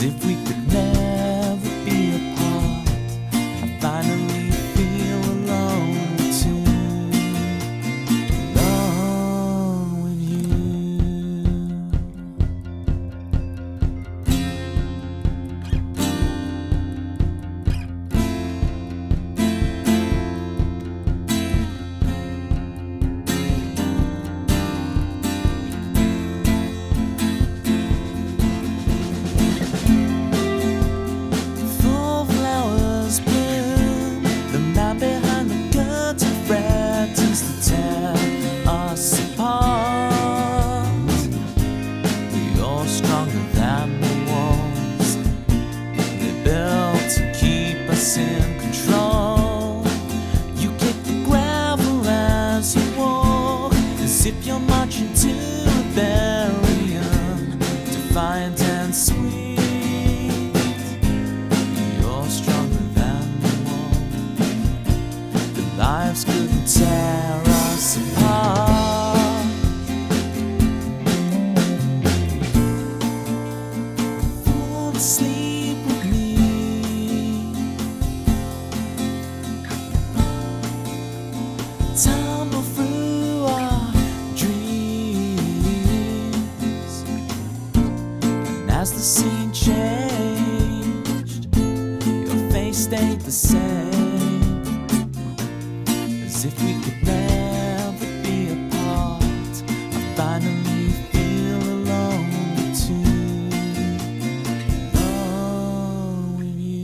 as if we could never be apart. I finally feel alone too, alone with you. In control, you kick the gravel as you walk, as if you're marching to a barrier, defiant and sweet. You're stronger than the wall. The lives couldn't tear us apart. Fall asleep with me. Tumble through our dreams, and as the scene changed, your face stayed the same, as if we could never be apart. I finally feel alone too, alone with you.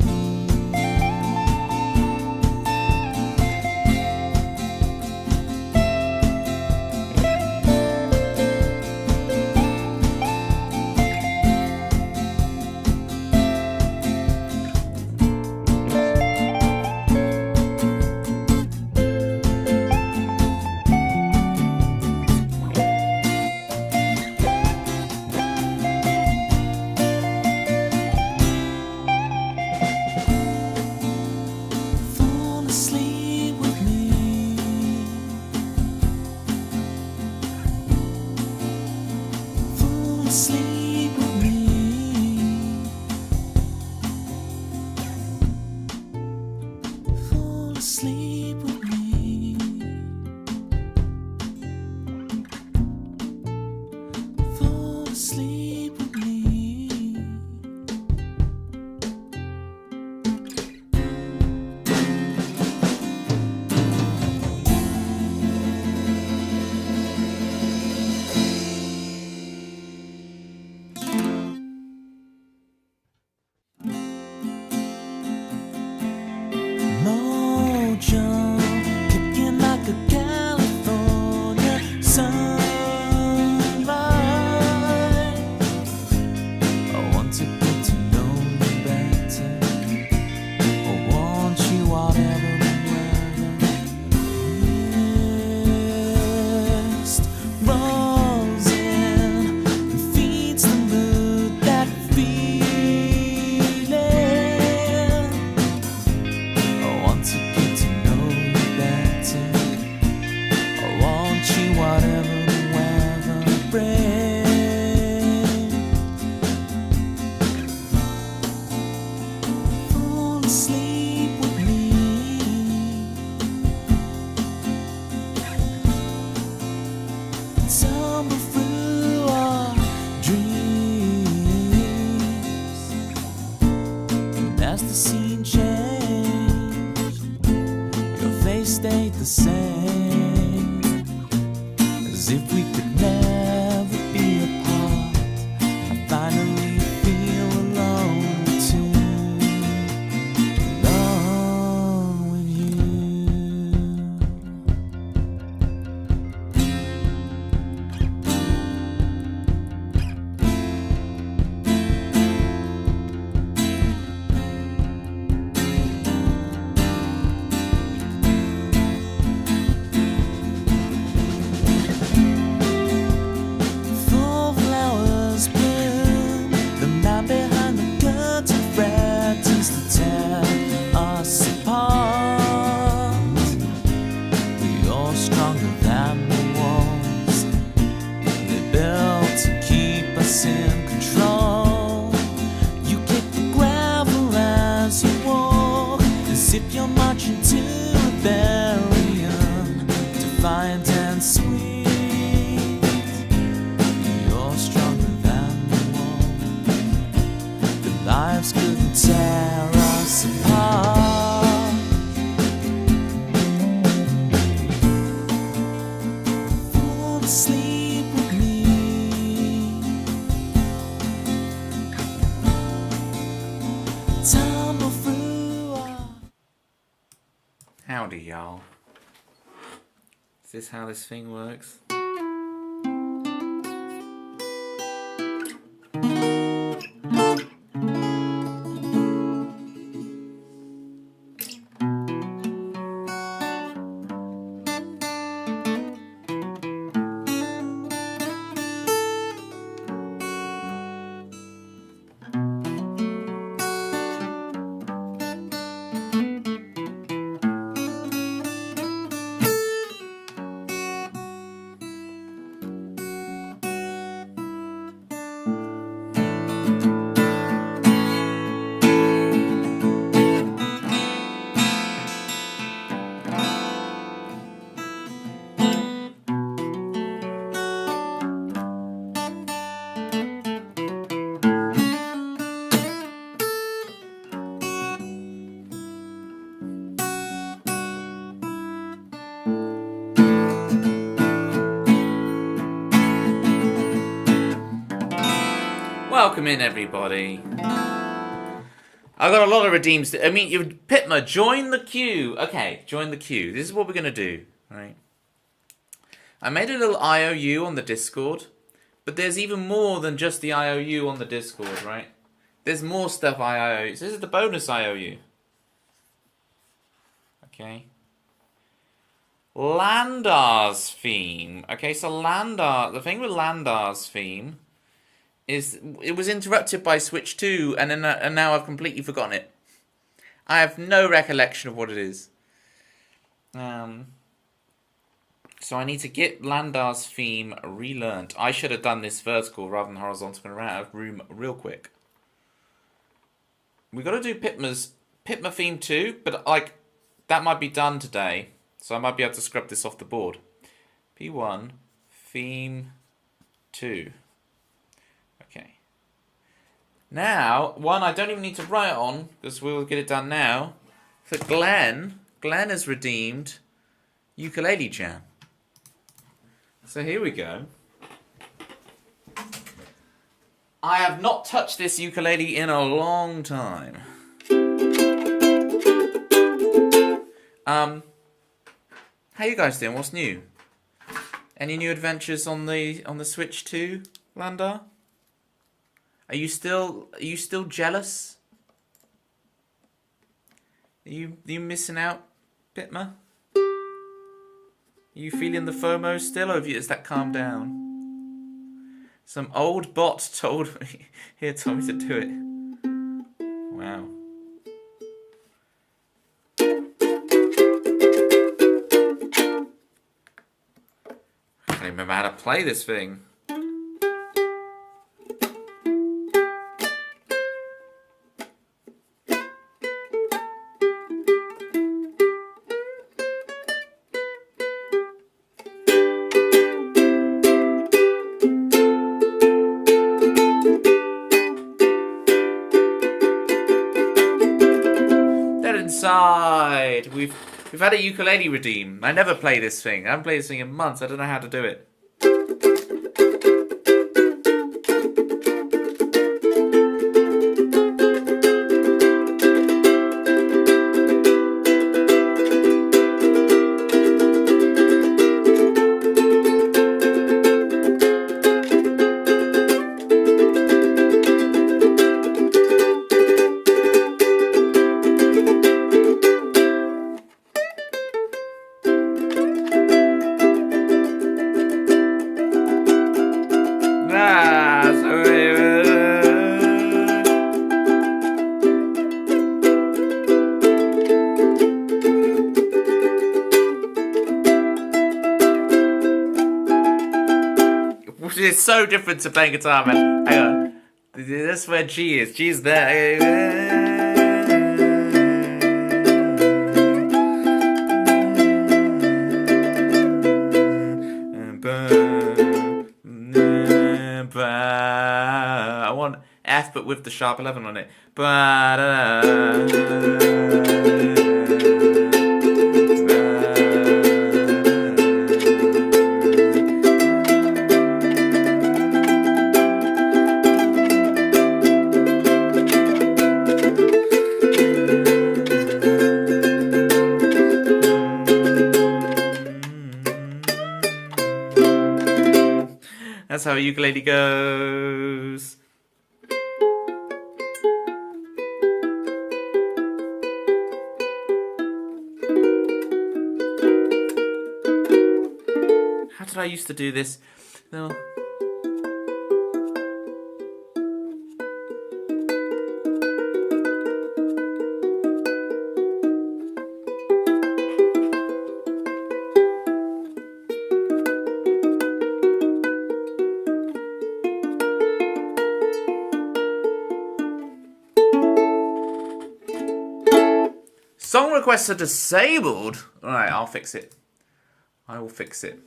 Sleep with me. Fall asleep with me. Fall asleep with me. Fall asleep with me. Kicking like a California sunrise. I want to get to know you better. I want you whatever the weather. Mist rolls in and feeds the mood, that feeling. I want to get to know you better. I want you whatever the weather brings. Fall asleep with me. Tumble through our dreams, and as the scene changed, your face stayed the same, as if we could never be apart. I finally feel alone too, alone with you. Howdy, y'all. Is this how this thing works? Welcome in, everybody. I've got a lot of redeems. Pitma, join the queue. Okay, join the queue. This is what we're going to do, right? I made a little IOU on the Discord, but there's even more than just the IOU on the Discord, right? There's more stuff IOUs. This is the bonus IOU. Okay. Landar's theme. Okay, so Landar, the thing with Landar's theme is it was interrupted by Switch 2, and now I've completely forgotten it. I have no recollection of what it is. So I need to get Landar's theme relearnt. I should have done this vertical rather than horizontal. I'm going to run out of room real quick. We got to do Pitma theme 2, but that might be done today, so I might be able to scrub this off the board. P1 theme 2. Okay. Now, one I don't even need to write on, because we'll get it done now. For Glenn has redeemed Ukulele Jam. So here we go. I have not touched this ukulele in a long time. How you guys doing? What's new? Any new adventures on the Switch 2, Landar? Are you still jealous? Are you missing out, Pitma? Are you feeling the FOMO still, or has that calmed down? Some old bot told me to do it. Wow. I don't remember how to play this thing. Inside. We've had a ukulele redeem. I never play this thing. I haven't played this thing in months. I don't know how to do it. It's so different to playing guitar, man. Hang on. That's where G is. G's there. I want F, but with the sharp 11 on it. That's how a ukulele goes. How did I used to do this? No. Song requests are disabled. Alright, I'll fix it. I will fix it.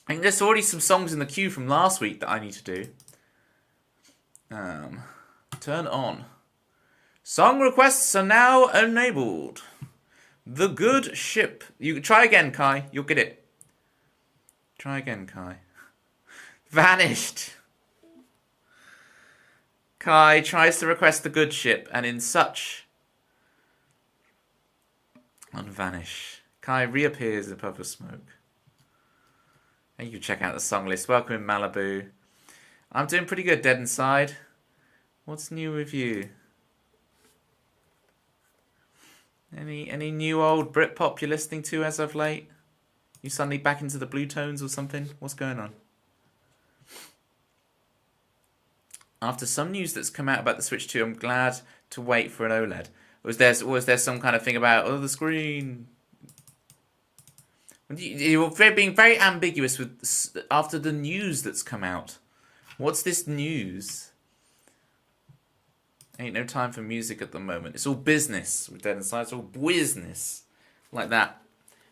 I think there's already some songs in the queue from last week that I need to do. Turn on. Song requests are now enabled. The Good Ship. You can try again, Kai. You'll get it. Try again, Kai. Vanished. Kai tries to request The Good Ship, and in such... unvanish. Kai reappears above the smoke. And you can check out the song list. Welcome in Malibu. I'm doing pretty good, Dead Inside. What's new with you? Any new old Britpop you're listening to as of late? You suddenly back into the blue tones or something? What's going on? After some news that's come out about the Switch 2, I'm glad to wait for an OLED. Was there some kind of thing about, oh, the screen? You were being very ambiguous with after the news that's come out. What's this news? Ain't no time for music at the moment. It's all business with Dead Inside. It's all business. Like that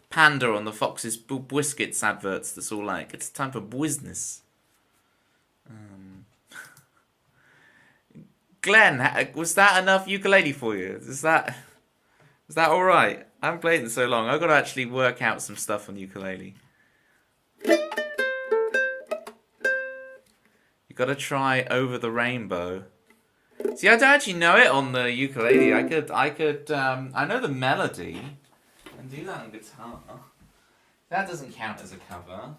panda on the Fox's Biscuits adverts that's all like, it's time for business. Glenn, was that enough ukulele for you? Is that alright? I haven't played it so long. I've got to actually work out some stuff on ukulele. You got to try Over the Rainbow. See, I don't actually know it on the ukulele. I know the melody. And do that on guitar. That doesn't count as a cover.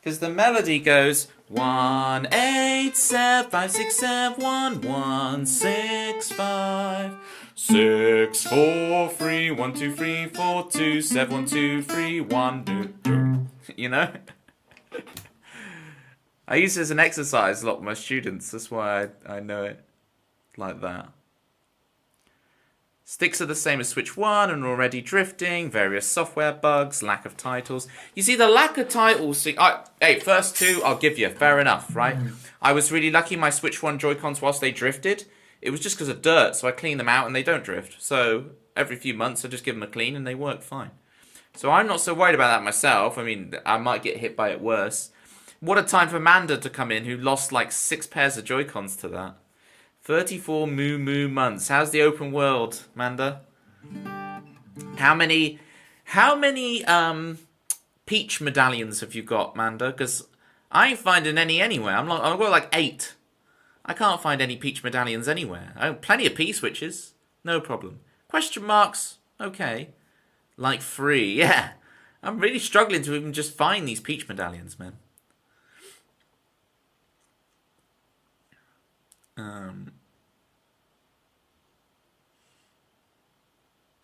Because the melody goes 1 8 7 5 6 7 1 1 6 5 6 4 3 1 2 3 4 2 7 1 2 3 1 2 2. You know? I use it as an exercise a lot with my students. That's why I know it like that. Sticks are the same as Switch 1 and already drifting, various software bugs, lack of titles. You see, the lack of titles... hey, first two, I'll give you. Fair enough, right? I was really lucky my Switch 1 Joy-Cons, whilst they drifted, it was just because of dirt, so I cleaned them out and they don't drift. So every few months I just give them a clean and they work fine. So I'm not so worried about that myself. I mean, I might get hit by it worse. What a time for Manda to come in, who lost like 6 pairs of Joy-Cons to that. 34 moo months. How's the open world, Manda? How many peach medallions have you got, Manda? Because I ain't finding any anywhere. I've got like 8. I can't find any peach medallions anywhere. Oh, plenty of P-switches. No problem. Question marks. Okay. Like 3. Yeah. I'm really struggling to even just find these peach medallions, man.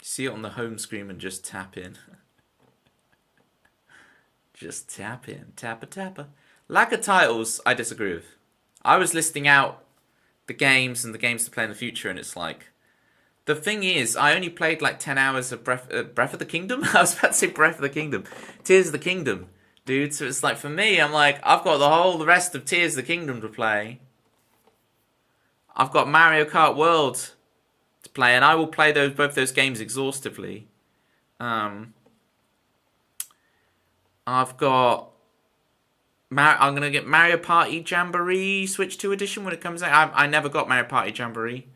See it on the home screen and just tap in. Just tap in. Tappa. Lack of titles, I disagree with. I was listing out the games and the games to play in the future, and it's like... The thing is, I only played like 10 hours of Breath of the Kingdom? I was about to say Breath of the Kingdom. Tears of the Kingdom, dude. So it's like, for me, I'm like, I've got the rest of Tears of the Kingdom to play. I've got Mario Kart World to play, and I will play both those games exhaustively. I've got... I'm going to get Mario Party Jamboree Switch 2 edition when it comes out. I never got Mario Party Jamboree.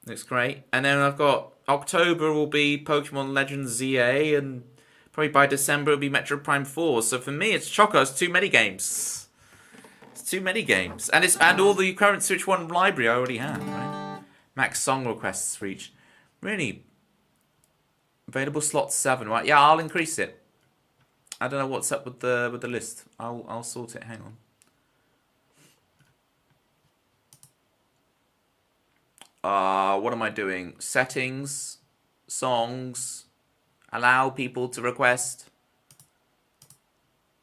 Looks great. And then I've got... October will be Pokemon Legends ZA, and probably by December it'll be Metro Prime 4. So for me, it's chocker. It's too many games. Too many games. And all the current Switch 1 library I already have, right? Max song requests reached. Really? Available slot 7, right? Yeah, I'll increase it. I don't know what's up with the list. I'll sort it. Hang on. What am I doing? Settings, songs, allow people to request.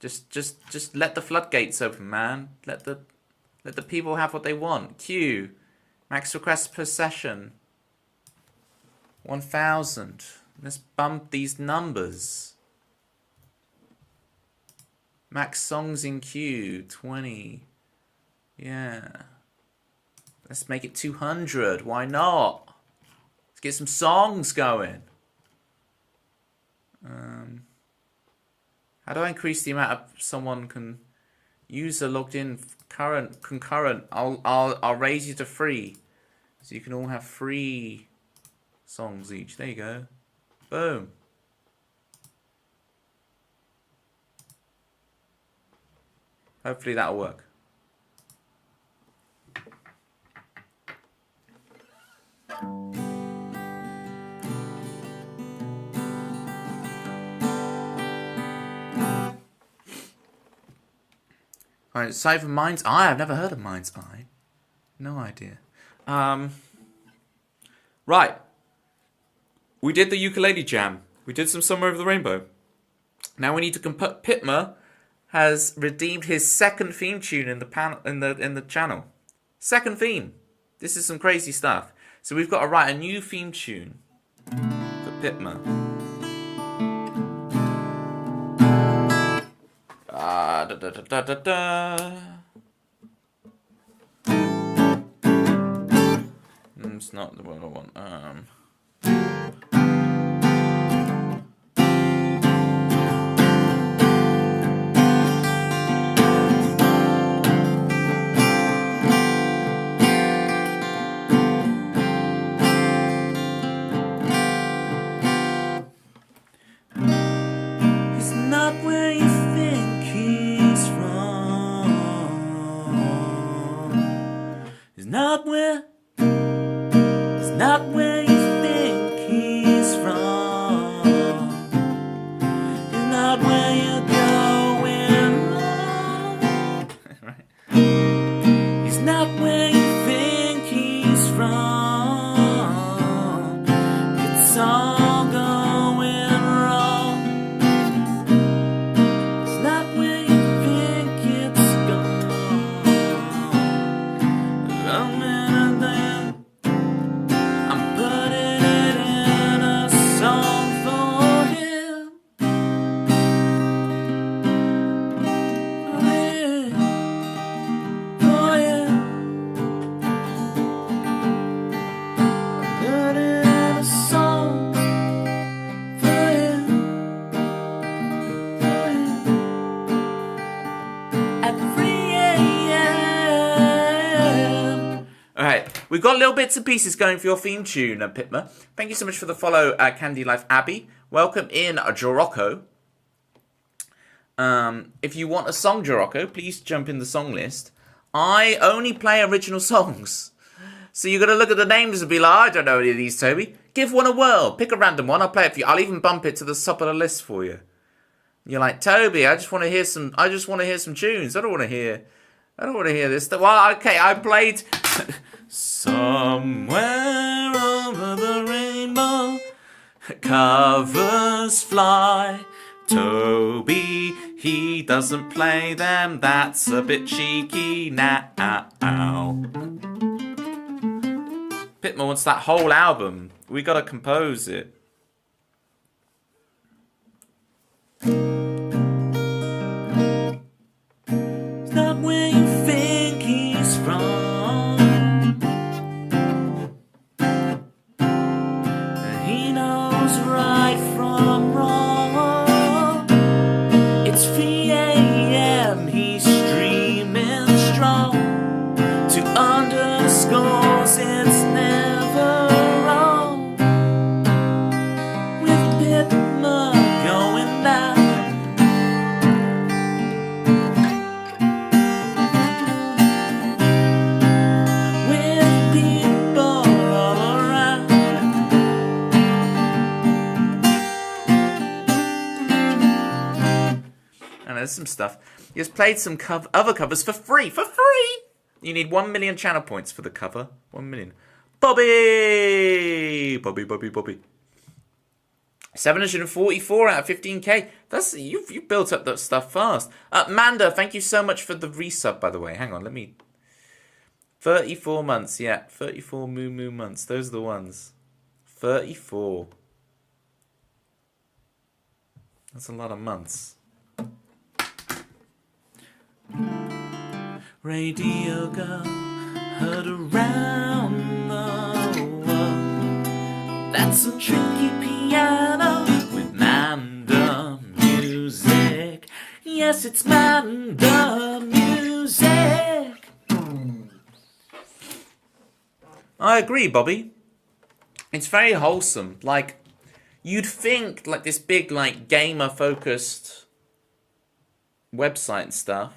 Just let the floodgates open, man. Let the people have what they want. Queue, max requests per session. 1,000. Let's bump these numbers. Max songs in queue, 20. Yeah. Let's make it 200. Why not? Let's get some songs going. How do I increase the amount of someone can user logged in concurrent? I'll raise you to free, so you can all have free songs each. There you go. Boom. Hopefully that'll work. Alright, aside from Mind's Eye, I've never heard of Mind's Eye. No idea. Right. We did the ukulele jam. We did some Somewhere Over the Rainbow. Now we need to Pitma has redeemed his second theme tune in the channel. Second theme. This is some crazy stuff. So we've got to write a new theme tune for Pitma. It's not the one I want. He's not where you think he's from. He's not where you think he's from. He's not where you're going wrong. Right. He's not where you think he's from. It's all going wrong. It's not where you think it's gone. We've got little bits and pieces going for your theme tune, Pitma. Thank you so much for the follow, Candy Life Abby. Welcome in, Jorocco. If you want a song, Jorocco, please jump in the song list. I only play original songs. So you're going to look at the names and be like, I don't know any of these, Toby. Give one a whirl. Pick a random one. I'll play it for you. I'll even bump it to the top of the list for you. You're like, Toby, I just want to hear some tunes. I don't want to hear this. Well, okay, I played Somewhere Over the Rainbow, covers fly. Toby, he doesn't play them. That's a bit cheeky now. Pitma wants that whole album. We gotta compose it. It's not where you think he's from. He knows right from wrong. It's 3 a.m. He's streaming strong. To underscores, it's never wrong. With Pitma going down. With people all around. And there's some stuff. He has played some other covers for free. For free! You need 1 million channel points for the cover. 1 million. Bobby! Bobby. 744 out of 15k. That's you built up that stuff fast. Manda, thank you so much for the resub, by the way. Hang on, let me... 34 months, yeah. 34 moo months. Those are the ones. 34. That's a lot of months. Radio girl, heard around the world. That's a tricky piano with Manda music. Yes, it's Manda music. I agree, Bobby. It's very wholesome. Like, you'd think like this big like gamer focused website and stuff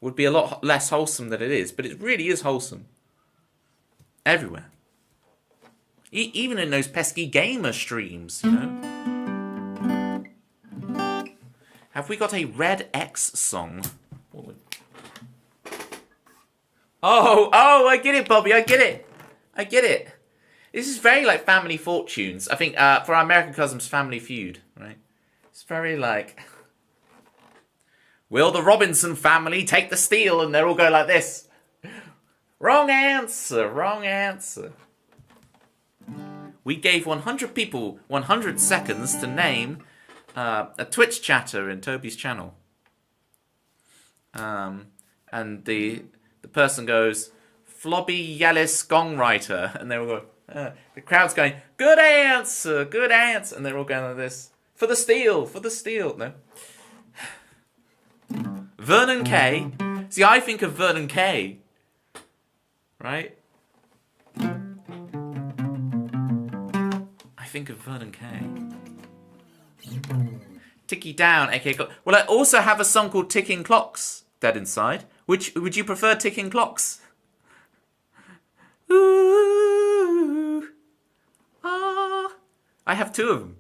would be a lot less wholesome than it is, but it really is wholesome. Everywhere. Even in those pesky gamer streams, you know. Have we got a Red X song? Oh, I get it, Bobby, I get it. This is very like Family Fortunes. I think for our American cousins, Family Feud, right? It's very like... Will the Robinson family take the steal? And they're all going like this. Wrong answer. We gave 100 people 100 seconds to name a Twitch chatter in Toby's channel. And the person goes, Flobby Yellis Gongwriter. And they all go, the crowd's going, good answer. And they're all going like this. For the steal. No. Vernon Kay. See, I think of Vernon Kay. Right? I think of Vernon Kay. Ticky Down, aka Clock. Well, I also have a song called Ticking Clocks, Dead Inside. Which would you prefer, Ticking Clocks? Ooh, ah. I have two of them.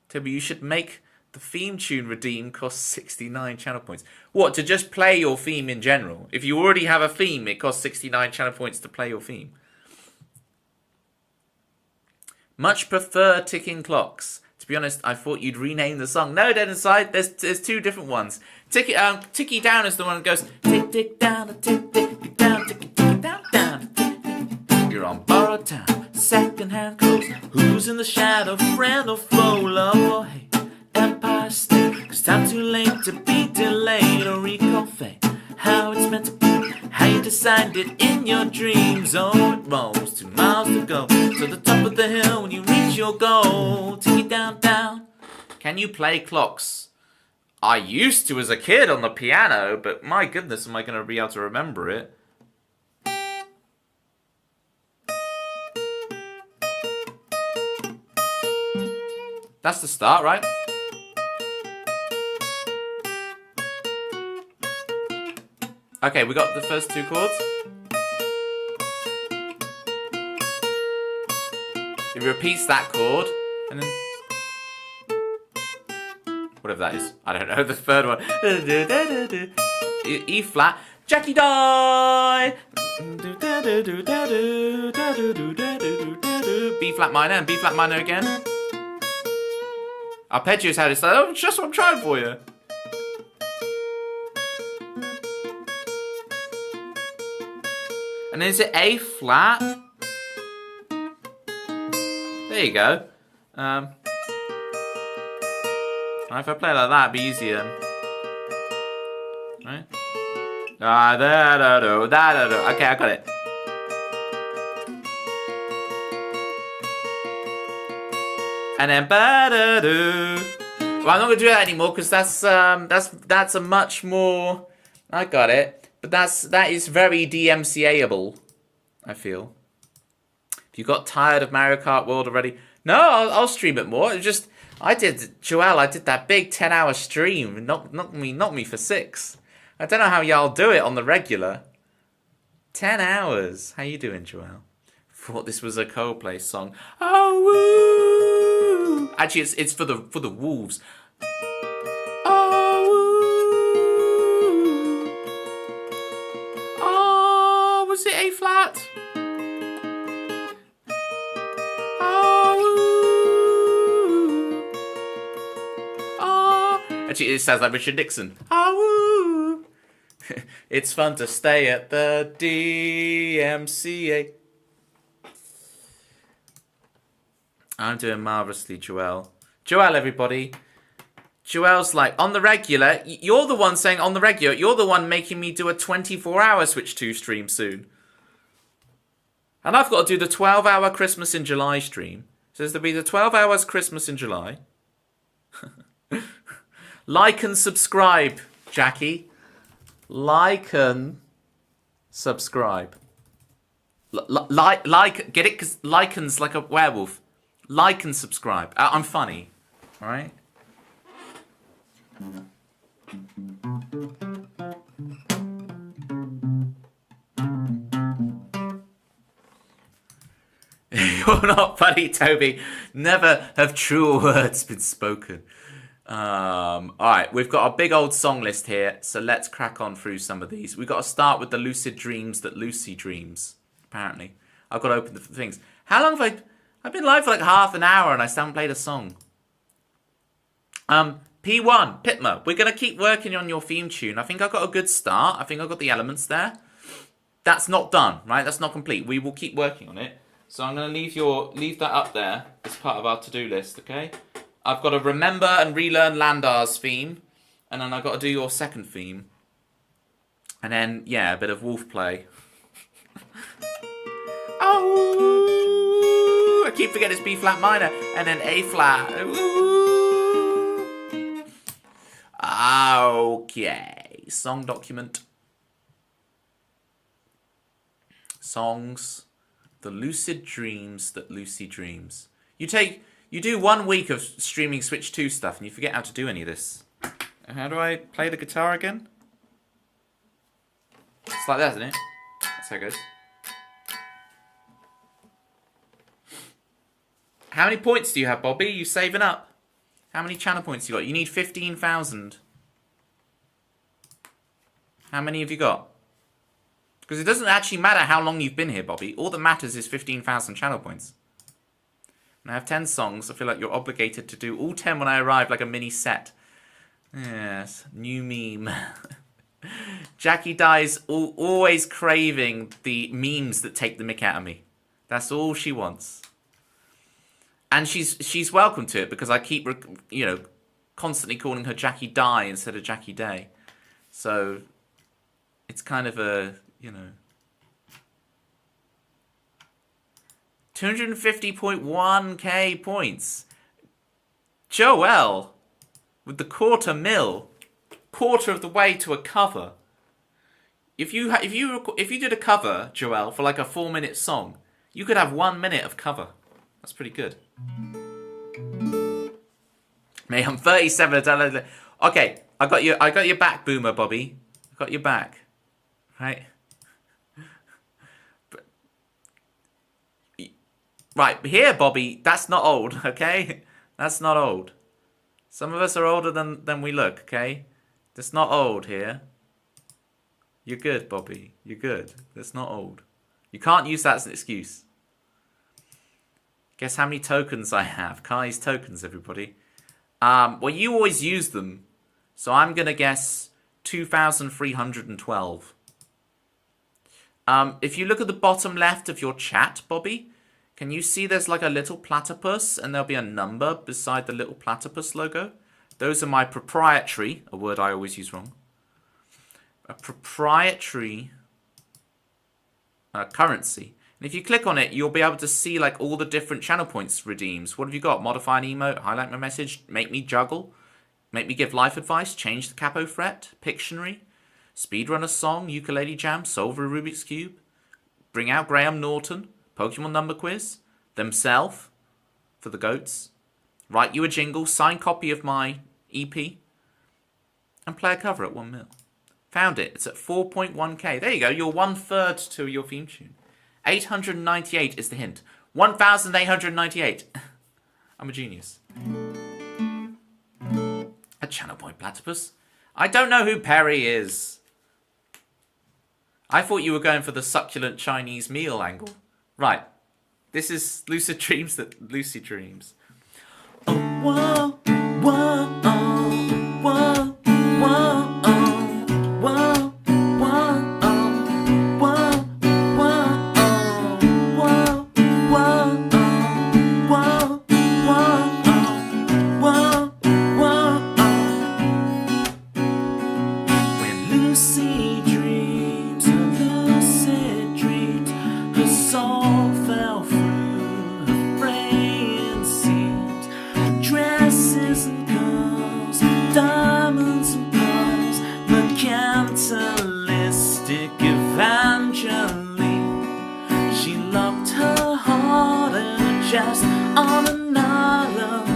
Toby, you should make the theme tune redeem costs 69 channel points. What, to just play your theme in general? If you already have a theme, it costs 69 channel points to play your theme. Much prefer Ticking Clocks. To be honest, I thought you'd rename the song. No, Dead Inside, there's two different ones. Ticky Down is the one that goes tick tick down, tick tick down, tick tick down, down. You're on borrowed time, second-hand clothes. Who's in the shadow, friend or foe, love or hate? Empire State, 'cause time too late to be delayed or recall fate. How it's meant to be, how you designed it in your dreams. Oh, it rolls 2 miles to go to the top of the hill when you reach your goal. Tick it down, down. Can you play clocks? I used to as a kid on the piano, but my goodness, am I going to be able to remember it? That's the start, right? Okay, we got the first 2 chords. It repeats that chord, and then... whatever that is. I don't know, the third one. E flat. Jackie die! B flat minor, and B flat minor again. Arpeggio's how it's like, oh, just what I'm trying for you. And is it A flat? There you go. If I play like that, it'd be easier. Right? Da-da-da-do, da-da-do. Okay, I got it. And then ba-da-do. Well, I'm not gonna do that anymore because that's a much more. I got it. But that is very DMCA-able, I feel. If you got tired of Mario Kart World already, no, I'll stream it more. It's just I did that big 10-hour stream. Not me for 6. I don't know how y'all do it on the regular. 10 hours. How you doing, Joelle? Thought this was a Coldplay song. Oh, woo! Actually, it's for the wolves. Was it A flat? It sounds like Richard Nixon. Ah, it's fun to stay at the DMCA. I'm doing marvellously, Joelle. Joelle, everybody. Joelle's like, on the regular. You're the one saying on the regular. You're the one making me do a 24-hour Switch 2 stream soon. And I've got to do the 12-hour Christmas in July stream. So there'll be the 12 hours Christmas in July. Like and subscribe, Jackie. Like and subscribe. Like, get it? Because liken's like a werewolf. Like and subscribe. I'm funny. All right? You're not funny, Toby. Never have truer words been spoken. Alright, we've got a big old song list here, so let's crack on through some of these. We've got to start with the lucid dreams that Lucy dreams, apparently. I've got to open the things. How long have I've been live for like half an hour and I still haven't played a song. P1, Pitma, we're going to keep working on your theme tune. I think I got a good start. I think I got the elements there. That's not done, right? That's not complete. We will keep working on it. So I'm going to leave that up there as part of our to-do list, okay? I've got to remember and relearn Landar's theme. And then I've got to do your second theme. And then, yeah, a bit of wolf play. Oh, I keep forgetting it's B-flat minor. And then A-flat. Okay. Song document. Songs. The lucid dreams that Lucy dreams. You do 1 week of streaming Switch 2 stuff and you forget how to do any of this. How do I play the guitar again? It's like that, isn't it? That's how it goes. How many points do you have, Bobby? You saving up? How many channel points you got? You need 15,000. How many have you got? Because it doesn't actually matter how long you've been here, Bobby. All that matters is 15,000 channel points. And I have 10 songs. I feel like you're obligated to do all 10 when I arrive, like a mini set. Yes, new meme. Jackie dies always craving the memes that take the mick out of me. That's all she wants. And she's welcome to it because I keep, constantly calling her Jackie Die instead of Jackie Day. So it's kind of a, 250.1k points. Joelle with the quarter of the way to a cover. If you did a cover, Joelle, for like a 4-minute song, you could have 1 minute of cover. That's pretty good. Mate, I'm 37. Okay, I got your back, Boomer Bobby. I got your back. Right? Right, here, Bobby, that's not old, okay? That's not old. Some of us are older than we look, okay? That's not old here. You're good, Bobby. You're good. That's not old. You can't use that as an excuse. Guess how many tokens I have? Kai's tokens, everybody. Well, you always use them. So I'm going to guess 2,312. If you look at the bottom left of your chat, Bobby, can you see there's like a little platypus and there'll be a number beside the little platypus logo? Those are my proprietary, a word I always use wrong, a proprietary currency. And if you click on it, you'll be able to see like all the different channel points redeems. What have you got? Modify an emote, highlight my message, make me juggle, make me give life advice, change the capo fret, Pictionary, speedrun a song, ukulele jam, solve a Rubik's Cube, bring out Graham Norton, Pokemon number quiz, themself for the goats, write you a jingle, signed copy of my EP, and play a cover at 1 mil. Found it. It's at 4.1k. There you go. You're 1/3 to your theme tune. 898 is the hint. 1,898. I'm a genius. A channel point platypus. I don't know who Perry is. I thought you were going for the succulent Chinese meal angle. Right. This is lucid dreams that Lucy dreams. Oh, whoa, whoa, oh, whoa. all fell through her fraying seams. Her dresses and curls, diamonds and pearls, mercantilistic Evangeline. She locked her heart in a chest on an island.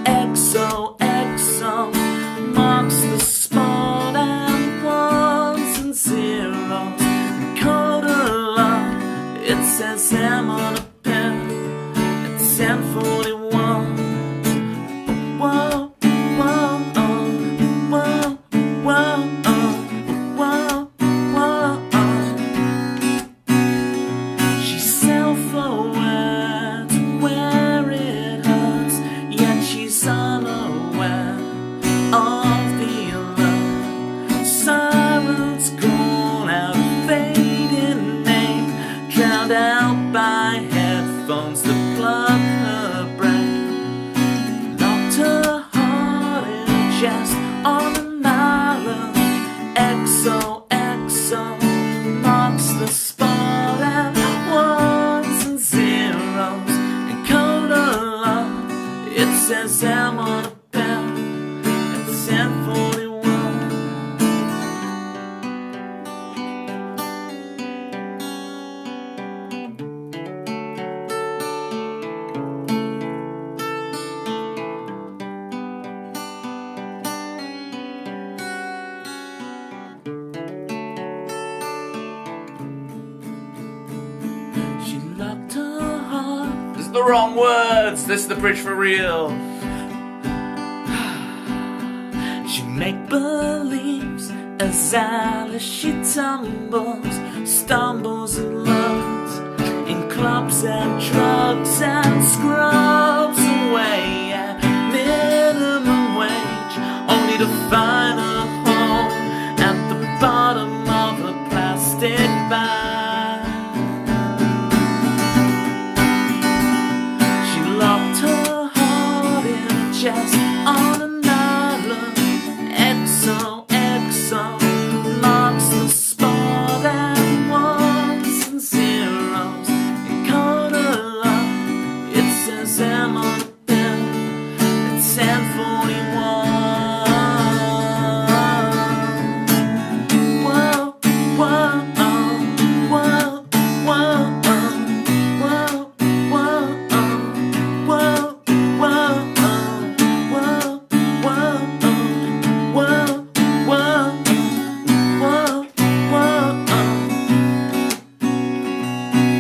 XOXO marks the spot, and ones and zeros. And code of love, it says M on a pen. It's 10:41. Whoa, whoa, oh, whoa, whoa, oh, whoa, whoa, oh. She's self-aware to where it hurts, yet she's unaware of the alert. Sirens call out a fading name, drowned out by headphones that plug her brain. Locked her heart in a chest on an island. XOXO marks the spot, and ones and zeros. And code of love, it says M on a pen. It's 10:41. She locked her heart. This is the wrong words. This is the bridge for real. She make-believes as Alice she tumbles, stumbles and learns in clubs and drugs and scrubs away at minimum wage, only to find a home at the bottom of a plastic bag. She locked her heart in a chest on an island. XOXO marks the spot, and ones and zeros. And code of love, it says M on a pen. It's 10:41. Whoa, whoa, oh, whoa, whoa, oh, whoa, whoa, oh, whoa, whoa, oh, whoa, whoa, oh, whoa, whoa, whoa, whoa, oh.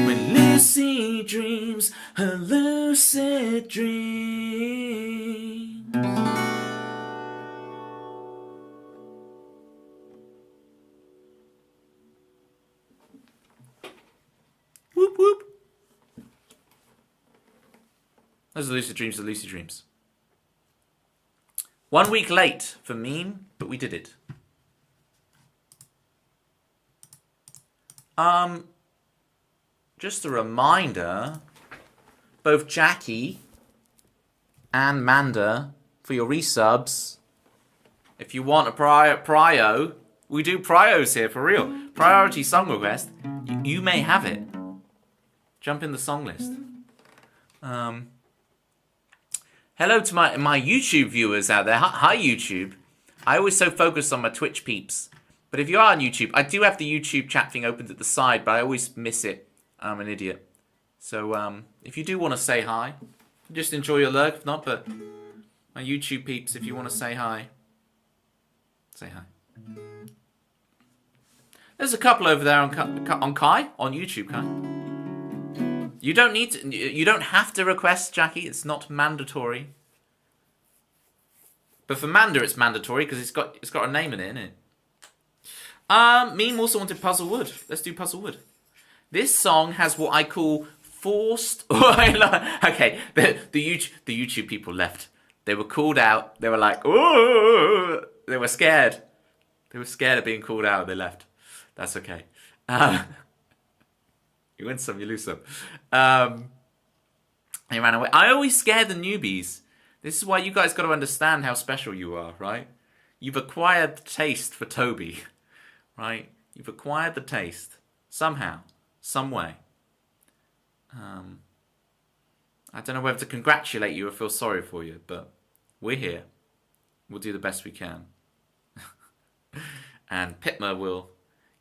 When Lucy dreams her lucid dreams. Whoop whoop. Those are lucid dreams. The lucid dreams. 1 week late for meme, but we did it. Just a reminder, both Jackie and Manda, for your resubs, if you want a prio, we do prios here for real. Priority song request, you may have it. Jump in the song list. Hello to my YouTube viewers out there. Hi YouTube. I always so focus on my Twitch peeps. But if you are on YouTube, I do have the YouTube chat thing opened at the side, but I always miss it. I'm an idiot. So if you do want to say hi, just enjoy your lurk. If not, but my YouTube peeps, if you want to say hi, say hi. There's a couple over there on Kai, on YouTube, Kai. You don't need to, you don't have to request, Jackie. It's not mandatory. But for Manda, it's mandatory because it's got a name in it, innit? Meme also wanted Puzzlewood. Let's do Puzzlewood. This song has what I call forced. Okay, the YouTube people left. They were called out. They were like, oh, they were scared. They were scared of being called out. They left. That's okay. You win some, you lose some. They ran away. I always scare the newbies. This is why you guys got to understand how special you are, right? You've acquired the taste for Toby, right? You've acquired the taste somehow, some way. I don't know whether to congratulate you or feel sorry for you, but we're here. We'll do the best we can. And Pitma will...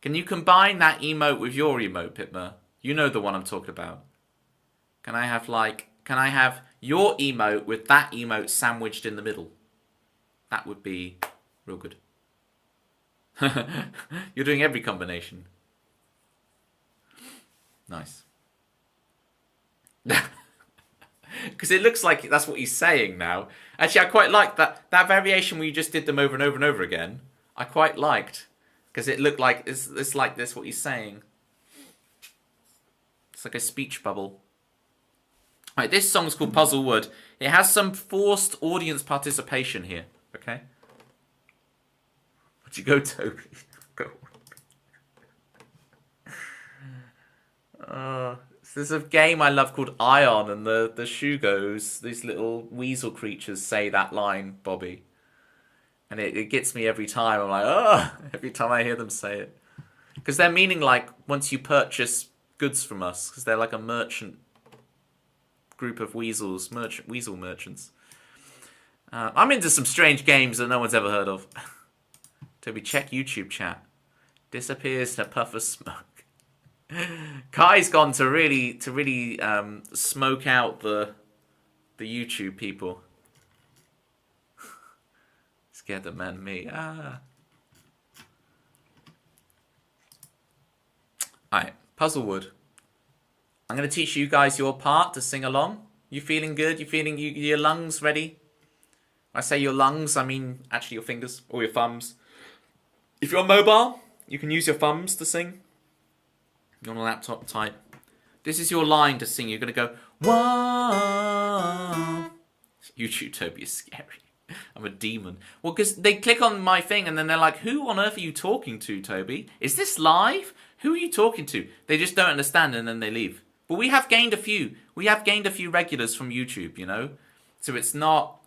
Can you combine that emote with your emote, Pitma? You know the one I'm talking about. Can I have your emote with that emote sandwiched in the middle? That would be real good. You're doing every combination. Nice. Because it looks like that's what he's saying now. Actually, I quite like that variation where you just did them over and over and over again. I quite liked. Because it looked like, it's like this, what he's saying. It's like a speech bubble. Right, this song's called Puzzlewood. It has some forced audience participation here. Okay? Where'd you go, Toby? Go. There's a game I love called Ion, and the Shugos, these little weasel creatures, say that line, Bobby. And it gets me every time. I'm like, oh, every time I hear them say it. Because they're meaning like once you purchase goods from us, because they're like a merchant group of weasels, weasel merchants. I'm into some strange games that no one's ever heard of. Toby, check YouTube chat. Disappears in a puff of smoke. Kai's gone to really smoke out the YouTube people. Scared the man me. Alright, Puzzlewood. I'm going to teach you guys your part to sing along. You feeling good? You feeling your lungs ready? When I say your lungs, I mean actually your fingers or your thumbs. If you're mobile, you can use your thumbs to sing. You're on a laptop, type. This is your line to sing. You're going to go, whoa. YouTube, Toby, is scary. I'm a demon. Well, because they click on my thing and then they're like, who on earth are you talking to, Toby? Is this live? Who are you talking to? They just don't understand and then they leave. But we have gained a few. We have gained a few regulars from YouTube, you know? So it's not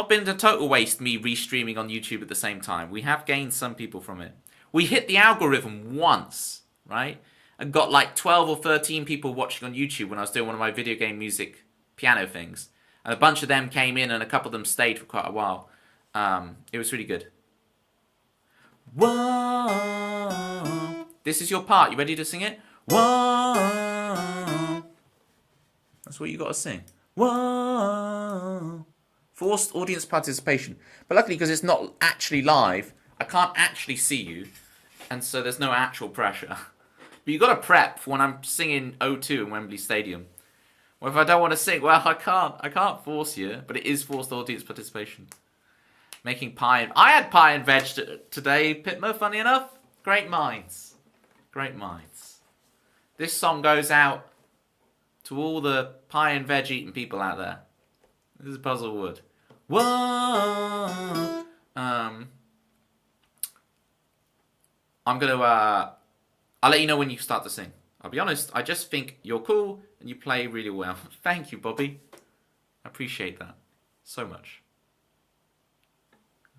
been a total waste me restreaming on YouTube at the same time. We have gained some people from it. We hit the algorithm once, right? And got like 12 or 13 people watching on YouTube when I was doing one of my video game music piano things. And a bunch of them came in and a couple of them stayed for quite a while. It was really good. Whoa. This is your part. You ready to sing it? Whoa. That's what you got to sing. Whoa. Forced audience participation. But luckily, because it's not actually live, I can't actually see you. And so there's no actual pressure. But you got to prep for when I'm singing O2 in Wembley Stadium. Well, if I don't want to sing, well, I can't force you, but it is forced audience participation. Making pie and... I had pie and veg today, Pitma, funny enough. Great minds. Great minds. This song goes out to all the pie and veg eating people out there. This is Puzzlewood. Whoa! I'm going to... I'll let you know when you start to sing. I'll be honest, I just think you're cool and you play really well. Thank you, Bobby. I appreciate that so much.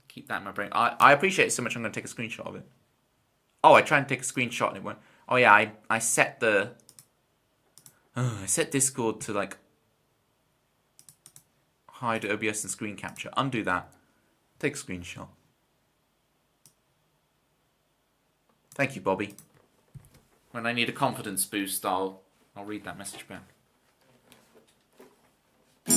Keep that in my brain. I appreciate it so much I'm going to take a screenshot of it. Oh, I tried to take a screenshot and it went... Oh yeah, I set the... I set Discord to like... hide OBS and screen capture. Undo that. Take a screenshot. Thank you, Bobby. When I need a confidence boost, I'll read that message back. I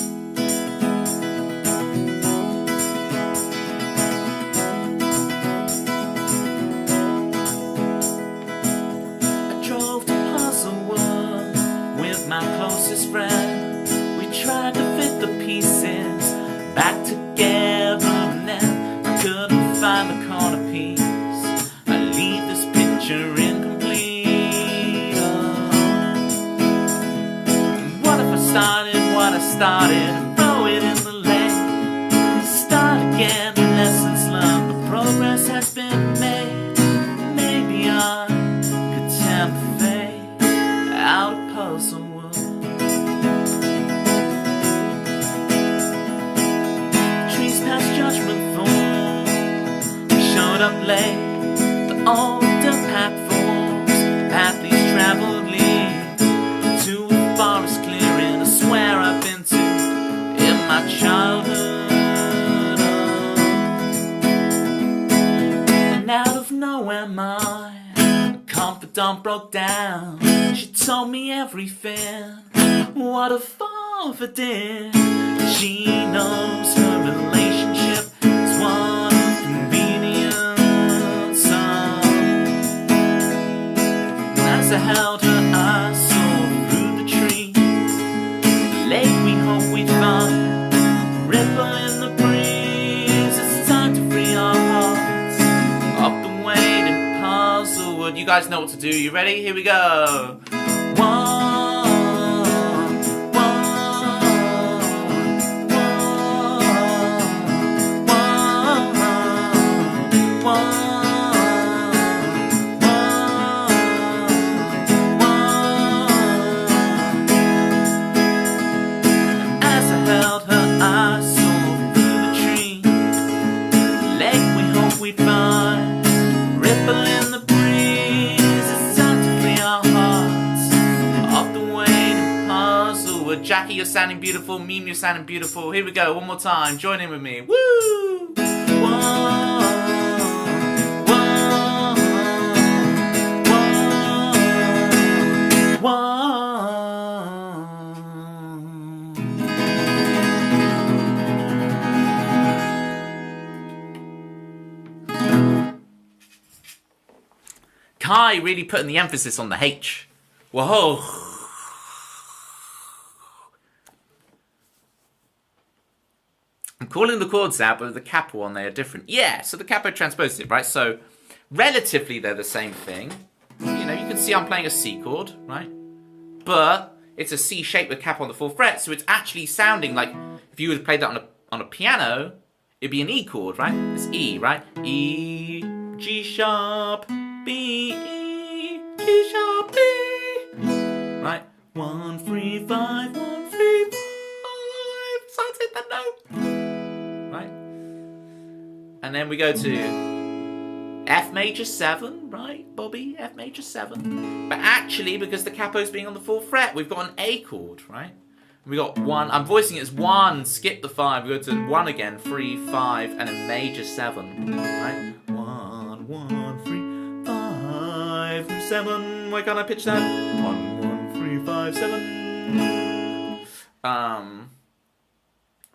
drove to Puzzlewood with my closest friend. We tried to fit the pieces back together, and then I couldn't find the corner piece. I leave this picture incomplete. Started and throw it in the lake. Start again, lessons learned, but progress has been made. Maybe I could tempt fate out of Puzzlewood. Trees past Judgment Falls, we showed up late. The older platforms, path these traveled leads to a told me everything. What a forfeited. She knows her relationship is one of convenience. As I held her, I saw through the tree. Lake we hope we'd find, ripple in the breeze. It's time to free our hearts off the weight and puzzle. You guys know what to do. You ready? Here we go. Jackie, you're sounding beautiful. Meme, you're sounding beautiful. Here we go. One more time. Join in with me. Woo! Kai really putting the emphasis on the H. Whoa. I'm calling the chords out, but the capo one, they are different. Yeah, so the capo transposes it, right? So, relatively, they're the same thing. You know, you can see I'm playing a C chord, right? But it's a C shape with capo on the 4th fret, so it's actually sounding like if you would play that on a piano, it'd be an E chord, right? It's E, right? E, G sharp, B, E, G sharp, B. Right? 1, 3, 5, 1, 3, 5. So I hit that note. Right? And then we go to F major 7, right, Bobby? F major 7. But actually, because the capo's being on the 4th fret, we've got an A chord, right? We got 1. I'm voicing it as 1. Skip the 5. We go to 1 again. 3, 5, and a major 7. Right? 1, 1, 3, 5, 7. Why can't I pitch that? 1, 1, 3, 5, 7.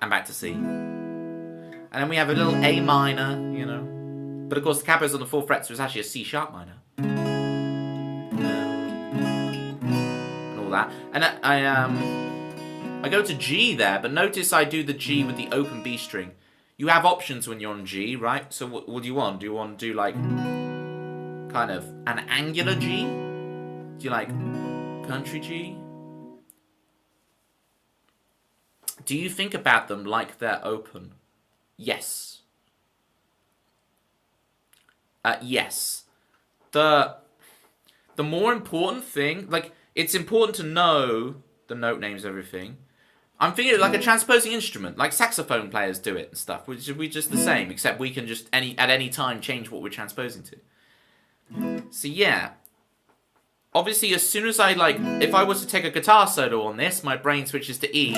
And back to C. And then we have a little A minor, you know. But of course the capo's on the 4th fret, so it's actually a C sharp minor. And all that. And I go to G there, but notice I do the G with the open B string. You have options when you're on G, right? So what do you want? Do you want to do like kind of an angular G? Do you like country G? Do you think about them like they're open? Yes. Yes. The more important thing, like, it's important to know the note names, everything. I'm thinking like a transposing instrument, like saxophone players do it and stuff, which we just the same, except we can just at any time change what we're transposing to. So yeah. Obviously, as soon as if I was to take a guitar solo on this, my brain switches to E.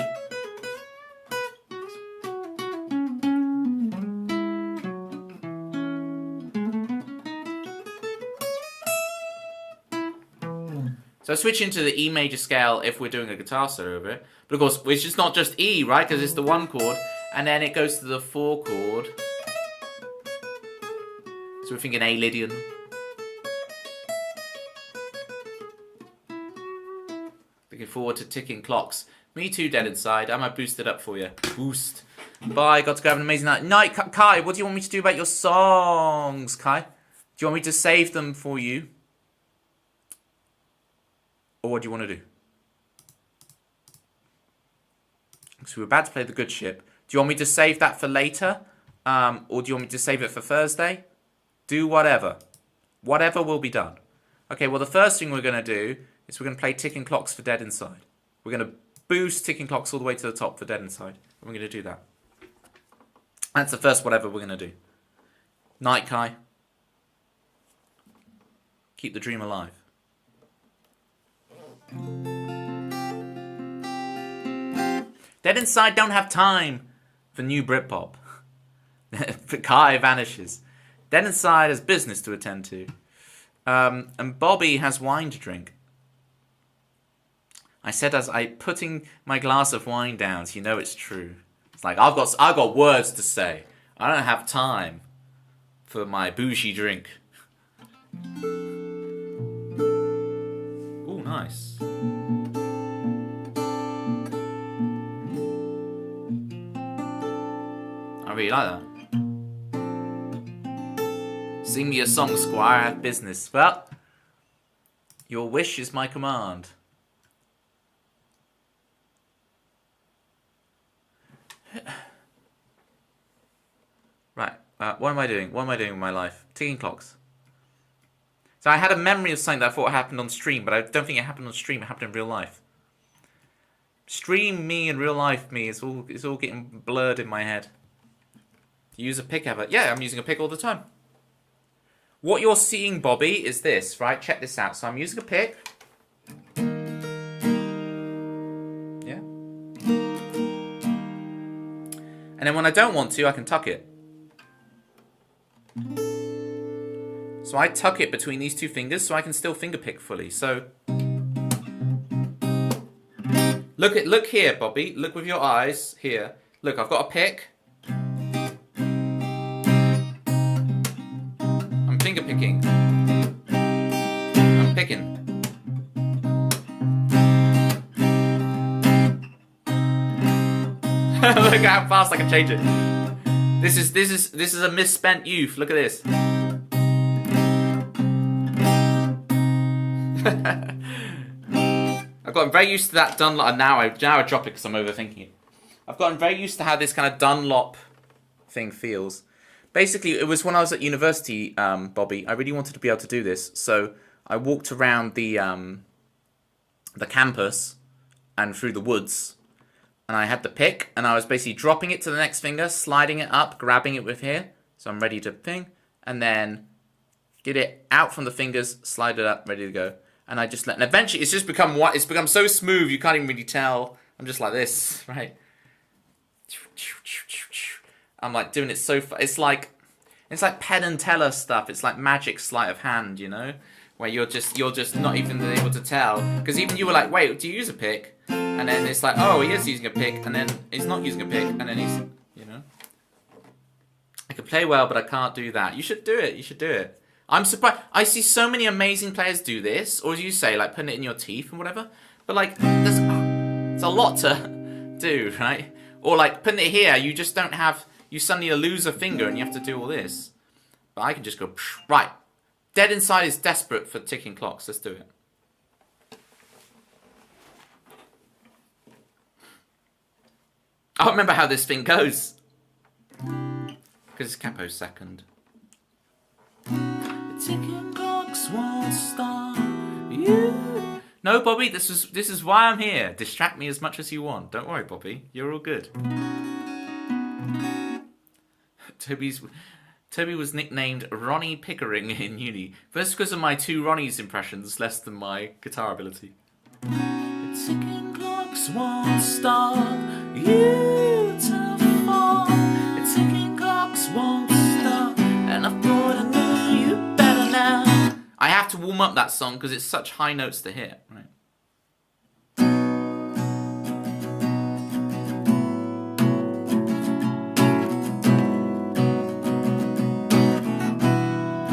So I switch into the E major scale if we're doing a guitar solo over it. But of course, it's just not just E, right? Because it's the 1 chord. And then it goes to the 4 chord. So we're thinking A Lydian. Looking forward to ticking clocks. Me too, Dead Inside. I might boost it up for you. Boost. Bye. Got to go have an amazing night. Kai, what do you want me to do about your songs, Kai? Do you want me to save them for you? Or what do you want to do? So we're about to play The Good Ship. Do you want me to save that for later? Or do you want me to save it for Thursday? Do whatever. Whatever will be done. Okay, well the first thing we're going to do is we're going to play Ticking Clocks for Dead Inside. We're going to boost Ticking Clocks all the way to the top for Dead Inside. And we're going to do that. That's the first whatever we're going to do. Night, Kai. Keep the dream alive. Dead Inside don't have time for new Britpop. Kai vanishes. Dead Inside has business to attend to. And Bobby has wine to drink. I said as I putting my glass of wine down, so you know it's true. It's like I've got words to say. I don't have time for my bougie drink. Oh, nice. I really like that. Sing me a song, Squire. I have business. Well, your wish is my command. Right. What am I doing? What am I doing with my life? Ticking clocks. So I had a memory of something that I thought happened on stream, but I don't think it happened on stream. It happened in real life. Stream me and real life me. It's all getting blurred in my head. Do you use a pick ever? Yeah, I'm using a pick all the time. What you're seeing, Bobby, is this, right? Check this out. So I'm using a pick. Yeah. And then when I don't want to, I can tuck it. So I tuck it between these two fingers so I can still finger pick fully. So look here, Bobby. Look with your eyes here. Look, I've got a pick. I'm finger picking. I'm picking. Look how fast I can change it. This is a misspent youth. Look at this. I've gotten very used to that Dunlop. Now I drop it because I'm overthinking it. I've gotten very used to how this kind of Dunlop thing feels. Basically, it was when I was at university, Bobby. I really wanted to be able to do this, so I walked around the campus and through the woods, and I had the pick, and I was basically dropping it to the next finger, sliding it up, grabbing it with here, so I'm ready to ping, and then get it out from the fingers, slide it up, ready to go. And I just let, and eventually it's just become what, it's become so smooth you can't even really tell. I'm just like this, right? I'm like doing it so far. It's like Penn and Teller stuff. It's like magic sleight of hand, you know, where you're just not even able to tell, because even you were like, wait, do you use a pick? And then it's like, oh, he is using a pick, and then he's not using a pick, and then he's, you know, I could play well, but I can't do that. You should do it. You should do it. I'm surprised. I see so many amazing players do this, or as you say, like putting it in your teeth and whatever. But like, it's a lot to do, right? Or like putting it here, you just don't have. You suddenly lose a finger and you have to do all this. But I can just go right. Dead Inside is desperate for ticking clocks. Let's do it. I don't remember how this thing goes because it's Capo's second. Ticking clocks won't stop you. No, Bobby, this is why I'm here. Distract me as much as you want. Don't worry, Bobby. You're all good. Toby was nicknamed Ronnie Pickering in uni. First because of my two Ronnies impressions, less than my guitar ability. The ticking clocks won't stop you to fall. The ticking clocks won't stop, and I thought I knew you better now. I have to warm up that song because it's such high notes to hit, right?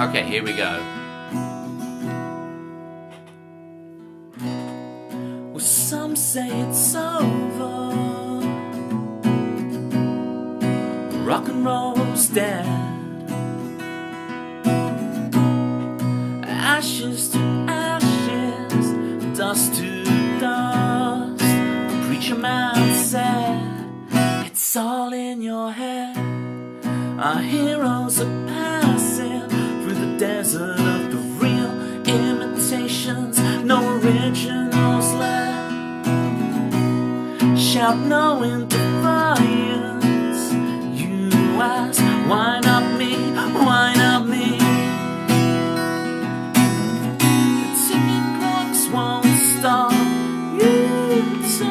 Okay, here we go. Well, some say it's over. Rock and roll's dead. Ashes to ashes, dust to dust. The preacher man said, it's all in your head. Our heroes are passing through the desert of the real, imitations, no originals left. Shout no in defiance. You ask, why not me? Why not me? The ticking clocks won't stop you to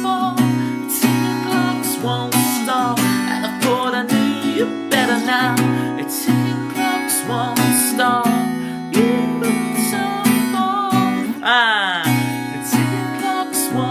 fall. The ticking clocks won't stop, and I thought I knew you better now. The ticking clocks won't stop you to fall. The ticking clocks won't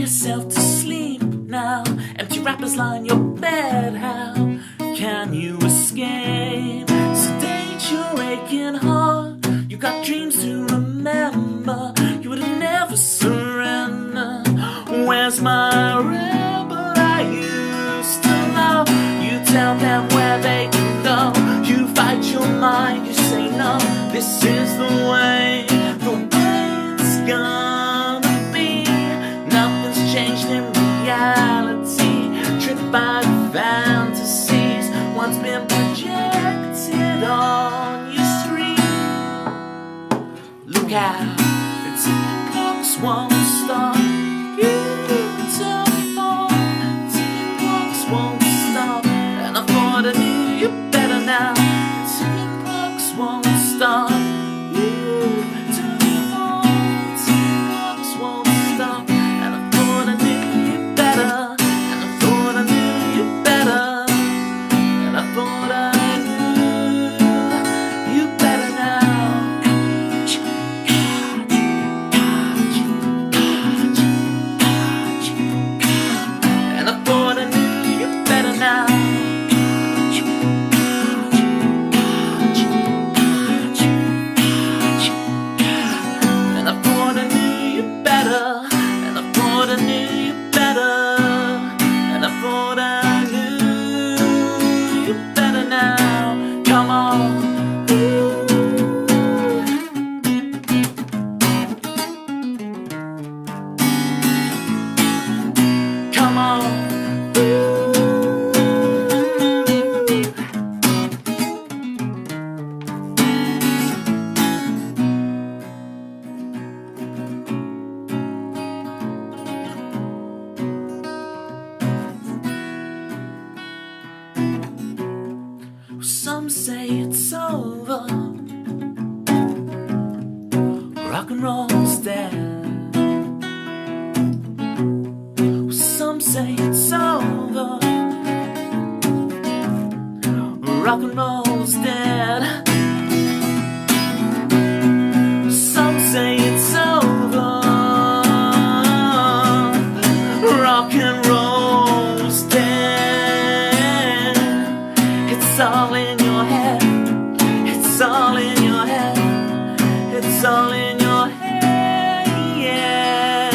yourself to sleep now. Empty wrappers line your bed. How can you escape? Sedate your aching heart. You got dreams to remember. You would have never surrender. Where's my rebel I used to love? You tell them where they can go. You fight your mind, you say no. This is the way it's gonna be. Nothing's changed in reality. Tricked by fantasies once been projected on your screen. Look out, it's clocks won't stop. Beautiful, ticking clocks won't stop. And I thought I knew you better now. Ticking clocks won't stop. Beautiful, ticking clocks won't stop. And I thought I knew you better. And I thought I knew you better. And I thought I knew you better now. And I thought I knew you better now. And I thought I knew you better. And I thought I knew you better. And I thought I knew you better now. Come on. Come on. Some say it's over. Rock and roll's dead. Some say it's over. Rock and roll's dead. Some say it's over. Rock and roll's dead. It's all in your head. It's all in your head. It's all in your head. Yeah.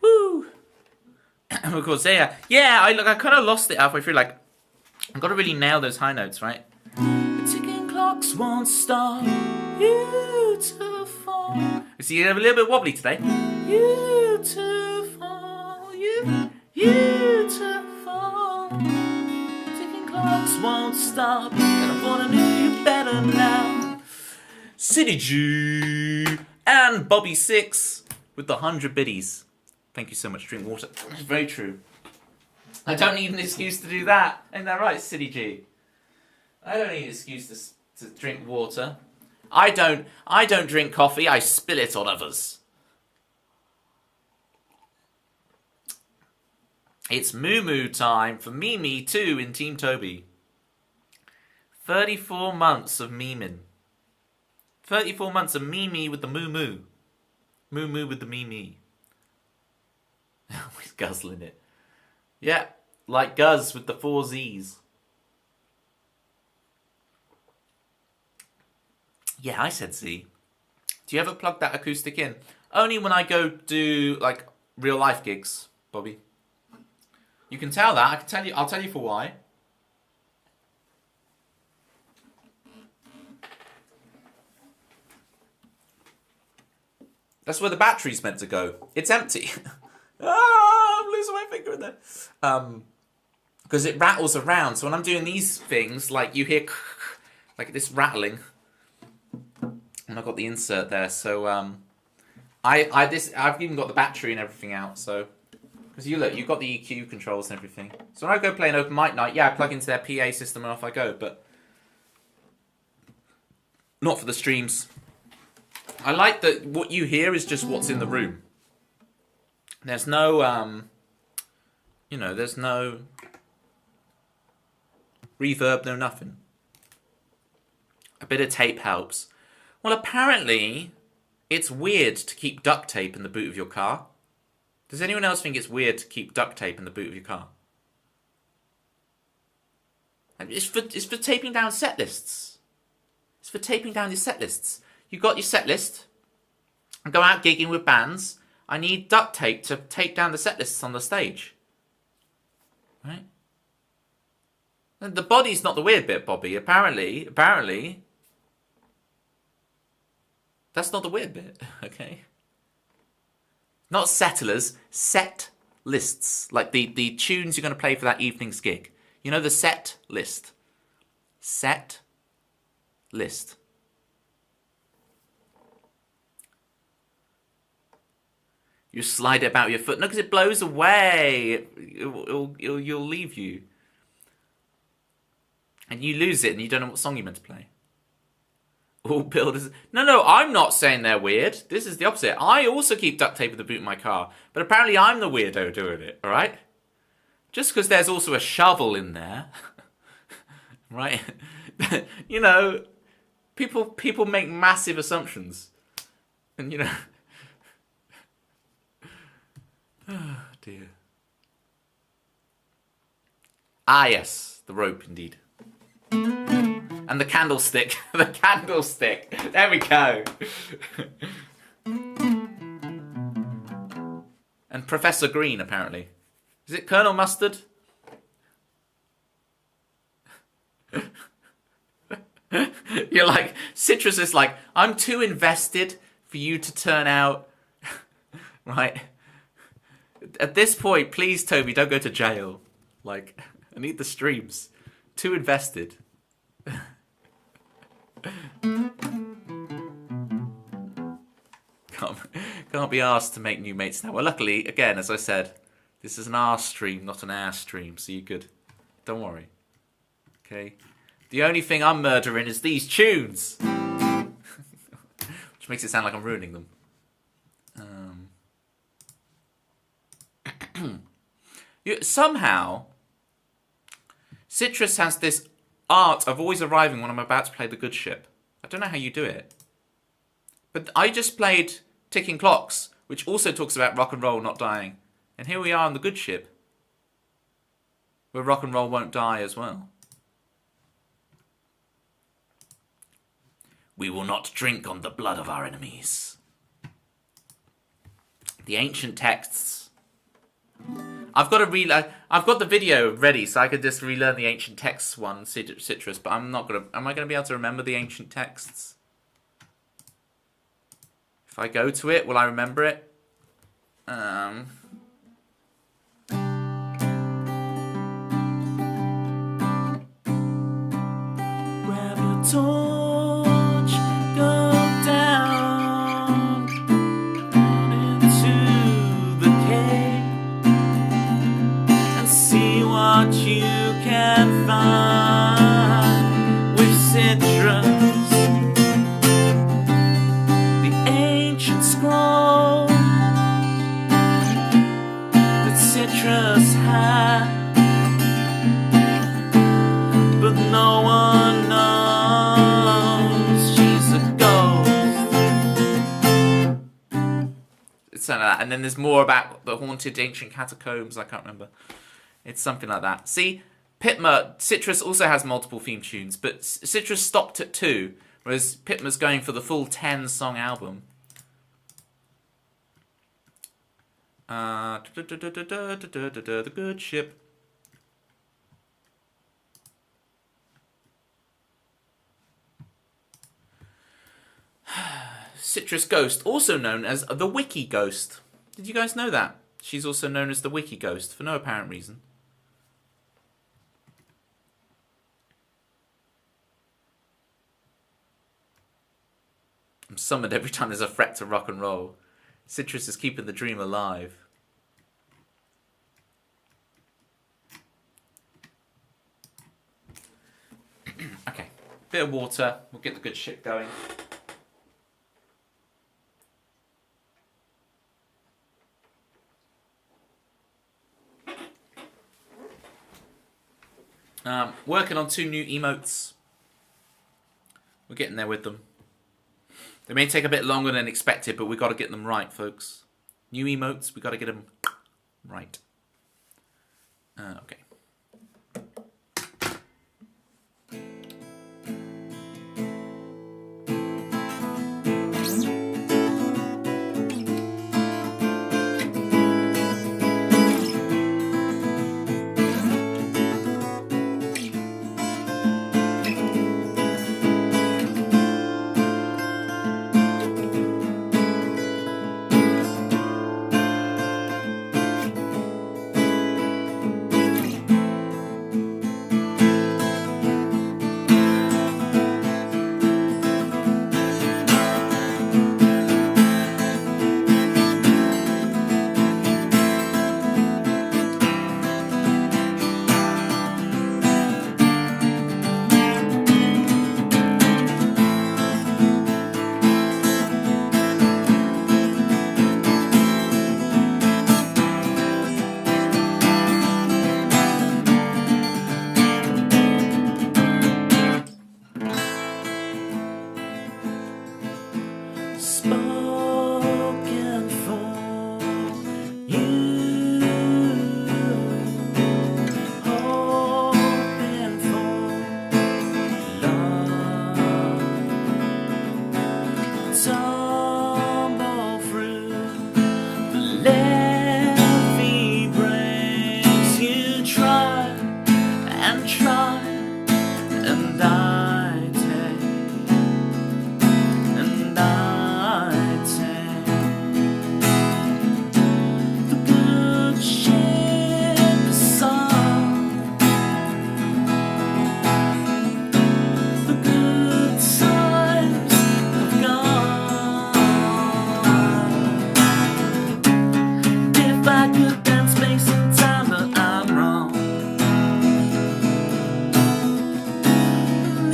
Woo! And of course, yeah, I kind of lost it halfway through. Like, I've got to really nail those high notes, right? The ticking clocks won't stop. Beautiful. You see, you're a little bit wobbly today. Beautiful, beautiful. Ticking clocks won't stop. And I thought I knew you better now. City G and Bobby 6 with the 100 biddies. Thank you so much, drink water. It's very true. I don't need an excuse to do that. Ain't that right, City G? I don't need an excuse to drink water. I don't drink coffee, I spill it on others. It's moo-moo time for Mimi too in Team Toby. 34 months of memeing. 34 months of Mimi with the moo-moo. Moo-moo with the Mimi. Always guzzling it. Yeah, like Guz with the 4 Z's. Yeah, I said Z. Do you ever plug that acoustic in? Only when I go do like real life gigs, Bobby. You can tell that. I can tell you. I'll tell you for why. That's where the battery's meant to go. It's empty. I'm losing my finger in there. Because it rattles around. So when I'm doing these things, like you hear like this rattling. And I've got the insert there. So I've even got the battery and everything out. So because you look, you've got the EQ controls and everything. So when I go play an open mic night, yeah, I plug into their PA system and off I go. But Not for the streams. I like that what you hear is just what's in the room. There's no, there's no reverb, no nothing. A bit of tape helps. Well, apparently, it's weird to keep duct tape in the boot of your car. Does anyone else think it's weird to keep duct tape in the boot of your car? It's for taping down set lists. It's for taping down your set lists. You got your set list. I go out gigging with bands. I need duct tape to tape down the set lists on the stage. Right? And the body's not the weird bit, Bobby. Apparently, that's not the weird bit. Okay. Not settlers, set lists. Like the tunes you're going to play for that evening's gig. You know the set list. Set list. You slide it about your foot. No, because it blows away. You'll leave you. And you lose it and you don't know what song you're meant to play. All builders... No, I'm not saying they're weird. This is the opposite. I also keep duct tape in the boot of my car. But apparently I'm the weirdo doing it, alright? Just because there's also a shovel in there. Right? You know, people make massive assumptions. And, you know... Oh, dear. Ah, yes. The rope, indeed. And the candlestick. The candlestick. There we go. And Professor Green, apparently. Is it Colonel Mustard? You're like, Citrus is like, I'm too invested for you to turn out. Right? At this point, please, Toby, don't go to jail. Like, I need the streams. Too invested. Can't be asked to make new mates now. Well, luckily, again, as I said, this is an R stream, not an air stream, so you're good. Don't worry. Okay? The only thing I'm murdering is these tunes! Which makes it sound like I'm ruining them. Somehow, Citrus has this art of always arriving when I'm about to play the good ship. I don't know how you do it. But I just played Ticking Clocks, which also talks about rock and roll not dying. And here we are on the good ship, where rock and roll won't die as well. We will not drink on the blood of our enemies. The ancient texts. I've got the video ready, so I could just relearn the ancient texts one, Citrus, but I'm not gonna... Am I gonna be able to remember the ancient texts? If I go to it, will I remember it? Grab your torch, go down into the cave and see what you can find with Citrus. The ancient scroll that Citrus had, but no one knows she's a ghost. It's something like that. And then there's more about the haunted ancient catacombs. I can't remember. It's something like that. See, Citrus also has multiple theme tunes, but Citrus stopped at 2, whereas Pitma's going for the full 10-song album. The good ship. Citrus Ghost, also known as the Wiki Ghost. Did you guys know that? She's also known as the Wiki Ghost, for no apparent reason. I'm summoned every time there's a threat to rock and roll. Citrus is keeping the dream alive. Okay. Bit of water. We'll get the good shit going. Working on 2 new emotes. We're getting there with them. They may take a bit longer than expected, but we've got to get them right, folks. New emotes, we've got to get them right. Okay. Spoken for you, hoping for love, tumble through the levee breaks. You try and try, and I take, and I take the good ship song, the good times have gone. If I could bend space and time, but I'm wrong.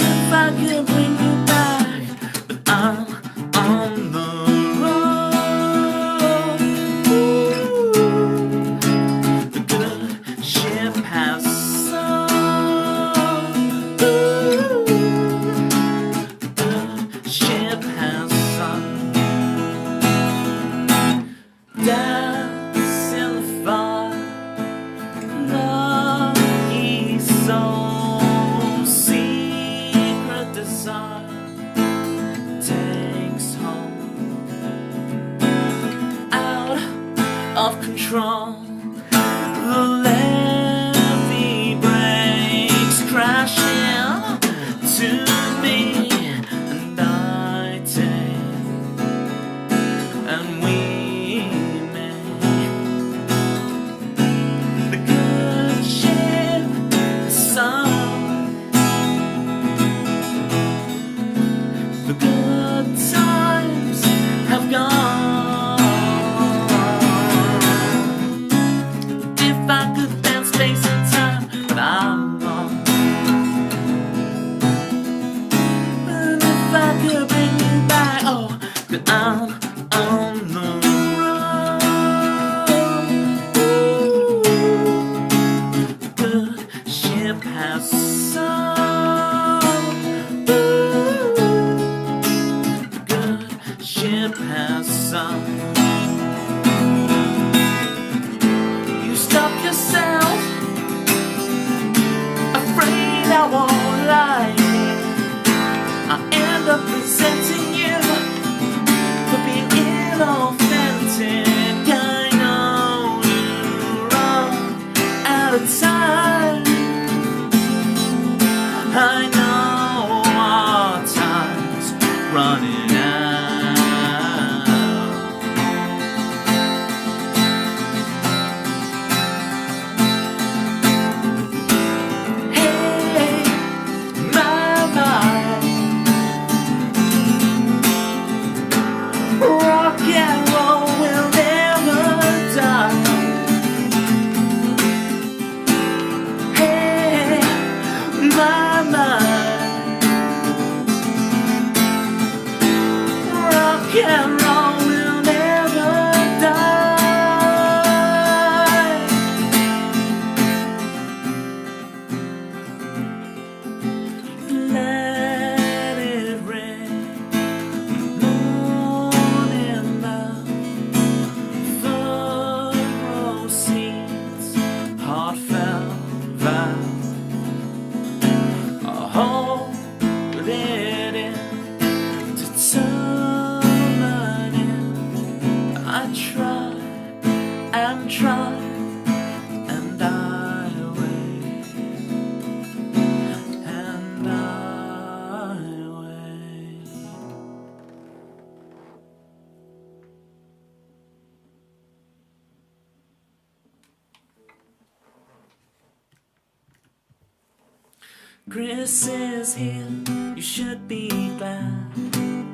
If I could bring you back, but I'm on the road. Ooh, the good ship has sunk. Ooh, the good ship has sunk. Dance in the fire, lucky soul, secret desire takes home, out of control. The levee breaks, crashing to me, and I take, and we make the good ship song. The good times have gone. If I could bend space and time, but I'm wrong. And if I could bring you back, oh, but I'm on the road. Ooh, the good ship has sunk. Ooh, the good ship has sunk. You stop yourself, afraid I won't like it. I end up resenting you for being inauthentic. I know you run out of time. I know our time's running out. Hey, my mind, rock and roll will never die. heartfelt vow. I'll hold it in to turn in. I try and try, and I wait, and I wait. Chris is here, you should be glad. He'll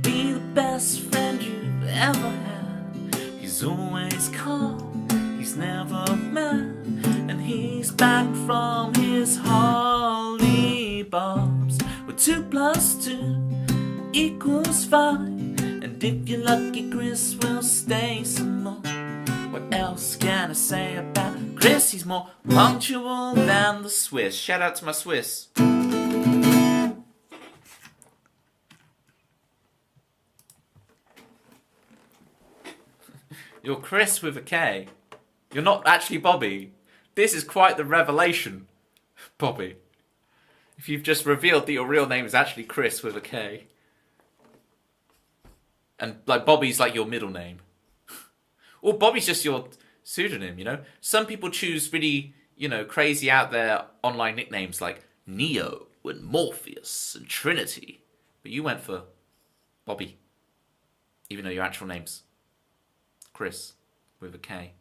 be the best friend you've ever had. He's always calm, he's never mad, and he's back from his holly bobs. Where 2 + 2 = 5, and if you're lucky, Chris will stay some more. What else can I say about Chris? He's more punctual than the Swiss. Shout out to my Swiss. You're Chris with a K. You're not actually Bobby. This is quite the revelation, Bobby. If you've just revealed that your real name is actually Chris with a K. And like Bobby's like your middle name. Or Bobby's just your pseudonym, you know? Some people choose really, you know, crazy out there online nicknames like Neo and Morpheus and Trinity. But you went for Bobby. Even though your actual name's Chris with a K.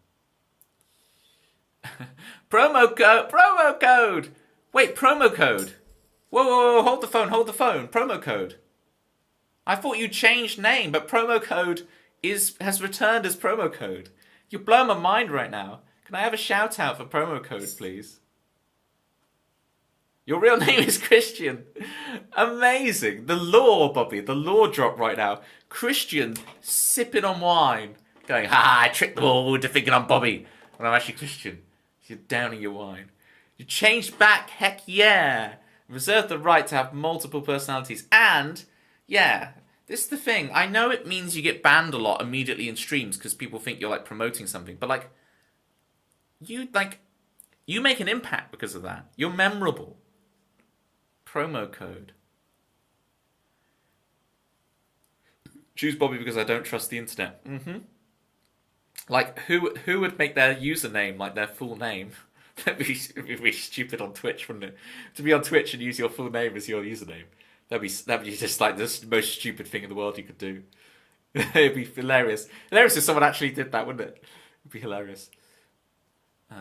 Promo code! Wait, promo code! Whoa, hold the phone. Promo code. I thought you changed name, but promo code has returned as promo code. You're blowing my mind right now. Can I have a shout out for promo code, please? Your real name is Christian. Amazing. The lore, Bobby. The lore drop right now. Christian sipping on wine. Going, I tricked them all into thinking I'm Bobby. When I'm actually Christian. You're downing your wine. You changed back. Heck yeah. Reserve the right to have multiple personalities. And, yeah. This is the thing. I know it means you get banned a lot immediately in streams because people think you're like promoting something, but like you make an impact because of that. You're memorable. Promo code. Choose Bobby because I don't trust the internet. Like who would make their username like their full name? That'd be stupid on Twitch, wouldn't it? To be on Twitch and use your full name as your username. That'd be just like the most stupid thing in the world you could do. It'd be hilarious. Hilarious if someone actually did that, wouldn't it? It'd be hilarious.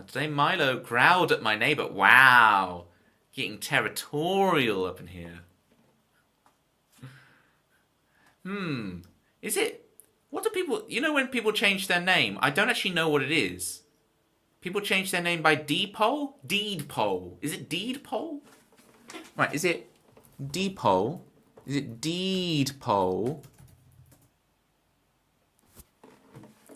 Today Milo growled at my neighbour. Wow. Getting territorial up in here. Is it... What do people... You know when people change their name? I don't actually know what it is. People change their name by Deedpoll? Deedpoll. Is it Deedpoll? Right, is it... Deedpoll? Is it Deedpoll?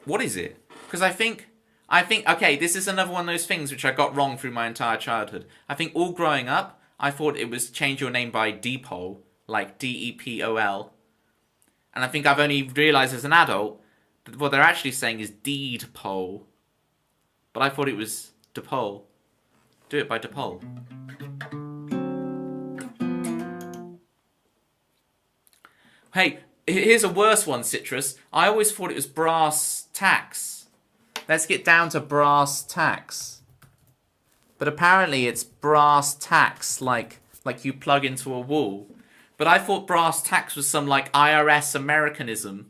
What is it? Because I think, okay, this is another one of those things which I got wrong through my entire childhood. I think all growing up, I thought it was change your name by Deedpoll, like D-E-P-O-L. And I think I've only realised as an adult that what they're actually saying is Deedpoll. But I thought it was DePole. Do it by DePole. Hey, here's a worse one, Citrus. I always thought it was brass tacks. Let's get down to brass tacks. But apparently it's brass tacks, like you plug into a wall. But I thought brass tacks was some like IRS Americanism,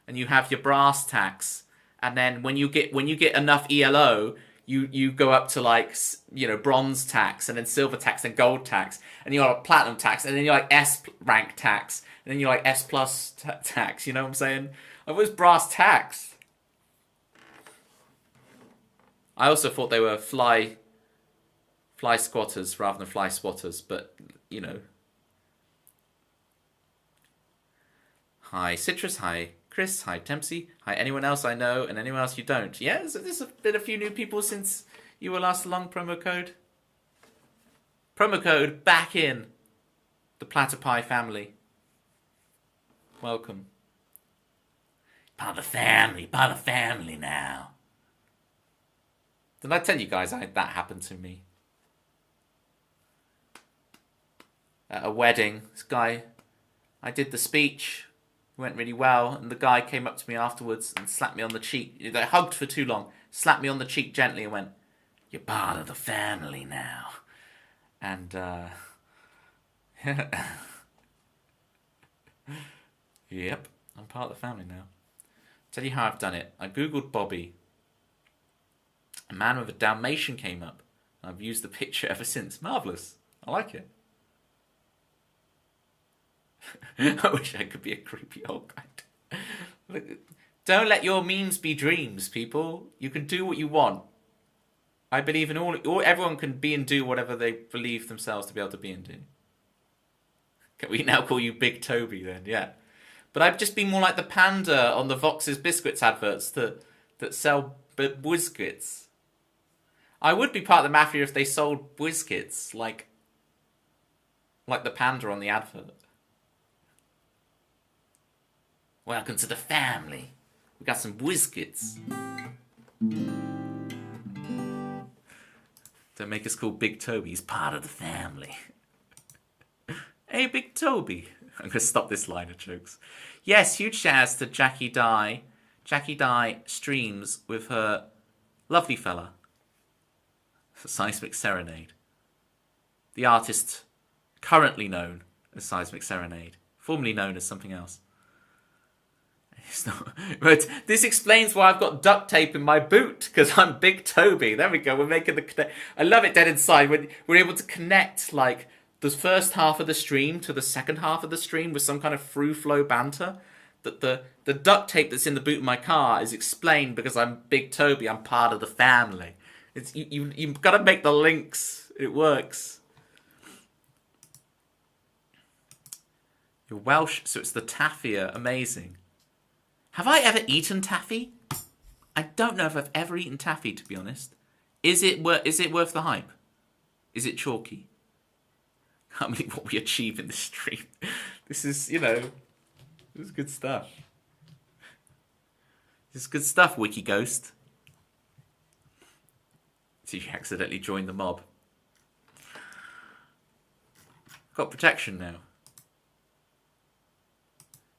and you have your brass tacks, and then when you get enough ELO, you go up to like, you know, bronze tax, and then silver tax, and gold tax, and you're like platinum tax, and then you're like S rank tax, and then you're like S plus tax. You know what I'm saying? I was brass tacks. I also thought they were fly squatters rather than fly swatters, but you know. Hi Citrus, hi Chris, hi Tempsy, hi anyone else I know and anyone else you don't. Yeah, there's been a few new people since you were last along. Promo code back in the Platypi family. Welcome. Part of the family now. Did I tell you guys that happened to me? At a wedding, this guy, I did the speech, went really well, and the guy came up to me afterwards and slapped me on the cheek. They hugged for too long, slapped me on the cheek gently and went, "You're part of the family now." And, yep, I'm part of the family now. Tell you how I've done it. I googled Bobby. A man with a Dalmatian came up. I've used the picture ever since. Marvellous. I like it. I wish I could be a creepy old guy. Look, don't let your memes be dreams, people. You can do what you want. I believe in everyone can be and do whatever they believe themselves to be able to be and do. Can we now call you Big Toby then? Yeah. But I've just been more like the panda on the Vox's Biscuits adverts that sell biscuits. I would be part of the mafia if they sold biscuits, like the panda on the advert. Welcome to the family. We got some biscuits. Don't make us call Big Toby. He's part of the family. Hey, Big Toby. I'm going to stop this line of jokes. Yes, huge shouts to Jackie Dye. Jackie Dye streams with her lovely fella. Seismic Serenade. The artist currently known as Seismic Serenade. Formerly known as something else. It's not, but this explains why I've got duct tape in my boot, because I'm Big Toby. There we go. We're making the connect. I love it. Dead Inside when we're able to connect like the first half of the stream to the second half of the stream with some kind of through flow banter. That the duct tape that's in the boot of my car is explained because I'm Big Toby. I'm part of the family. It's you've got to make the links. It works. You're Welsh, so it's the taffia. Amazing. Have I ever eaten taffy? I don't know if I've ever eaten taffy, to be honest. Is it worth the hype? Is it chalky? Can't believe what we achieve in this stream. This is, this is good stuff. This is good stuff, Wiki Ghost. So you accidentally joined the mob. Got protection now.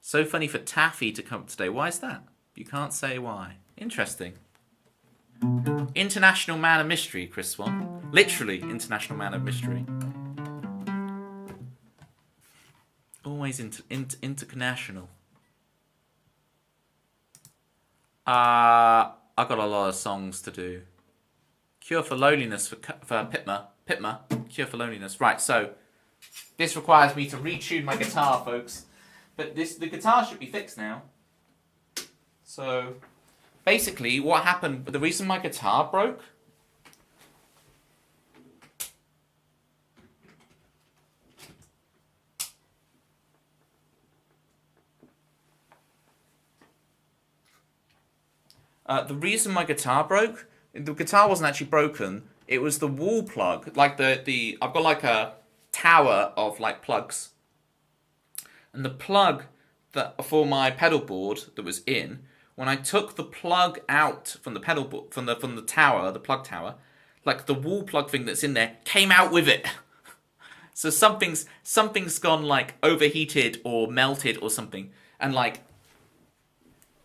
So funny for Taffy to come up today. Why is that? You can't say why. Interesting. International man of mystery, Chris Swan. Literally, international man of mystery. Always international. I've got a lot of songs to do. Cure for Loneliness for Pitma. Cure for Loneliness. Right, so this requires me to retune my guitar, folks. But the guitar should be fixed now. So, basically, what happened, the reason my guitar broke... the reason my guitar broke, the guitar wasn't actually broken, it was the wall plug. Like I've got like a tower of like plugs. And the plug that for my pedal board that was in, when I took the plug out from the pedal board, from the tower, the plug tower, like the wall plug thing that's in there came out with it. So something's gone like overheated or melted or something, and like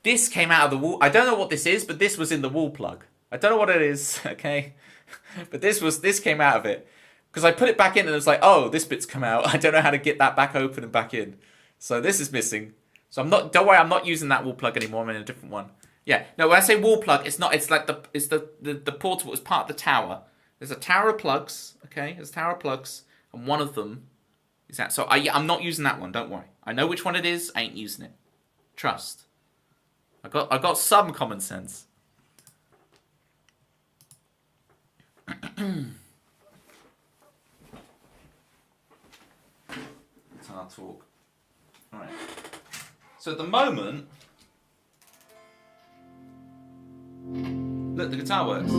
this came out of the wall. I don't know what this is, but this was in the wall plug. I don't know what it is, okay, but this came out of it because I put it back in and it was like, oh, this bit's come out. I don't know how to get that back open and back in. So this is missing. So don't worry, I'm not using that wall plug anymore. I'm in a different one. Yeah. No, when I say wall plug, it's not. It's like the portable. It's part of the tower. There's a tower of plugs. Okay, there's a tower of plugs, and one of them is that. So I'm not using that one. Don't worry. I know which one it is. I ain't using it. Trust. I got some common sense. Guitar talk. Alright. So at the moment, look, the guitar works.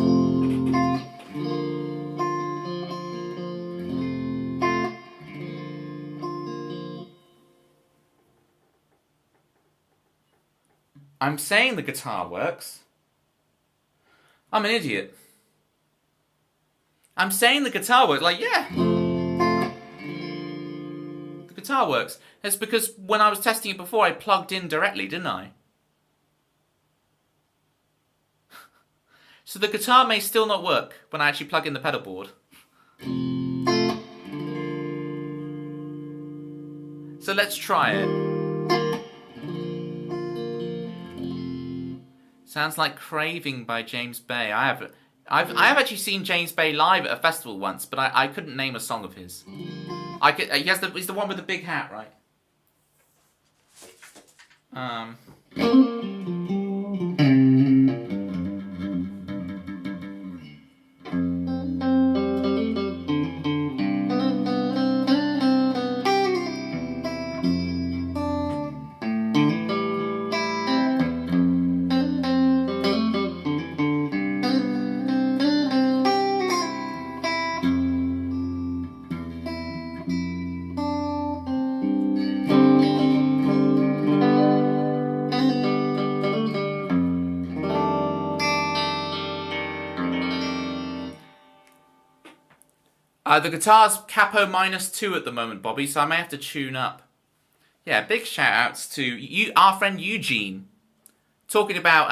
I'm saying the guitar works. I'm an idiot. I'm saying the guitar works. Like, yeah. The guitar works. It's because when I was testing it before, I plugged in directly, didn't I? So the guitar may still not work when I actually plug in the pedal board. So let's try it. Sounds like Craving by James Bay. I have actually seen James Bay live at a festival once, but I couldn't name a song of his. He's the one with the big hat, right? The guitar's capo -2 at the moment, Bobby, so I may have to tune up. Yeah, big shout outs to you, our friend Eugene, talking about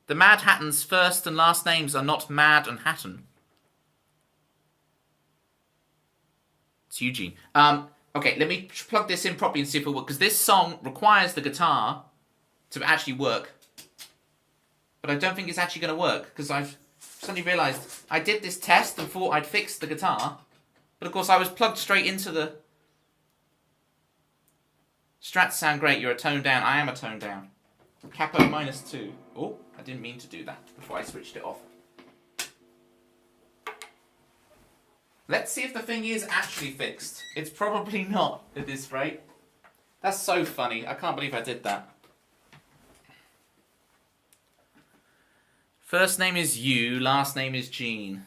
the Mad Hatton's first and last names are not Mad and Hatton. It's Eugene. Okay, let me plug this in properly and see if it works, because this song requires the guitar to actually work. But I don't think it's actually going to work, because I've suddenly realised I did this test and thought I'd fixed the guitar, but of course I was plugged straight into the... Strats sound great, you're a tone down. I am a tone down. Capo -2. Oh, I didn't mean to do that before I switched it off. Let's see if the thing is actually fixed. It's probably not at this rate. That's so funny. I can't believe I did that. First name is Yu, last name is Gene.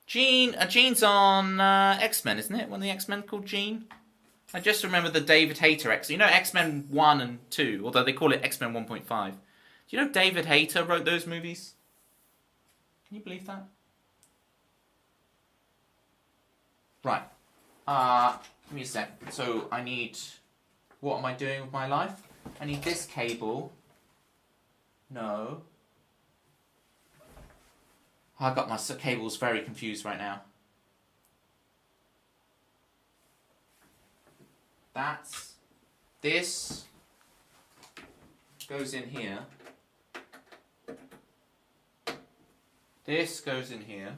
Gene's on X-Men, isn't it? One of the X-Men called Gene? I just remember the David Hayter X. You know X-Men 1 and 2, although they call it X-Men 1.5. Do you know David Hayter wrote those movies? Can you believe that? Right. Give me a sec. So I need... What am I doing with my life? I need this cable. No. I got my cables very confused right now. This goes in here. This goes in here.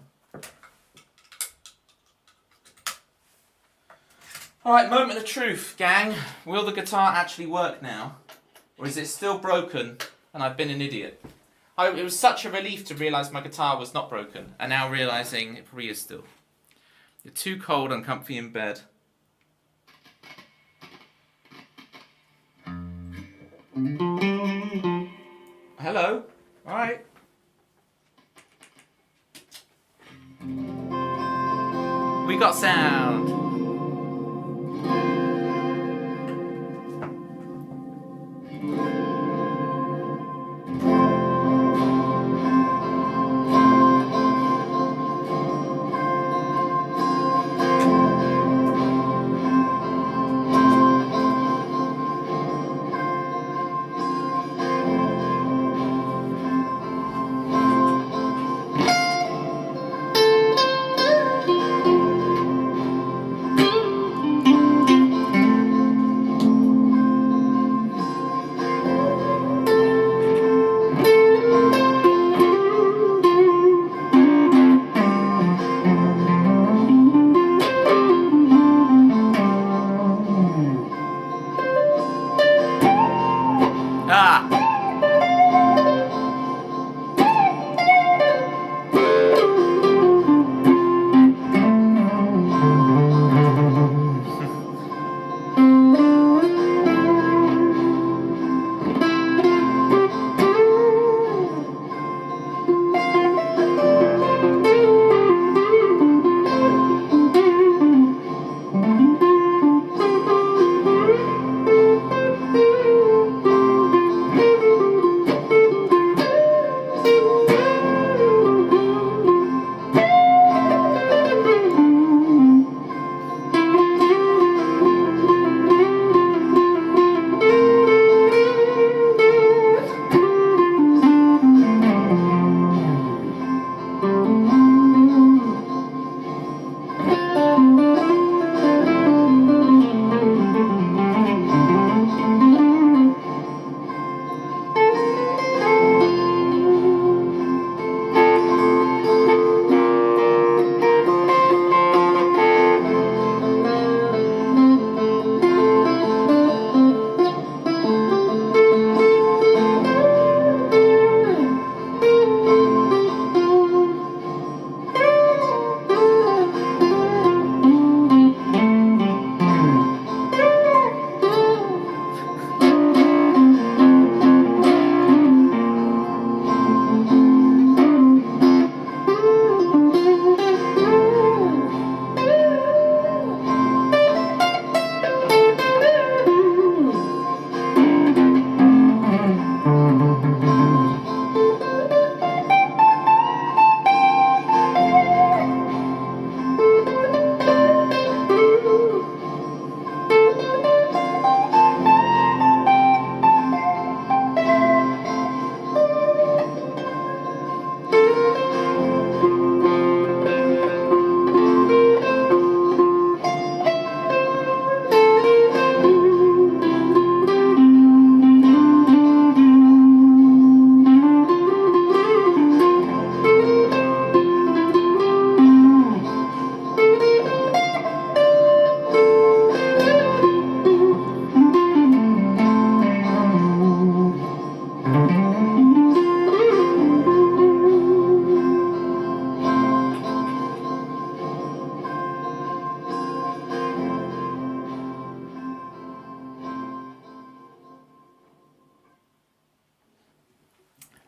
Alright, moment of truth, gang. Will the guitar actually work now? Or is it still broken and I've been an idiot? It was such a relief to realise my guitar was not broken, and now realising it probably is still. You're too cold and comfy in bed. Hello? Alright. We got sound.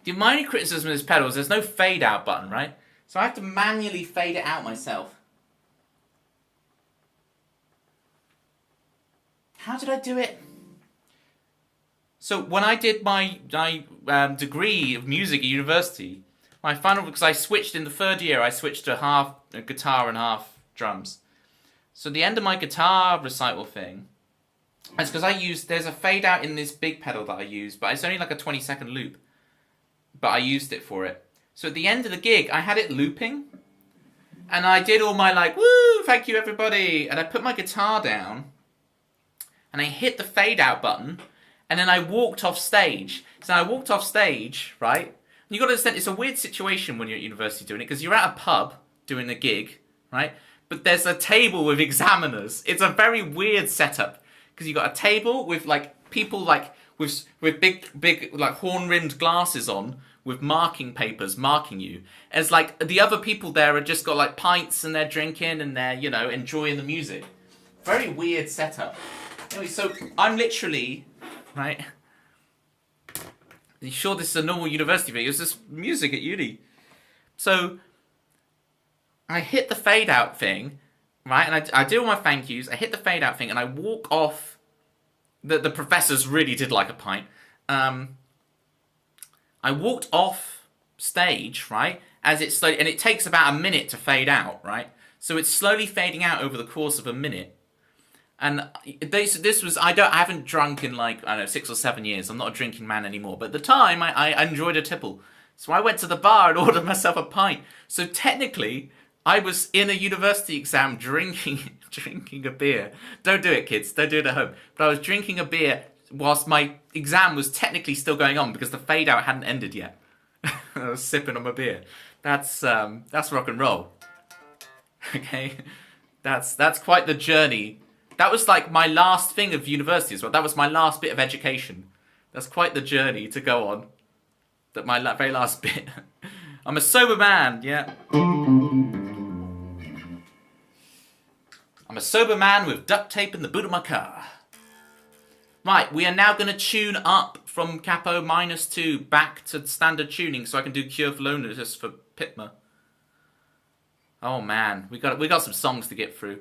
my only criticism of this pedal is there's no fade out button, right? So I have to manually fade it out myself. How did I do it? So when I did my degree of music at university, my final, because I switched in the third year, I switched to half guitar and half drums. So the end of my guitar recital thing, it's because there's a fade out in this big pedal that I use, but it's only like a 20-second loop. But I used it for it. So at the end of the gig, I had it looping. And I did all my like, woo, thank you everybody. And I put my guitar down. And I hit the fade out button. And then I walked off stage. So I walked off stage, right? And you got to understand, it's a weird situation when you're at university doing it. Because you're at a pub doing a gig, right? But there's a table with examiners. It's a very weird setup. Because you got a table with like people like with big like horn-rimmed glasses on with marking papers marking you. As like the other people there are just got like pints and they're drinking and they're, you know, enjoying the music. Very weird setup. Anyway, so I'm literally, right? Are you sure this is a normal university thing? It's just music at uni. So I hit the fade out thing, right? And I do all my thank yous. I hit the fade out thing and I walk off. The professors really did like a pint. I walked off stage, right? As it's slowly, and it takes about a minute to fade out, right? So it's slowly fading out over the course of a minute. And this was, I haven't drunk in like, I don't know, 6 or 7 years. I'm not a drinking man anymore. But at the time, I enjoyed a tipple. So I went to the bar and ordered myself a pint. So technically, I was in a university exam drinking a beer. Don't do it, kids. Don't do it at home. But I was drinking a beer whilst my exam was technically still going on because the fade out hadn't ended yet. I was sipping on my beer. That's rock and roll. Okay, that's quite the journey. That was like my last thing of university as well. That was my last bit of education. That's quite the journey to go on. That my very last bit. I'm a sober man. Yeah. I'm a sober man with duct tape in the boot of my car. Right, we are now going to tune up from capo -2 back to standard tuning so I can do Cure for Loneliness for Pitma. Oh man, we got some songs to get through.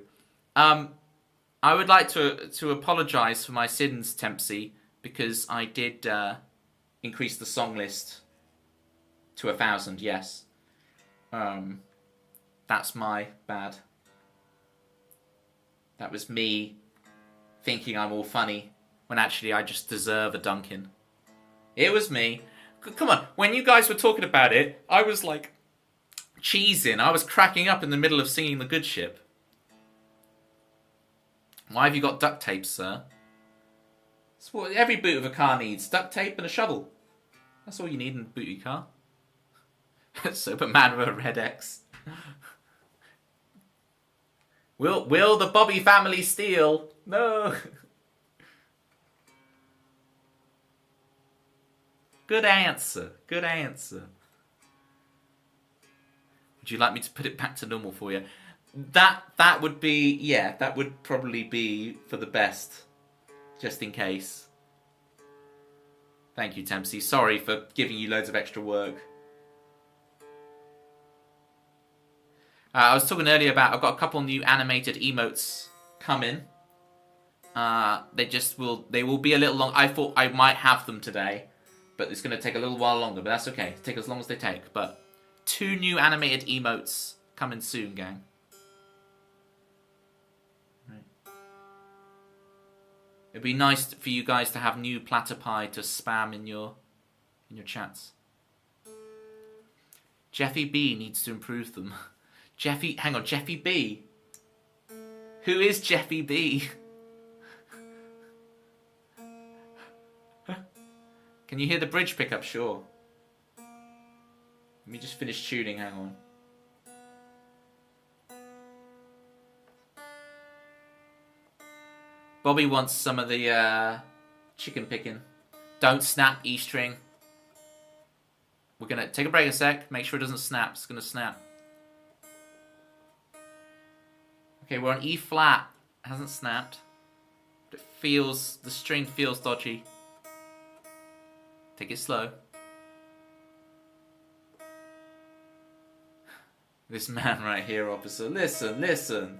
I would like to apologise for my sins, Tempsy, because I did increase the song list to 1,000, yes. That's my bad. That was me thinking I'm all funny when actually I just deserve a Dunkin'. It was me. Come on, when you guys were talking about it, I was like cheesing. I was cracking up in the middle of singing The Good Ship. Why have you got duct tape, sir? That's what every boot of a car needs. Duct tape and a shovel. That's all you need in a boot of your car. Sober man with a red X. Will the Bobby family steal? No. Good answer. Good answer. Would you like me to put it back to normal for you? That would be, yeah, that would probably be for the best. Just in case. Thank you, Tempsy. Sorry for giving you loads of extra work. I was talking earlier about, I've got a couple new animated emotes coming. They will be a little long. I thought I might have them today, but it's going to take a little while longer, but that's okay. Take as long as they take. But 2 new animated emotes coming soon, gang. Right. It'd be nice for you guys to have new platypi to spam in your chats. Jeffy B needs to improve them. Hang on, Jeffy B? Who is Jeffy B? Can you hear the bridge pickup? Sure. Let me just finish tuning, hang on. Bobby wants some of the chicken picking. Don't snap E string. We're gonna take a break a sec, make sure it doesn't snap. It's gonna snap. Okay, we're on E flat. It hasn't snapped. But the string feels dodgy. Take it slow. This man right here, officer. Listen, listen.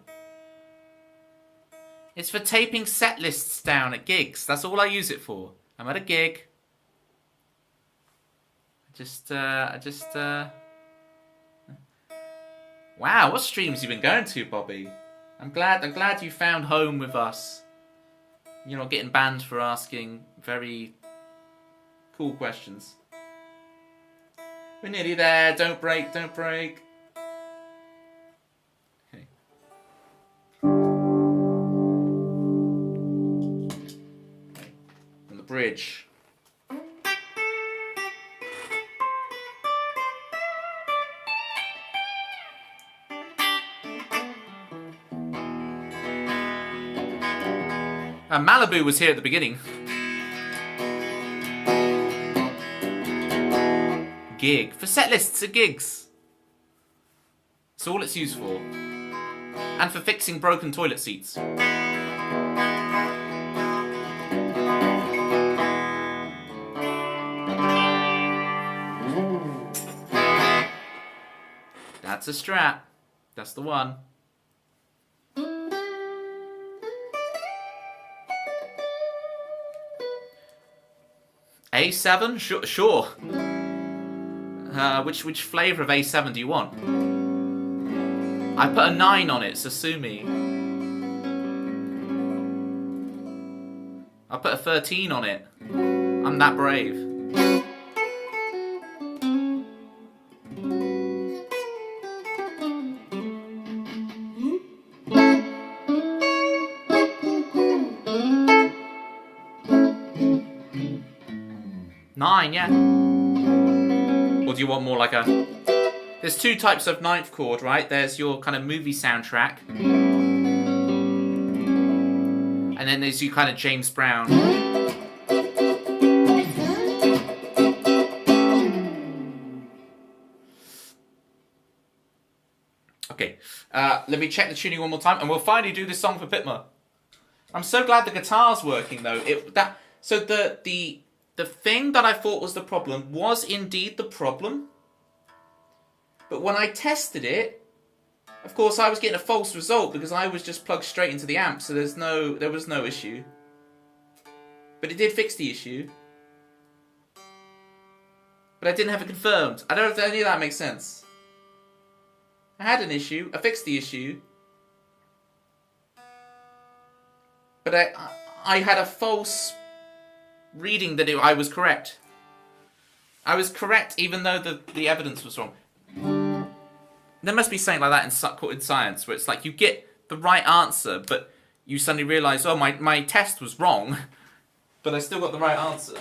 It's for taping set lists down at gigs. That's all I use it for. I'm at a gig. Wow, what streams you been going to, Bobby? I'm glad you found home with us. You're not getting banned for asking very cool questions. We're nearly there. Don't break, don't break. Okay. On the bridge. Malibu was here at the beginning. Gig. For set lists at gigs. That's all it's used for. And for fixing broken toilet seats. That's a Strat. That's the one. A7? Sure. Which flavour of A7 do you want? I put a 9 on it, so sue me. I put a 13 on it. I'm that brave. Nine, yeah. Or do you want more like a... There's two types of ninth chord, right? There's your kind of movie soundtrack. And then there's your kind of James Brown. Okay, let me check the tuning one more time, and we'll finally do this song for Pitma. I'm so glad the guitar's working, though. So the thing that I thought was the problem was indeed the problem. But when I tested it, of course, I was getting a false result because I was just plugged straight into the amp, so there was no issue. But it did fix the issue. But I didn't have it confirmed. I don't know if any of that makes sense. I had an issue. I fixed the issue. But I had a false reading that I was correct. I was correct even though the evidence was wrong. There must be something like that in science where it's like you get the right answer but you suddenly realise, oh, my test was wrong but I still got the right answer.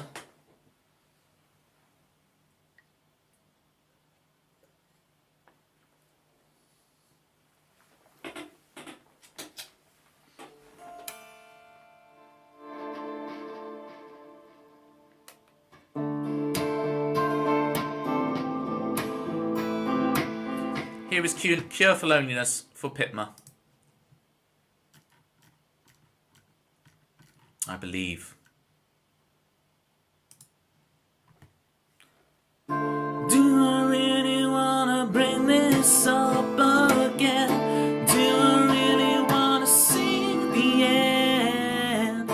Here is Cure for Loneliness for Pitma. I believe. Do I really wanna bring this up again? Do I really wanna sing the end?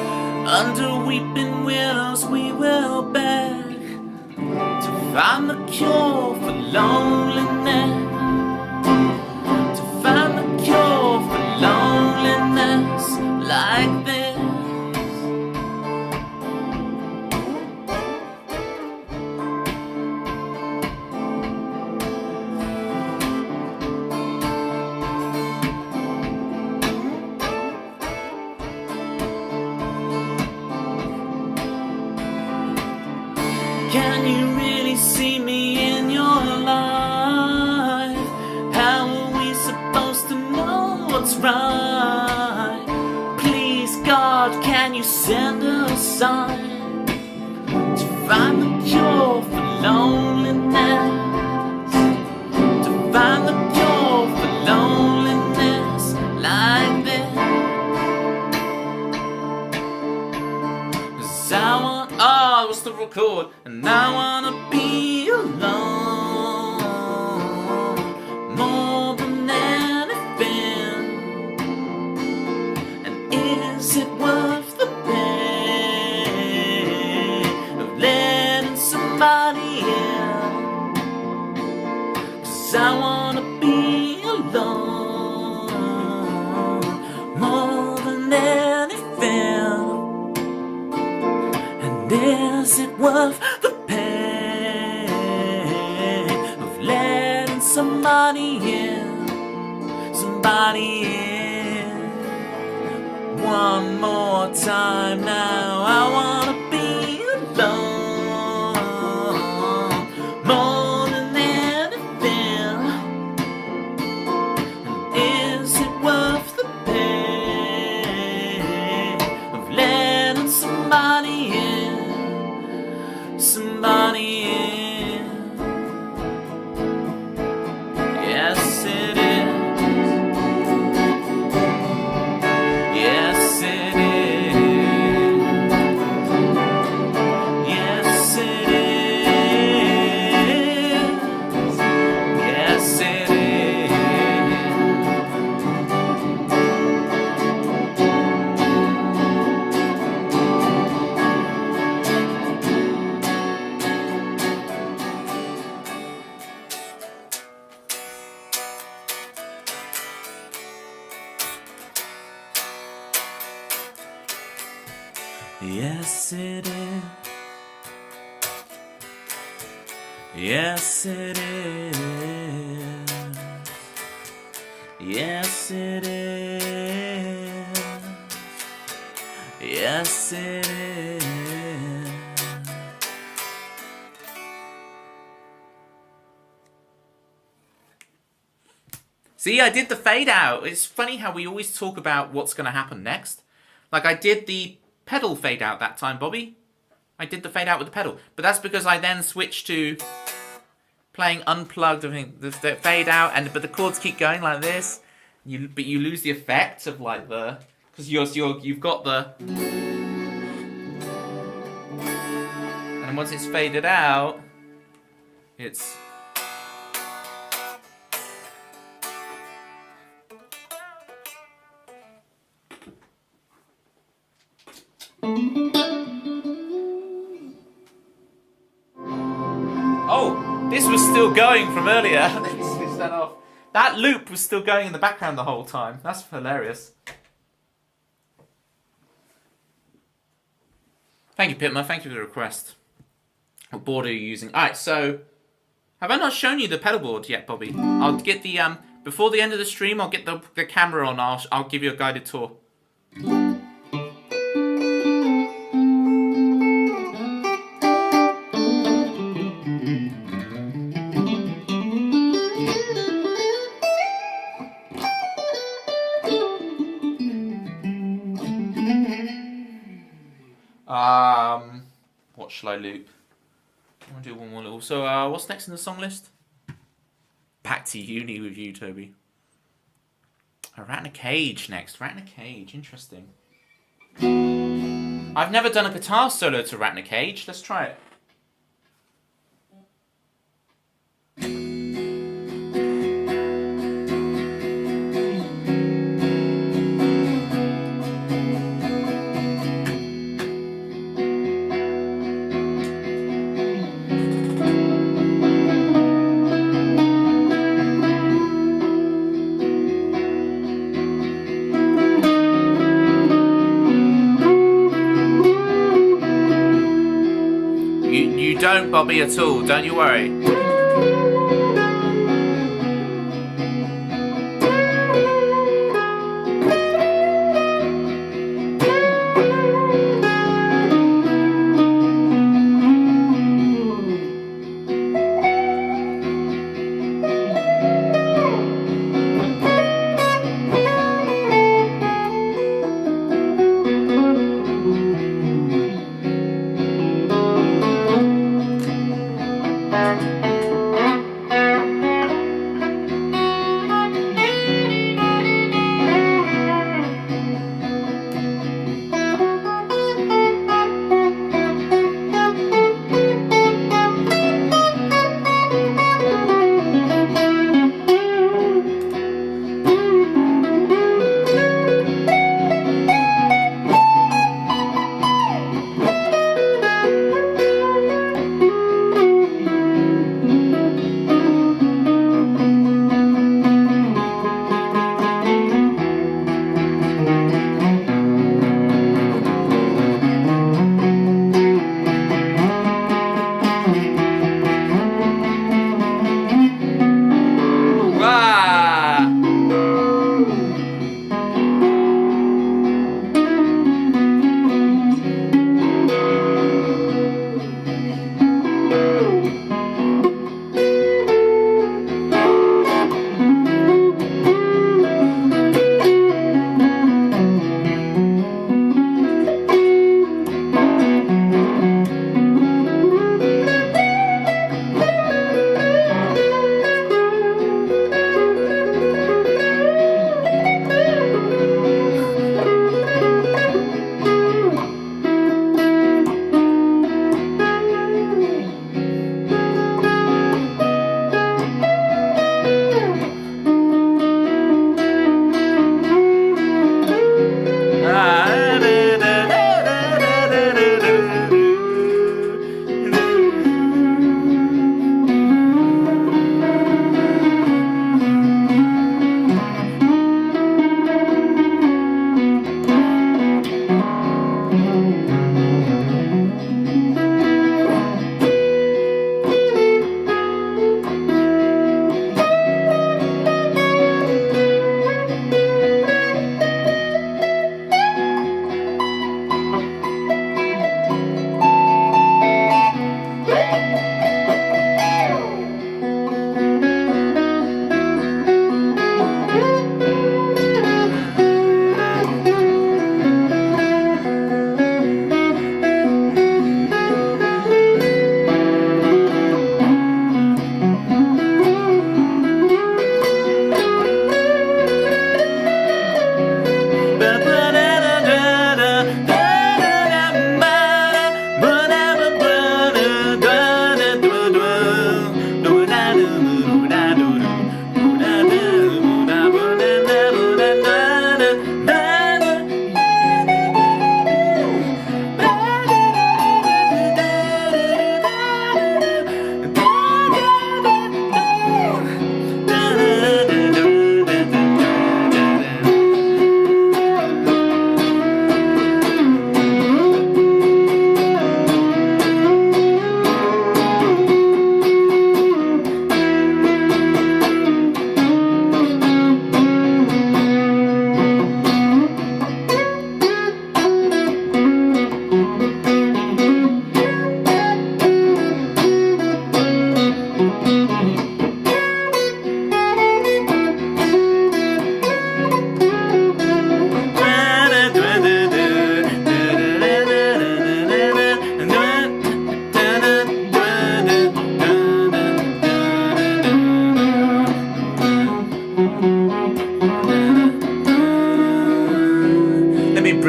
Under weeping willows we will beg to find the cure for loneliness. Like this. Can you really see me in your life? How are we supposed to know what's right? God, can you send a sign to find the cure for loneliness? To find the cure for loneliness like this. 'Cause I want, oh, what's the record? And I wanna be alone more somebody in. One more time now, I wanna be alone more than anything. And is it worth the pain of letting somebody in? Somebody in. Yes, it is. Yes, it is. Yes, it is. Yes, it is. Yes, it is. Yes, it is. Yes, it is. Yes, it is. See, I did the fade out. It's funny how we always talk about what's going to happen next. Like, I did the pedal fade out that time, Bobby. I did the fade out with the pedal. But that's because I then switched to playing unplugged. I think the fade out, but the chords keep going like this. But you lose the effect of like the, because you've got the, and once it's faded out, it's. Oh, this was still going from earlier. Let me switch that off. That loop was still going in the background the whole time. That's hilarious. Thank you, Pitma. Thank you for the request. What board are you using? Alright, so have I not shown you the pedal board yet, Bobby? I'll get the before the end of the stream, I'll get the camera on. I'll give you a guided tour. What shall I loop? I want to do one more little. So, what's next in the song list? Back to uni with you, Toby. A Rat in a Cage next. Rat in a Cage, interesting. I've never done a guitar solo to Rat in a Cage. Let's try it. You don't, Bobby, at all. Don't you worry.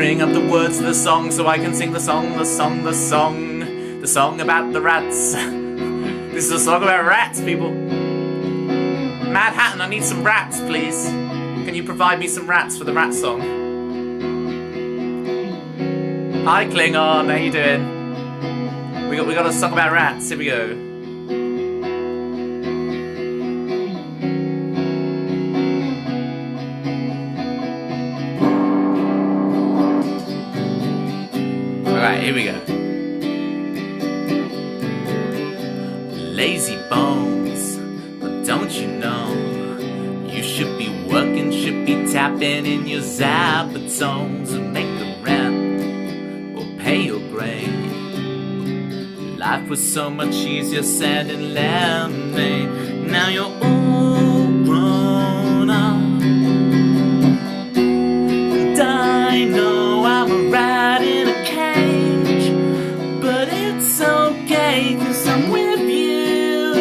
bring up the words of the song so I can sing the song about the rats. This is a song about rats, people. Mad Hatton, I need some rats, please. Can you provide me some rats for the rat song? Hi, Klingon, how you doing? We got a song about rats. Here we go. Alright, here we go. Lazy bones, but don't you know you should be working, should be tapping in your zapatones and make the rent or pay your grade. Life was so much easier said and lemonade. Now you're all grown up, and I know I'm a rat in a cage, but it's okay 'cause I'm with you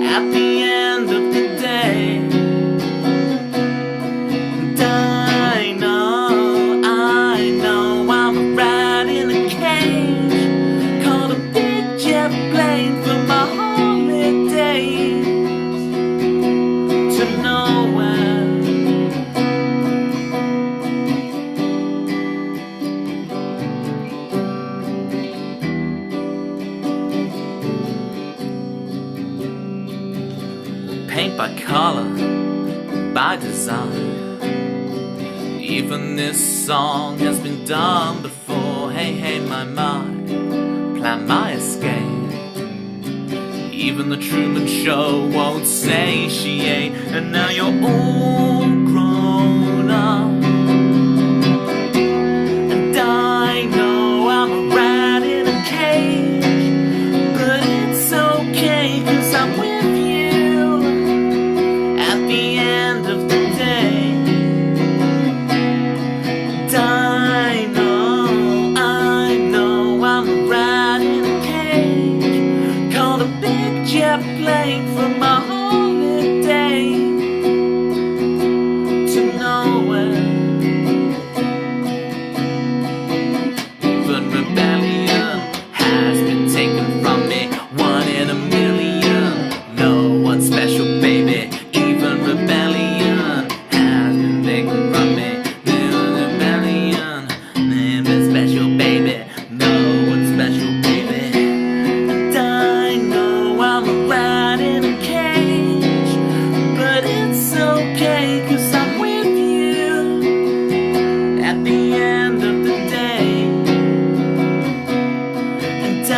at the end of the day. And I know I'm a rat in a cage, called a big jet plane for my holidays to nowhere. Paint by color, by design. Even this song has been done before. Hey, hey, my mind, plan my escape. Even the Truman Show won't satiate. And now you're all grown up, and I know I'm a rat in a cage, but it's okay 'cause I'm with you at the end of the day. And I know I'm a rat in a cage, called a big jet plane for my holiday to nowhere. Even rebellion has been taken from me, one in a million. No one special, baby. Even rebellion has been taken from me. Even rebellion, never special, baby. No one special, baby. And I know I'm a rat in a cage, but it's okay 'cause I'm with you at the end of the day. And I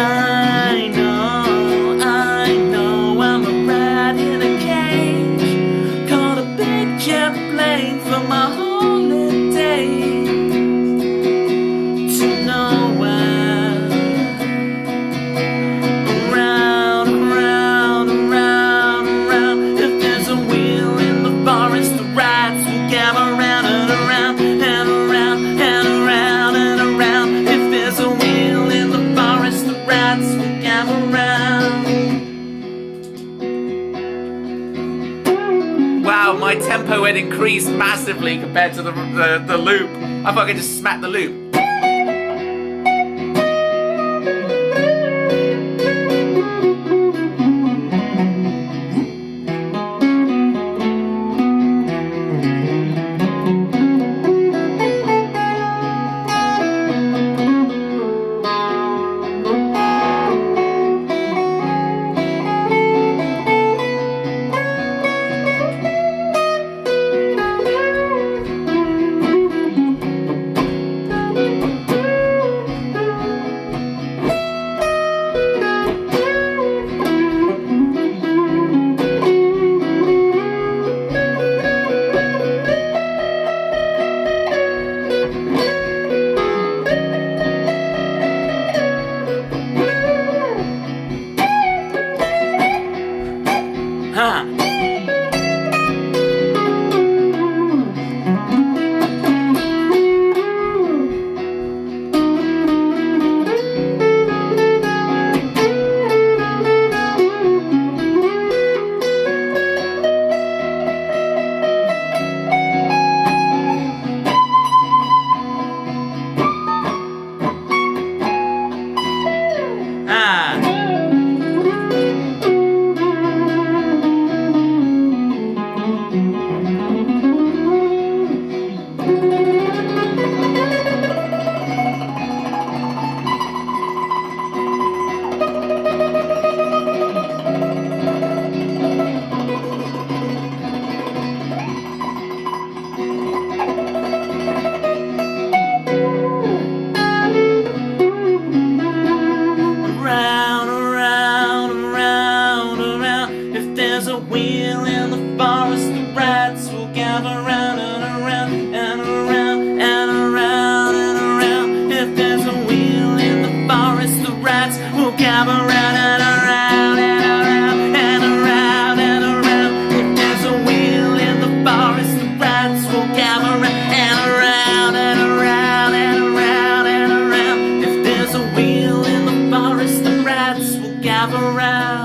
know I'm a rat in a cage, called a big jet plane for my holiday to nowhere. Around, around, around, around. If there's a wheel in the forest, the rats will gather round and around and around and around and around. If there's a wheel in the forest, the rats will gather round. Wow, my tempo had increased massively compared to the loop. I thought I could just smack the loop. around and around and around and around and around. If there's a wheel in the forest, the rats will gather round and around and around and around and around. If there's a wheel in the forest, the rats will gather round and around and around and around and around. If there's a wheel in the forest, the rats will gather round.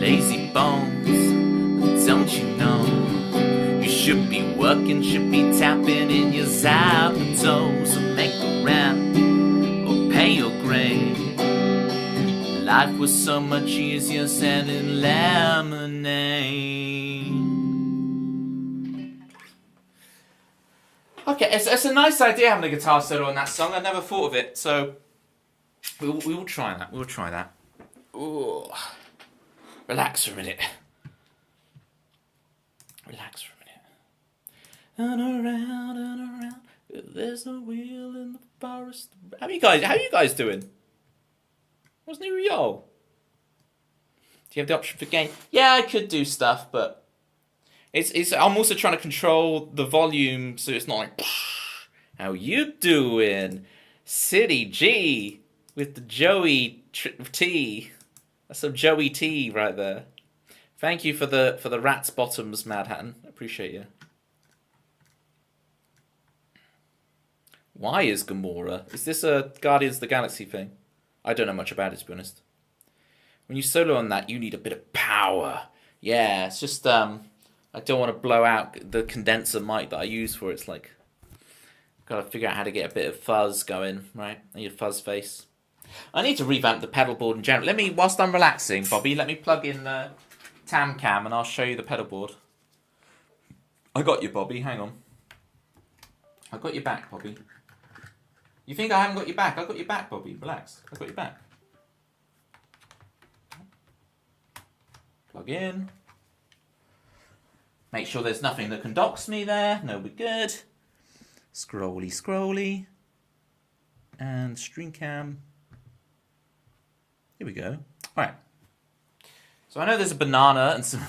Lazy bones, don't you know? You should be working, should be tapping in your zapatos. So make the rent or pay your grade. Life was so much easier selling lemonade. Okay, it's a nice idea having a guitar solo on that song. I never thought of it, so we will try that. We'll try that. Ooh. Relax for a minute. Relax for a minute. And around, there's a wheel in the forest. How you guys doing? What's new with y'all? Do you have the option for gain? Yeah, I could do stuff, but it's. I'm also trying to control the volume so it's not like. How you doing, City G with the Joey T? That's some Joey T right there. Thank you for the rat's bottoms, Mad Hatton. Appreciate you. Why is Gamora? Is this a Guardians of the Galaxy thing? I don't know much about it, to be honest. When you solo on that, you need a bit of power. Yeah, it's just I don't want to blow out the condenser mic that I use for it. It's like gotta figure out how to get a bit of fuzz going, right? I need a fuzz face. I need to revamp the pedal board in general. Whilst I'm relaxing, Bobby, let me plug in the Tamcam and I'll show you the pedal board. I got you, Bobby. Hang on. I got your back, Bobby. You think I haven't got your back? I got your back, Bobby. Relax. I got your back. Plug in. Make sure there's nothing that can dox me there. No, we're good. Scrolly, scrolly. And stream cam. Here we go. All right. So I know there's a banana and some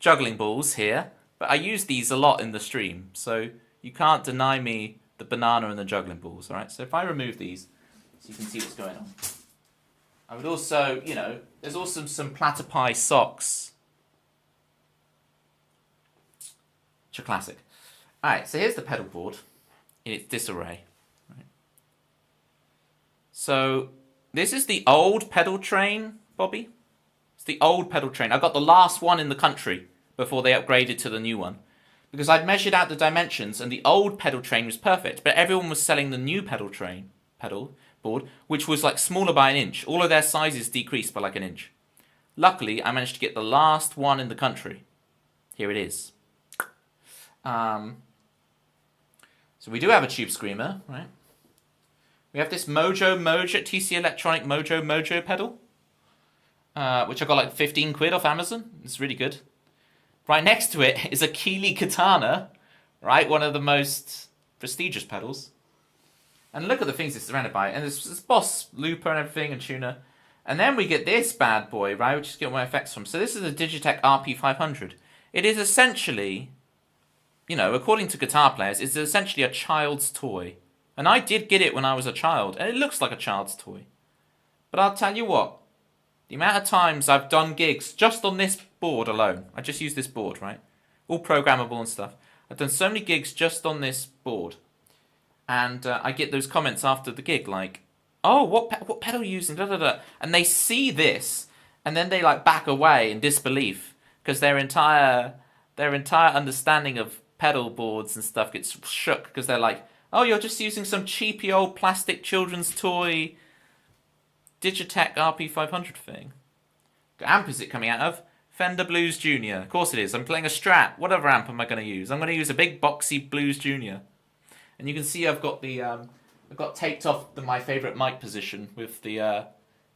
juggling balls here, but I use these a lot in the stream, so you can't deny me the banana and the juggling balls, all right? So if I remove these, so you can see what's going on. I would also, there's also some platypi socks, which are classic. All right, so here's the pedal board in its disarray. Right. So this is the old pedal train, Bobby. It's the old pedal train. I got the last one in the country before they upgraded to the new one. Because I'd measured out the dimensions and the old pedal train was perfect, but everyone was selling the new pedal board, which was like smaller by an inch. All of their sizes decreased by like an inch. Luckily, I managed to get the last one in the country. Here it is. So we do have a Tube Screamer, right? We have this Mojo TC Electronic Mojo pedal, which I got like 15 quid off Amazon. It's really good. Right next to it is a Keeley Katana, right? One of the most prestigious pedals. And look at the things it's surrounded by. And there's Boss looper and everything and tuner. And then we get this bad boy, right? Which is getting my effects from. So this is a Digitech RP500. It is essentially, according to guitar players, it's essentially a child's toy. And I did get it when I was a child. And it looks like a child's toy. But I'll tell you what. The amount of times I've done gigs just on this board alone. I just use this board, right? All programmable and stuff. I've done so many gigs just on this board. And I get those comments after the gig like, oh, what pedal are you using? Da, da, da. And they see this, and then they like back away in disbelief because their entire understanding of pedal boards and stuff gets shook because they're like, oh, you're just using some cheapy old plastic children's toy Digitech RP500 thing. What amp is it coming out of? Fender Blues Junior. Of course it is. I'm playing a Strat. What other amp am I going to use? I'm going to use a big boxy Blues Junior. And you can see I've got the I've got taped off my favourite mic position with the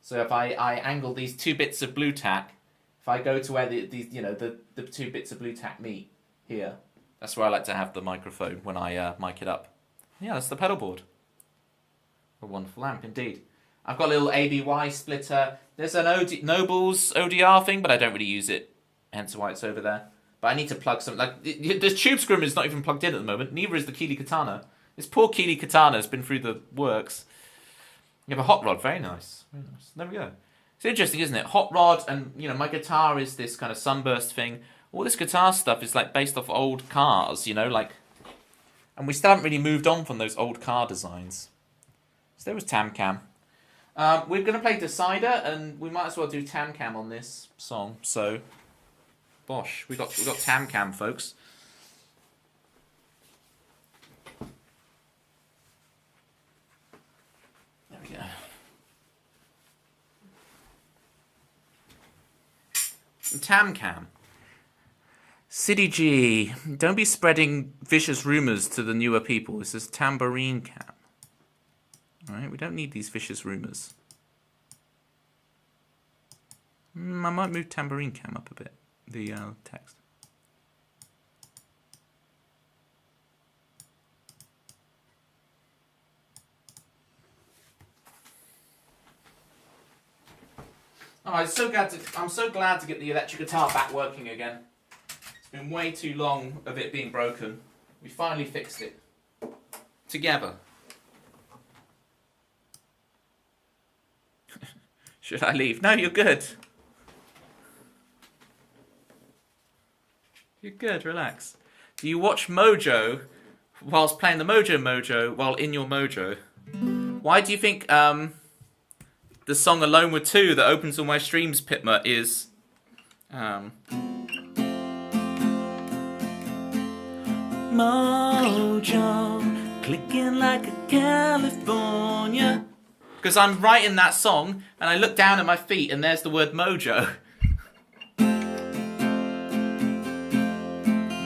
so if I angle these two bits of blue tack, if I go to where the two bits of blue tack meet here, that's where I like to have the microphone when I mic it up. Yeah, that's the pedal board. A wonderful amp indeed. I've got a little ABY splitter. There's an Nobles ODR thing, but I don't really use it. Hence why it's over there. But I need to plug some... Like, the Tube Screamer is not even plugged in at the moment. Neither is the Keeley Katana. This poor Keeley Katana has been through the works. You have a hot rod. Very nice. Very nice. There we go. It's interesting, isn't it? Hot rod and, you know, my guitar is this kind of sunburst thing. All this guitar stuff is, like, based off old cars, you know, like... And we still haven't really moved on from those old car designs. So there was Tam Cam. We're going to play Decider, and we might as well do Tam Cam on this song. So, bosh, we got Tam Cam, folks. There we go. Tam Cam. City G, don't be spreading vicious rumours to the newer people. This is Tambourine Cam. Alright, we don't need these vicious rumours. I might move Tambourine Cam up a bit, the text. Oh, I'm so glad to get the electric guitar back working again. It's been way too long of it being broken. We finally fixed it. Together. Should I leave? No, you're good. You're good, relax. Do you watch Mojo whilst playing the Mojo while in your Mojo? Why do you think the song Alone with Two that opens all my streams, Pitma, is... Mojo, clicking like a California. Because I'm writing that song, and I look down at my feet, and there's the word Mojo.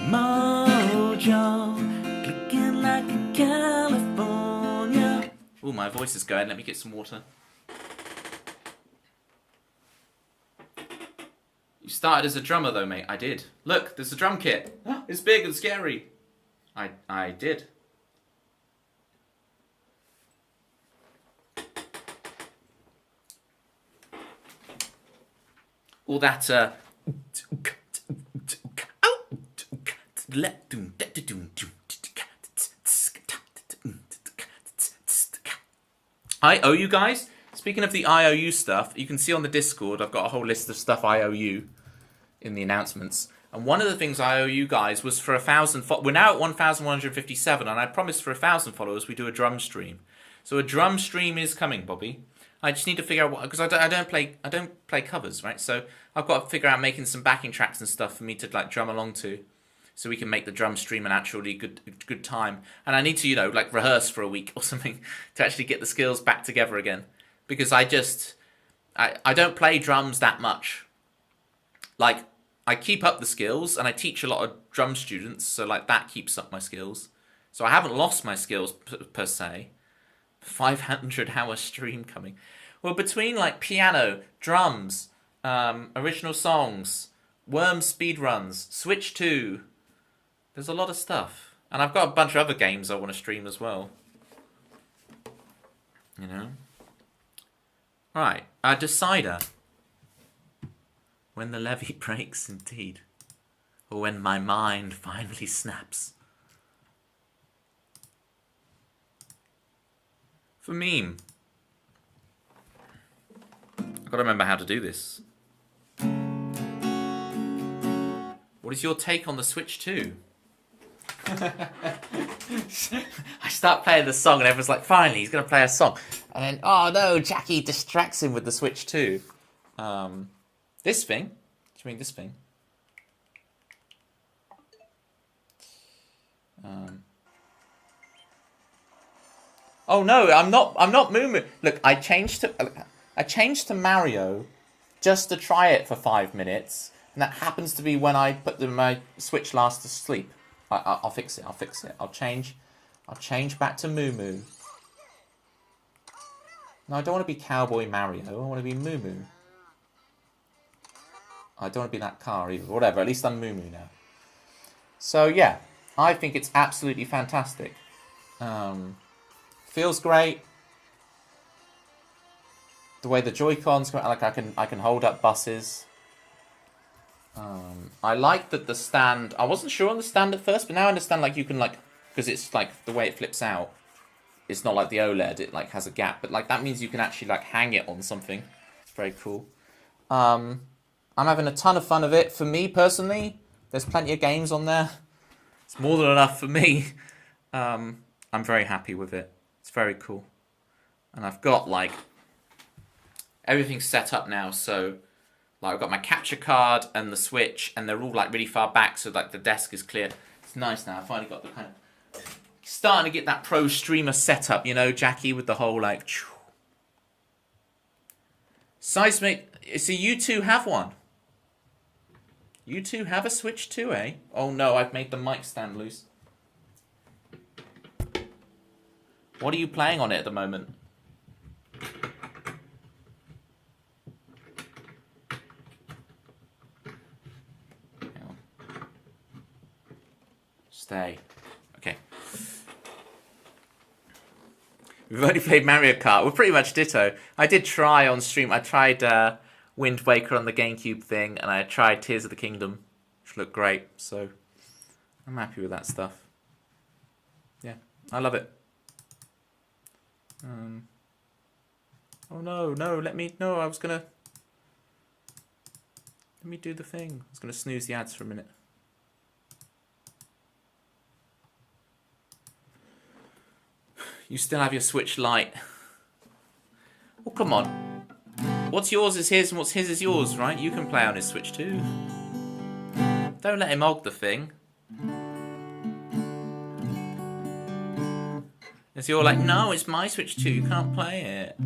Mojo, clicking like a California. Oh, my voice is going. Let me get some water. You started as a drummer, though, mate. I did. Look, there's a drum kit. It's big and scary. I did. All that, I owe you guys. Speaking of the IOU stuff, you can see on the Discord, I've got a whole list of stuff I owe you in the announcements. And one of the things I owe you guys was for 1,000... We're now at 1,157, and I promised for 1,000 followers we do a drum stream. So a drum stream is coming, Bobby. I just need to figure out what... Because I don't play covers, right? So I've got to figure out making some backing tracks and stuff for me to like drum along to, so we can make the drum stream an actually good time. And I need to, you know, like rehearse for a week or something to actually get the skills back together again. Because I don't play drums that much. Like, I keep up the skills, and I teach a lot of drum students, so like that keeps up my skills. So I haven't lost my skills per se. 500-hour stream coming. Well, between like piano, drums, original songs, Worm speedruns, Switch 2, there's a lot of stuff. And I've got a bunch of other games I want to stream as well. You know? Right, Decider. When the levee breaks, indeed. Or when my mind finally snaps. For meme. I've got to remember how to do this. What is your take on the Switch 2? I start playing the song and everyone's like, finally, he's going to play a song. And then, oh no, Jackie distracts him with the Switch 2. This thing? Do you mean this thing? Oh no, I'm not Moo. Look, I changed to Mario just to try it for 5 minutes, and that happens to be when I put my Switch last to sleep. I'll fix it. I'll change back to Moo Moo. No, I don't want to be Cowboy Mario. I want to be Moo Moo. I don't want to be that car either. Whatever, at least I'm Moo Moo now. So yeah, I think it's absolutely fantastic. Feels great. the way the Joy-Cons, like I can hold up buses. I like that the stand. I wasn't sure on the stand at first, but now I understand. Like you can like because it's like the way it flips out. It's not like the OLED. It like has a gap, but like that means you can actually like hang it on something. It's very cool. I'm having a ton of fun of it. For me personally, there's plenty of games on there. It's more than enough for me. I'm very happy with it. It's very cool, and I've got like everything set up now. So like I've got my capture card and the Switch, and they're all like really far back, so like the desk is clear. It's nice now. I finally got the kind of starting to get that pro streamer setup, you know, Jackie, with the whole like. Seismic. So you two have one. You two have a Switch too, eh? Oh no, I've made the mic stand loose. What are you playing on it at the moment? Hang on. Stay. Okay. We've only played Mario Kart. We're pretty much ditto. I did try on stream. I tried Wind Waker on the GameCube thing, and I tried Tears of the Kingdom, which looked great. So I'm happy with that stuff. Yeah, I love it. Oh no, let me do the thing. I was gonna snooze the ads for a minute. You still have your Switch Lite. Oh, come on. What's yours is his and what's his is yours, right? You can play on his Switch too. Don't let him hog the thing. And so you're like, no, it's my Switch too. You can't play it.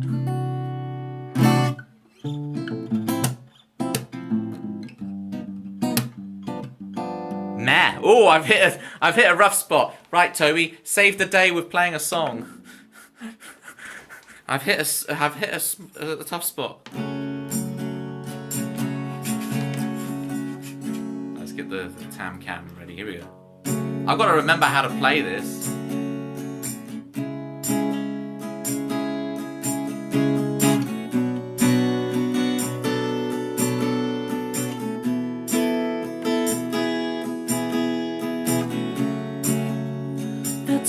Nah. Oh, I've hit a rough spot. Right, Toby, save the day with playing a song. I've hit a tough spot. Let's get the tam cam ready. Here we go. I've got to remember how to play this.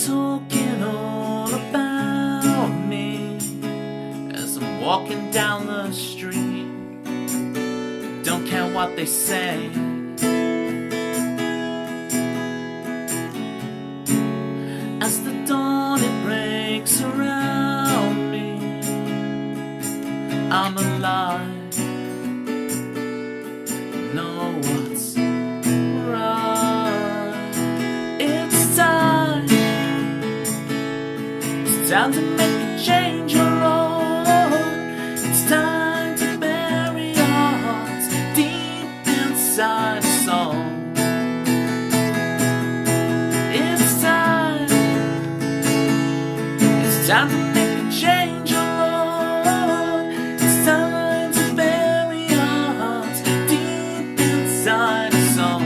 Talking all about me as I'm walking down the street. Don't care what they say. As the dawn it breaks around me, I'm alive. Know what's right. It's time. It's time to make a change, oh Lord. It's time to bury our hearts deep inside a song. It's time to make a change, oh Lord. It's time to bury our hearts deep inside a song.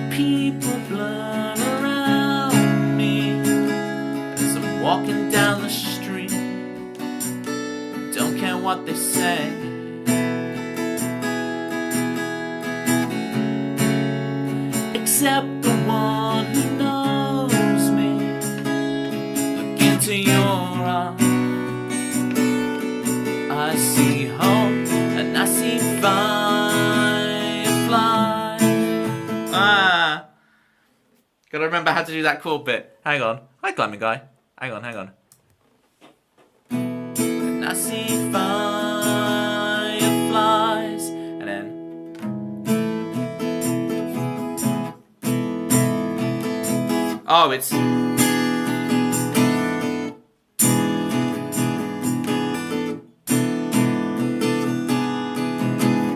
People blur around me as I'm walking down the street. Don't care what they say. Except the one who knows me. Look into your eyes. I see hope and I see fireflies. Gotta remember how to do that chord bit. Hang on. Hi, climbing guy. Hang on. And I see fireflies. And then. Oh, it's.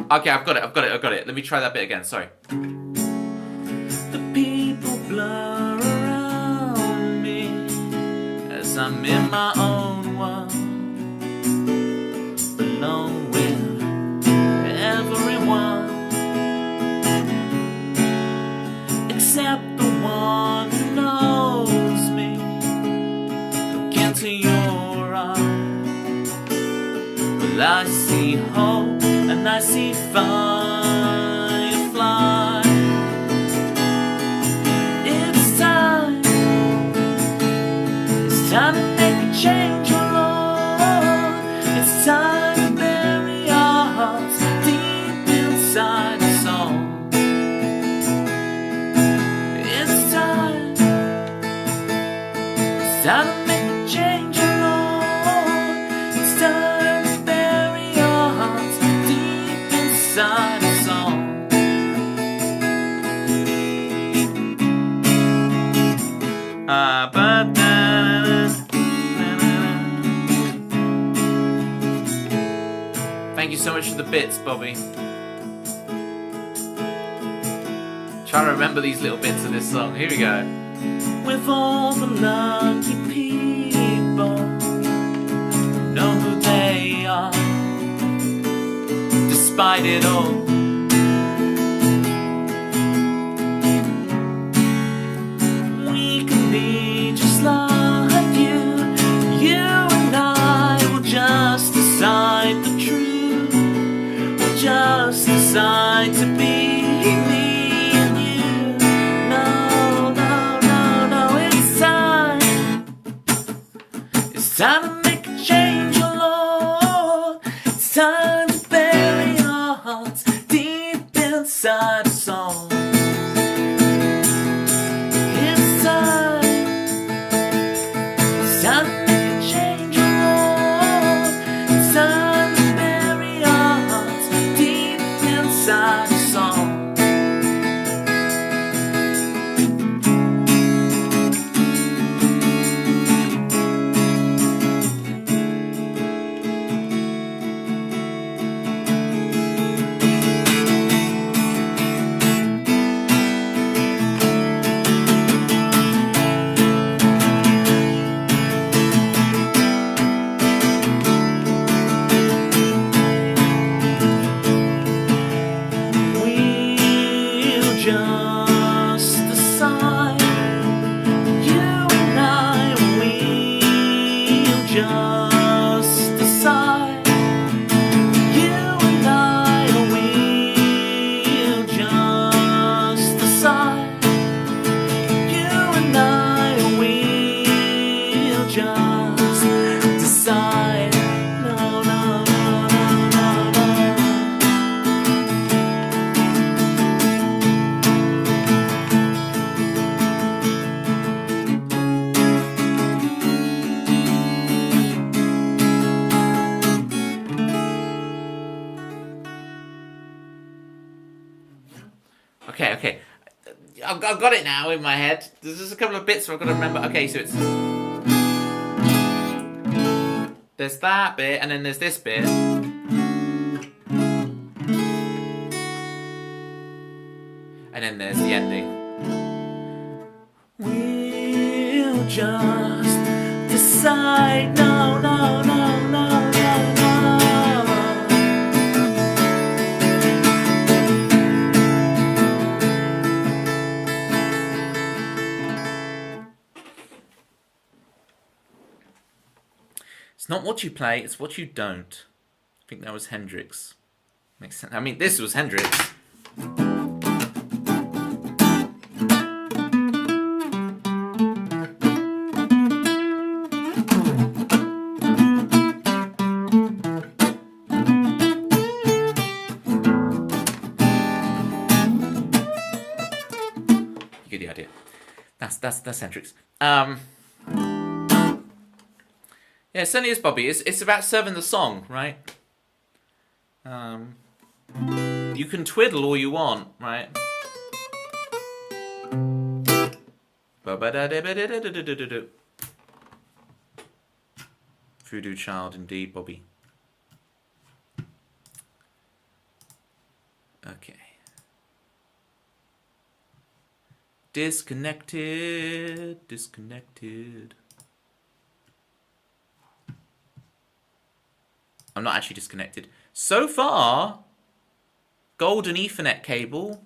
Okay, I've got it. Let me try that bit again. Sorry. The people blur around me as I'm in my own world, alone with everyone except the one who knows me. your eyes. Well, I see hope and I see firefly. It's time to make a change, oh Lord. It's time to bury our hearts deep inside the soul. It's time to make a change, oh Lord. It's time to bury our hearts deep inside the soul. But thank you so much for the bits, Bobby. Trying to remember these little bits of this song. Here we go. With all the lucky people who know who they are, despite it all. We can be just like you. You and I will just decide the truth. We'll just decide to be me and you. No, no, no, no, it's time. It's time to make a change, oh Lord. It's time to bury our hearts deep inside a song. It's time to make a change, oh Lord. It's time to bury our hearts deep inside a song. We'll just decide. You and I, we'll just decide. You and I, we'll just decide. You and I, we'll just decide. No, no, no, no, no, no. Okay. I've got it now in my head. There's just a couple of bits where I've got to remember. Okay, so it's... There's that bit, and then there's this bit. And then there's the ending. We'll just decide. No, no, no, no, no, no. It's not what you play, it's what you don't. I think that was Hendrix. Makes sense. I mean, this was Hendrix. You get the idea. That's Hendrix. Yeah, it certainly is, Bobby. It's about serving the song, right? You can twiddle all you want, right? Voodoo child, indeed, Bobby. Okay. Disconnected. I'm not actually disconnected. So far, golden Ethernet cable.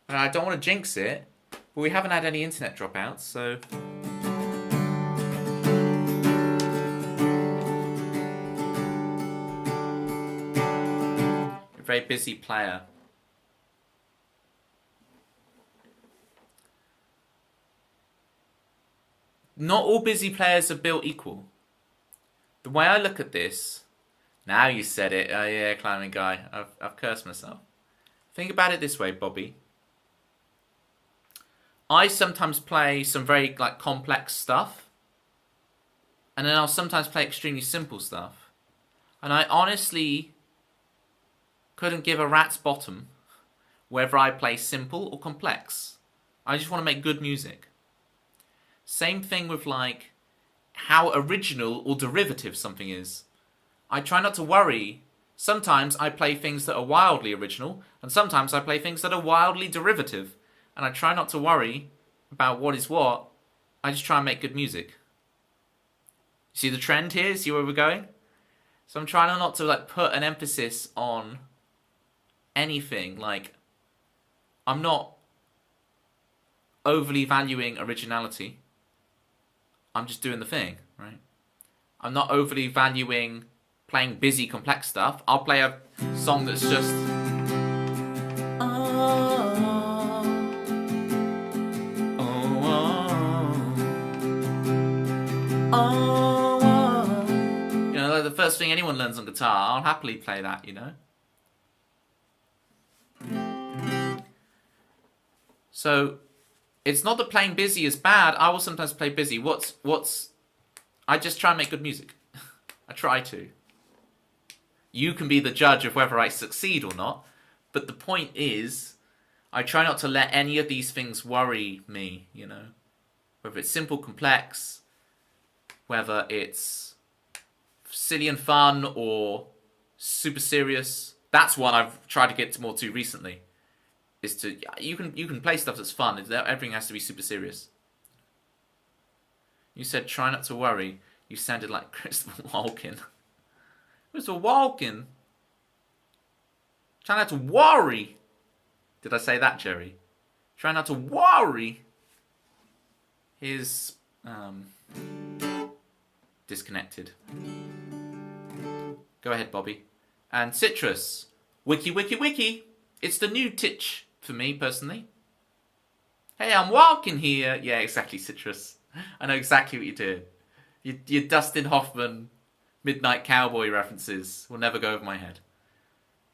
And I don't want to jinx it, but we haven't had any internet dropouts, so... very busy player. Not all busy players are built equal. The way I look at this, now you said it. Oh yeah, climbing guy. I've cursed myself. Think about it this way, Bobby. I sometimes play some very complex stuff, and then I'll sometimes play extremely simple stuff. And I honestly couldn't give a rat's bottom whether I play simple or complex. I just want to make good music. Same thing with how original or derivative something is. I try not to worry. Sometimes I play things that are wildly original, and sometimes I play things that are wildly derivative. And I try not to worry about what is what. I just try and make good music. See the trend here? See where we're going? So I'm trying not to put an emphasis on anything. I'm not overly valuing originality. I'm just doing the thing, right? I'm not overly valuing playing busy, complex stuff. I'll play a song that's just... the first thing anyone learns on guitar. I'll happily play that, So, it's not that playing busy is bad. I will sometimes play busy. I just try and make good music. I try to. You can be the judge of whether I succeed or not. But the point is, I try not to let any of these things worry me, Whether it's simple, complex, whether it's silly and fun or super serious. That's one I've tried to get more to recently. Is to you can play stuff that's fun. Everything has to be super serious. You said try not to worry. You sounded like Christopher Walken. Christopher Walken. Try not to worry. Did I say that, Jerry? Try not to worry. Here's disconnected. Go ahead, Bobby. And Citrus. Wiki, wiki, wiki. It's the new titch for me, personally. Hey, I'm walking here. Yeah, exactly, Citrus. I know exactly what you do. Your Dustin Hoffman Midnight Cowboy references will never go over my head.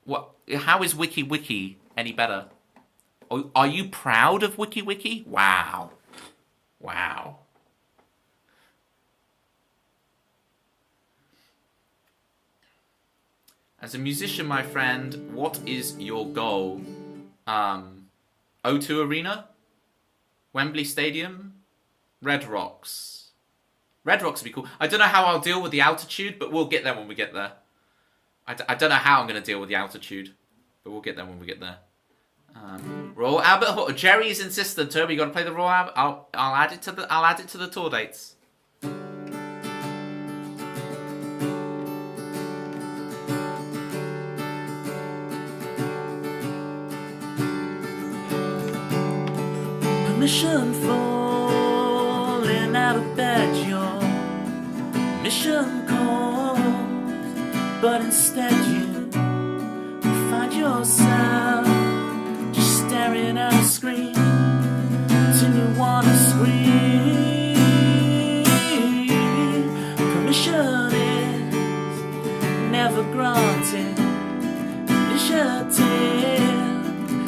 What? How is Wiki Wiki any better? Are you proud of Wiki Wiki? Wow. Wow. As a musician, my friend, what is your goal? O2 Arena? Wembley Stadium? Red Rocks. Red Rocks would be cool. I don't know how I'll deal with the altitude, but we'll get there when we get there. I don't know how I'm going to deal with the altitude, but we'll get there when we get there. Royal Albert Hall. Jerry's insistent, Toby. You got to play the Royal Albert. I'll add it to the tour dates. Permission falling out of bed, your mission calls, but instead you find yourself just staring at a screen till you wanna scream. Permission is never granted. Initiative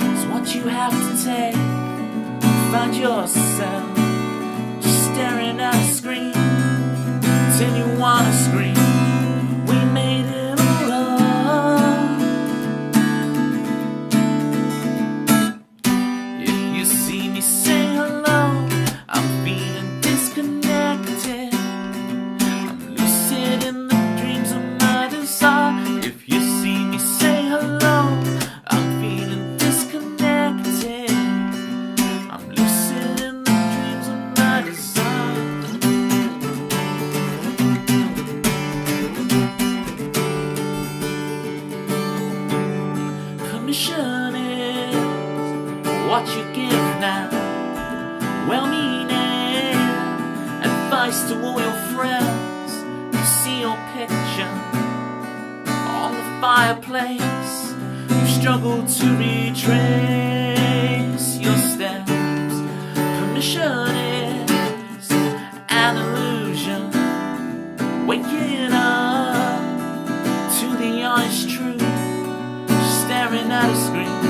is what you have to take. Find yourself just staring at a screen till you wanna scream. We made it all up. If you see me say hello, I'm feeling disconnected. I'm lucid in the dreams of my desire. If you see me say hello, I'm feeling disconnected. I'm lucid in the dreams of my desire. Permission is what you give now. Well-meaning advice to all your friends. You see your picture on the fireplace. You struggle to retrace your steps. Permission is an illusion. Waking up to the honest truth. Staring at a screen.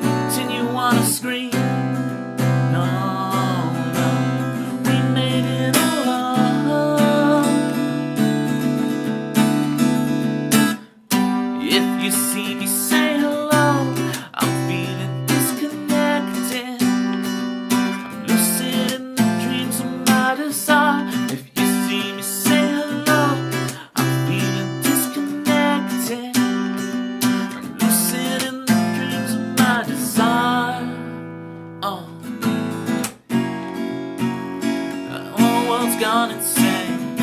Continue on a screen. No, no, we made it alone. If you see me, say hello. I'm feeling disconnected. I'm lucid in the dreams of my desire. If you see me, say hello. I'm feeling disconnected. I'm lucid in the dreams of my desire. Oh, the whole world's gone insane.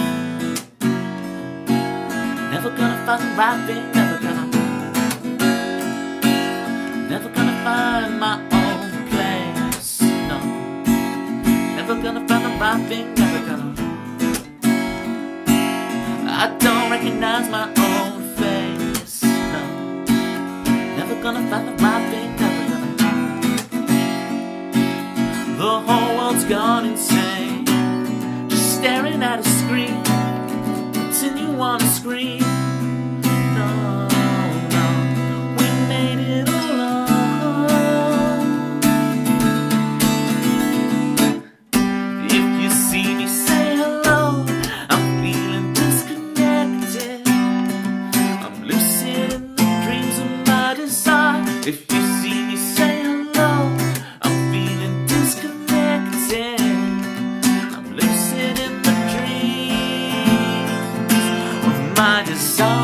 Never gonna find the right thing. Never gonna find my own place. No, never gonna find the right thing. Never gonna. I don't recognize my own face. No, never gonna find the right thing. Never gonna. The whole world's gone insane. Just staring at a screen. Continue on a screen. No, no, we made it alone. If you see me, say hello. I'm feeling disconnected. I'm lucid in the dreams of my desire. If you see me, say hello. I'm feeling disconnected. I'm lucid in the dreams of my desire.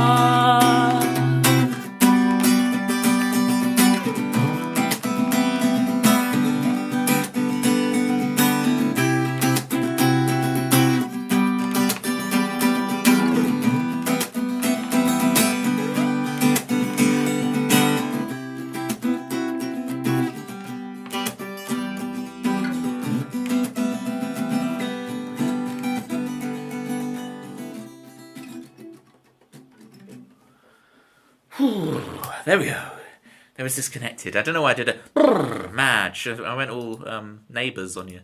There we go. That was disconnected. I don't know why I did a match. I went all neighbours on you.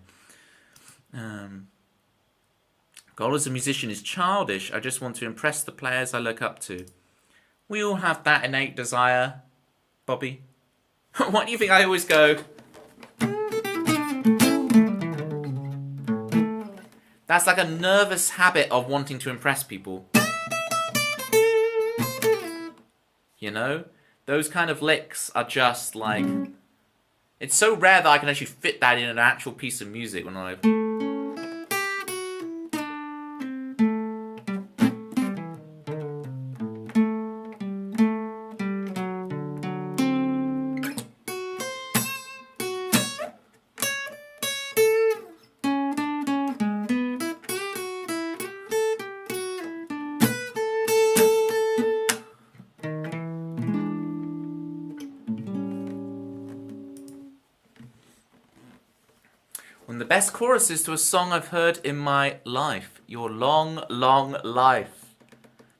Goal as a musician is childish. I just want to impress the players I look up to. We all have that innate desire, Bobby. Why do you think I always go? That's like a nervous habit of wanting to impress people. You know? Those kind of licks are just like... It's so rare that I can actually fit that in an actual piece of music when I... One of the best choruses to a song I've heard in my life. Your long, long life.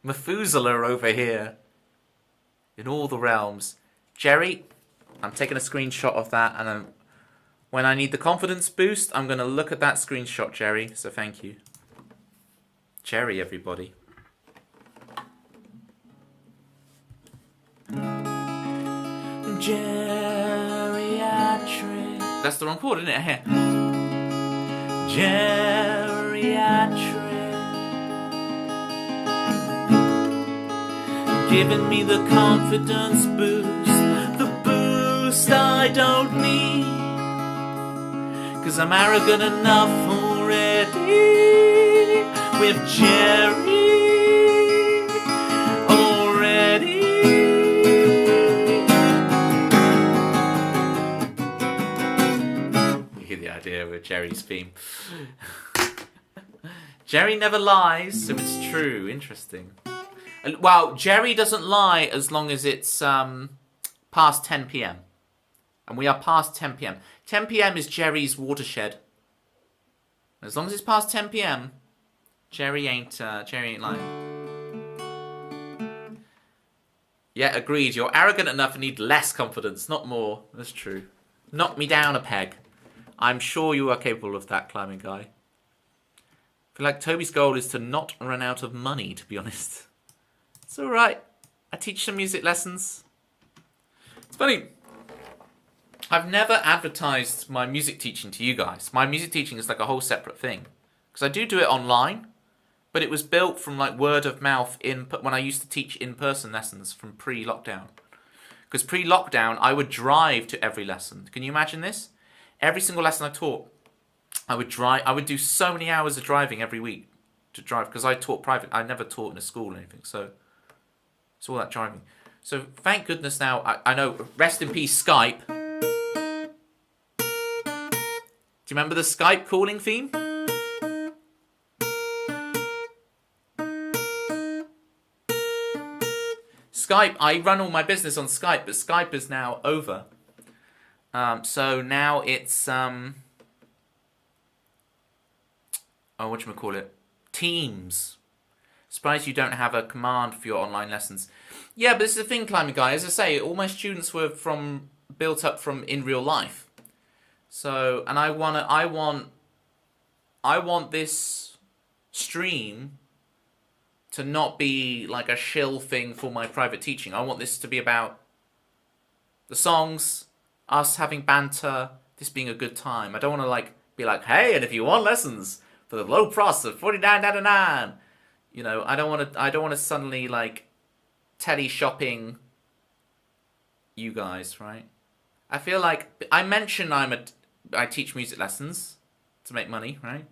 Methuselah over here. In all the realms. Jerry, I'm taking a screenshot of that, and when I need the confidence boost, I'm going to look at that screenshot, Jerry. So thank you. Jerry, everybody. Geriatric. That's the wrong chord, isn't it? Here. Geriatric, giving me the confidence boost, the boost I don't need, 'cause I'm arrogant enough already with Jerry already. You hear the idea with Jerry's theme. Jerry never lies, so it's true. Interesting. Well, Jerry doesn't lie as long as it's past 10 p.m. And we are past 10 p.m. 10 p.m. is Jerry's watershed. As long as it's past 10 p.m., Jerry ain't lying. Yeah, agreed. You're arrogant enough and need less confidence, not more. That's true. Knock me down a peg. I'm sure you are capable of that, climbing guy. I feel like Toby's goal is to not run out of money, to be honest. It's alright. I teach some music lessons. It's funny. I've never advertised my music teaching to you guys. My music teaching is like a whole separate thing. Because I do it online, but it was built from like word of mouth when I used to teach in-person lessons from pre-lockdown. Because pre-lockdown, I would drive to every lesson. Can you imagine this? Every single lesson I taught, I would do so many hours of driving every week to drive. Because I taught private. I never taught in a school or anything. So it's all that driving. So thank goodness now, I know, rest in peace Skype. Do you remember the Skype calling theme? Skype, I run all my business on Skype, but Skype is now over. So now it's, whatchamacallit? Teams. Surprised you don't have a command for your online lessons. Yeah, but this is the thing, climbing guy. As I say, all my students were built up from in real life. So, and I want this stream to not be like a shill thing for my private teaching. I want this to be about the songs, us having banter, this being a good time. I don't want to like be like, hey, and if you want lessons for the low price of $49.99, you know, I don't want to suddenly like telly shopping you guys, right? I feel like I mention I teach music lessons to make money, right?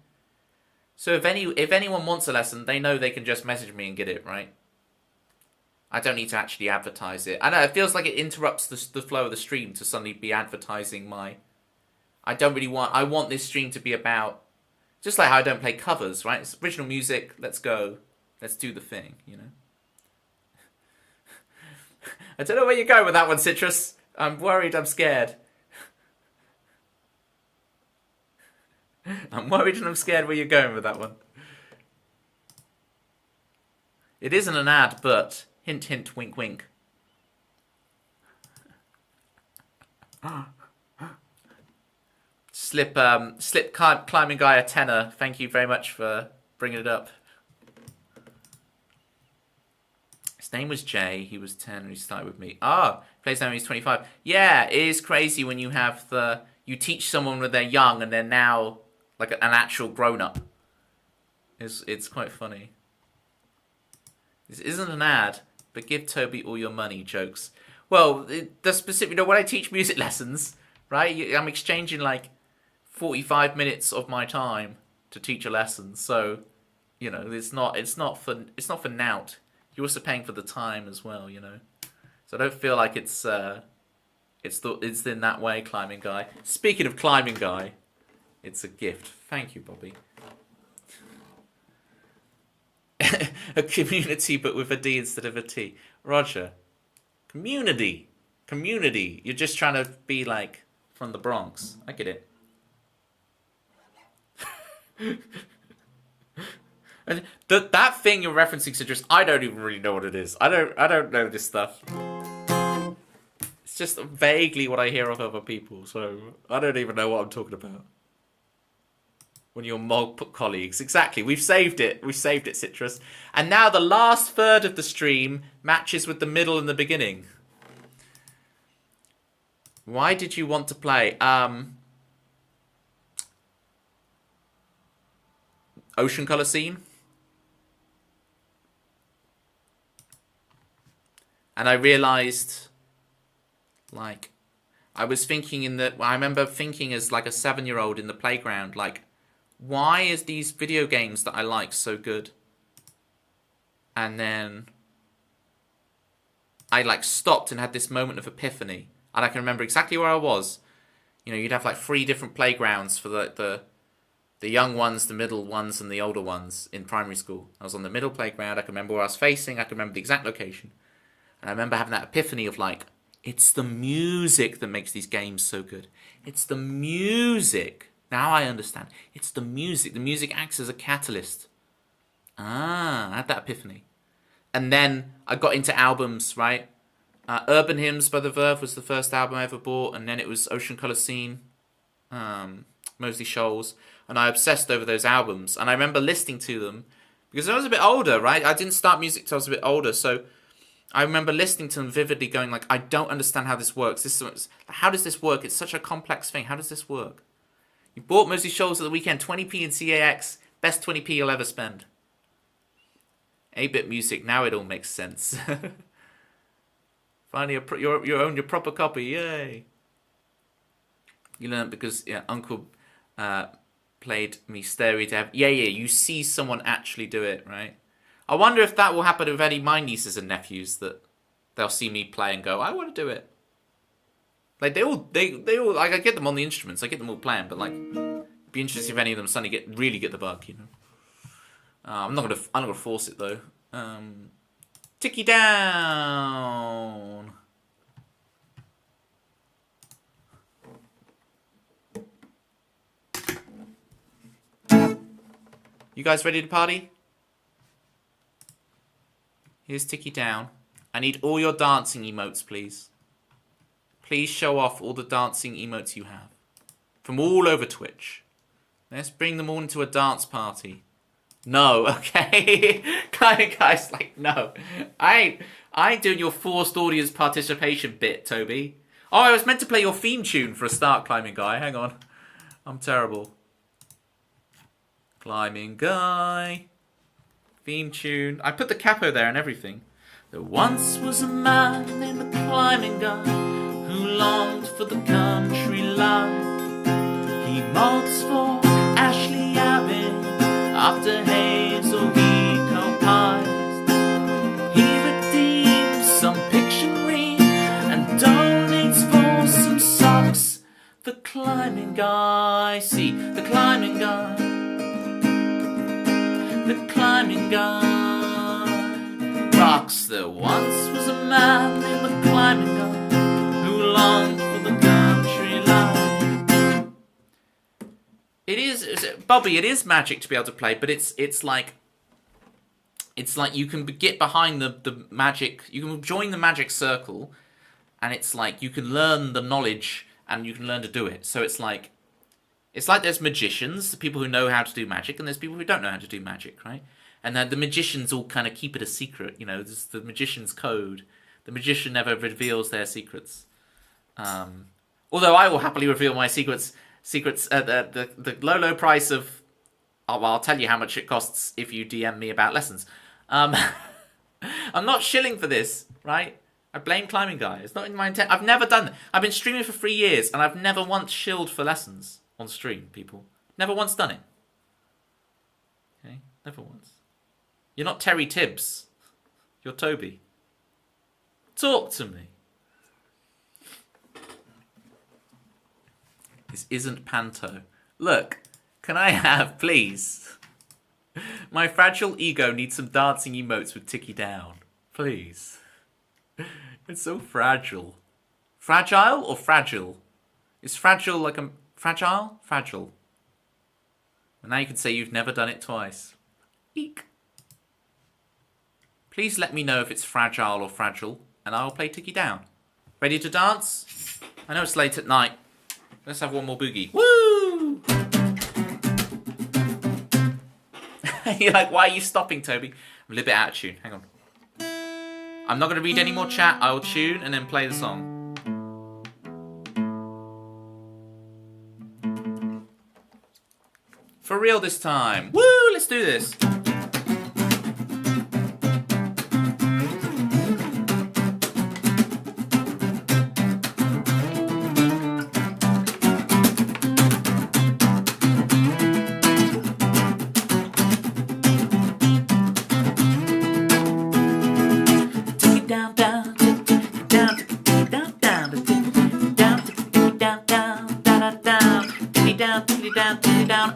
So if anyone wants a lesson, they know they can just message me and get it, right? I don't need to actually advertise it. I know it feels like it interrupts the flow of the stream to suddenly be advertising my. I want this stream to be about, just like how I don't play covers, right? It's original music. Let's go. Let's do the thing, you know. I don't know where you're going with that one, Citrus. I'm worried. I'm scared. I'm worried and I'm scared where you're going with that one. It isn't an ad, but hint, hint, wink, wink. Slip climbing guy a tenner. Thank you very much for bringing it up. His name was Jay. He was 10 and he started with me. Plays now he's 25. Yeah, it is crazy when you have you teach someone when they're young and they're now like an actual grown-up. It's quite funny. This isn't an ad, but give Toby all your money jokes. Well, the specific, you know, when I teach music lessons, right? I'm exchanging like 45 minutes of my time to teach a lesson. So, you know, it's not for nout. You're also paying for the time as well, you know. So I don't feel like it's in that way, climbing guy. Speaking of climbing guy, it's a gift. Thank you, Bobby. A community, but with a D instead of a T. Roger. Community. Community. You're just trying to be like from the Bronx. I get it. And that thing you're referencing, Citrus, I don't even really know what it is. I don't know this stuff. It's just vaguely what I hear of other people, so I don't even know what I'm talking about. When you're mob colleagues. Exactly. We've saved it. We've saved it, Citrus. And now the last third of the stream matches with the middle and the beginning. Why did you want to play? Ocean color scene. And I realized, like, I remember thinking as like a 7-year-old in the playground, like, why is these video games that I like so good? And then I like stopped and had this moment of epiphany. And I can remember exactly where I was. You know, you'd have like 3 different playgrounds for the young ones, the middle ones, and the older ones in primary school. I was on the middle playground. I can remember where I was facing. I can remember the exact location. And I remember having that epiphany of like, it's the music that makes these games so good. It's the music. Now I understand. It's the music. The music acts as a catalyst. I had that epiphany. And then I got into albums, right? Urban Hymns by The Verve was the first album I ever bought, and then it was Ocean Colour Scene, Mosley Shoals, and I obsessed over those albums. And I remember listening to them because I was a bit older, right? I didn't start music till I was a bit older, so I remember listening to them vividly, going like, I don't understand how this works. How does this work? It's such a complex thing. How does this work? You bought Mosley Shoals at the weekend, 20p in CAX, best 20p you'll ever spend. 8-bit music, now it all makes sense. Finally, you own your proper copy, yay! You learned because Uncle played me Stairway to Heaven. Yeah, you see someone actually do it, right? I wonder if that will happen with any of my nieces and nephews, that they'll see me play and go, I want to do it. Like they all like, I get them on the instruments, I get them all playing, but like, it'd be interesting if any of them suddenly really get the bug, you know. I'm not gonna force it though. Ticky down. You guys ready to party? Here's Ticky Down. I need all your dancing emotes, please. Please show off all the dancing emotes you have. From all over Twitch. Let's bring them all into a dance party. No, okay? Guys, like, no. I ain't doing your forced audience participation bit, Toby. Oh, I was meant to play your theme tune for a start, Climbing Guy. Hang on. I'm terrible. Climbing Guy. Theme tune. I put the capo there and everything. There once was a man named the Climbing Guy who longed for the country life. He mods for Ashley Abbey after Hazel he compiled. He redeems some Pictionary and donates for some socks. The Climbing Guy, see, the Climbing Guy. The Climbing Guy rocks. There once was a man named the Climbing Guy who longed for the country life. It is, Bobby, it is magic to be able to play, but it's like you can get behind the magic, you can join the magic circle, and it's like you can learn the knowledge and you can learn to do it. So it's like there's magicians, the people who know how to do magic, and there's people who don't know how to do magic, right? And the magicians all kind of keep it a secret, you know, this is the magician's code. The magician never reveals their secrets. Although I will happily reveal my secrets at the low price of... Oh, well, I'll tell you how much it costs if you DM me about lessons. I'm not shilling for this, right? I blame Climbing Guy. It's not in my intent. I've never done it. I've been streaming for 3 years, and I've never once shilled for lessons on stream, people. Never once done it. Okay? Never once. You're not Terry Tibbs. You're Toby. Talk to me. This isn't Panto. Look, can I have, please? My fragile ego needs some dancing emotes with Ticky Down. Please. It's so fragile. Fragile or fragile? Is fragile like a... Fragile? Fragile. And now you can say you've never done it twice. Eek. Please let me know if it's fragile or fragile, and I'll play Ticky Down. Ready to dance? I know it's late at night. Let's have one more boogie. Woo! You're like, why are you stopping, Toby? I'm a little bit out of tune. Hang on. I'm not going to read any more chat. I'll tune and then play the song. For real this time. Woo! Let's do this.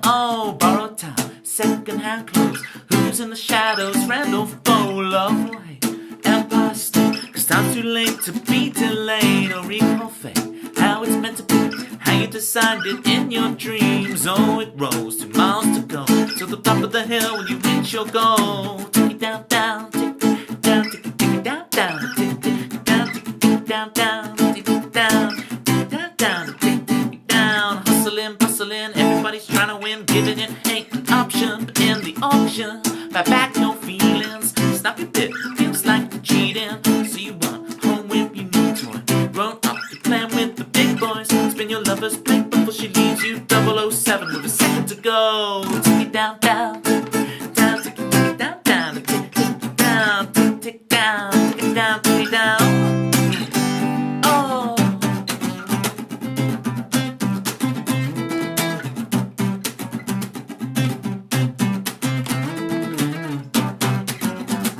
Oh, borrowed time, second-hand clothes. Who's in the shadows? Randall full of light. Empire State, 'cause time's too late to be delayed. Or recall fate, how it's meant to be, how you designed it in your dreams. Oh, it rolls 2 miles to go to the top of the hill when you reach your goal. Take it down, down, take it down, take it down, down, take it down, take it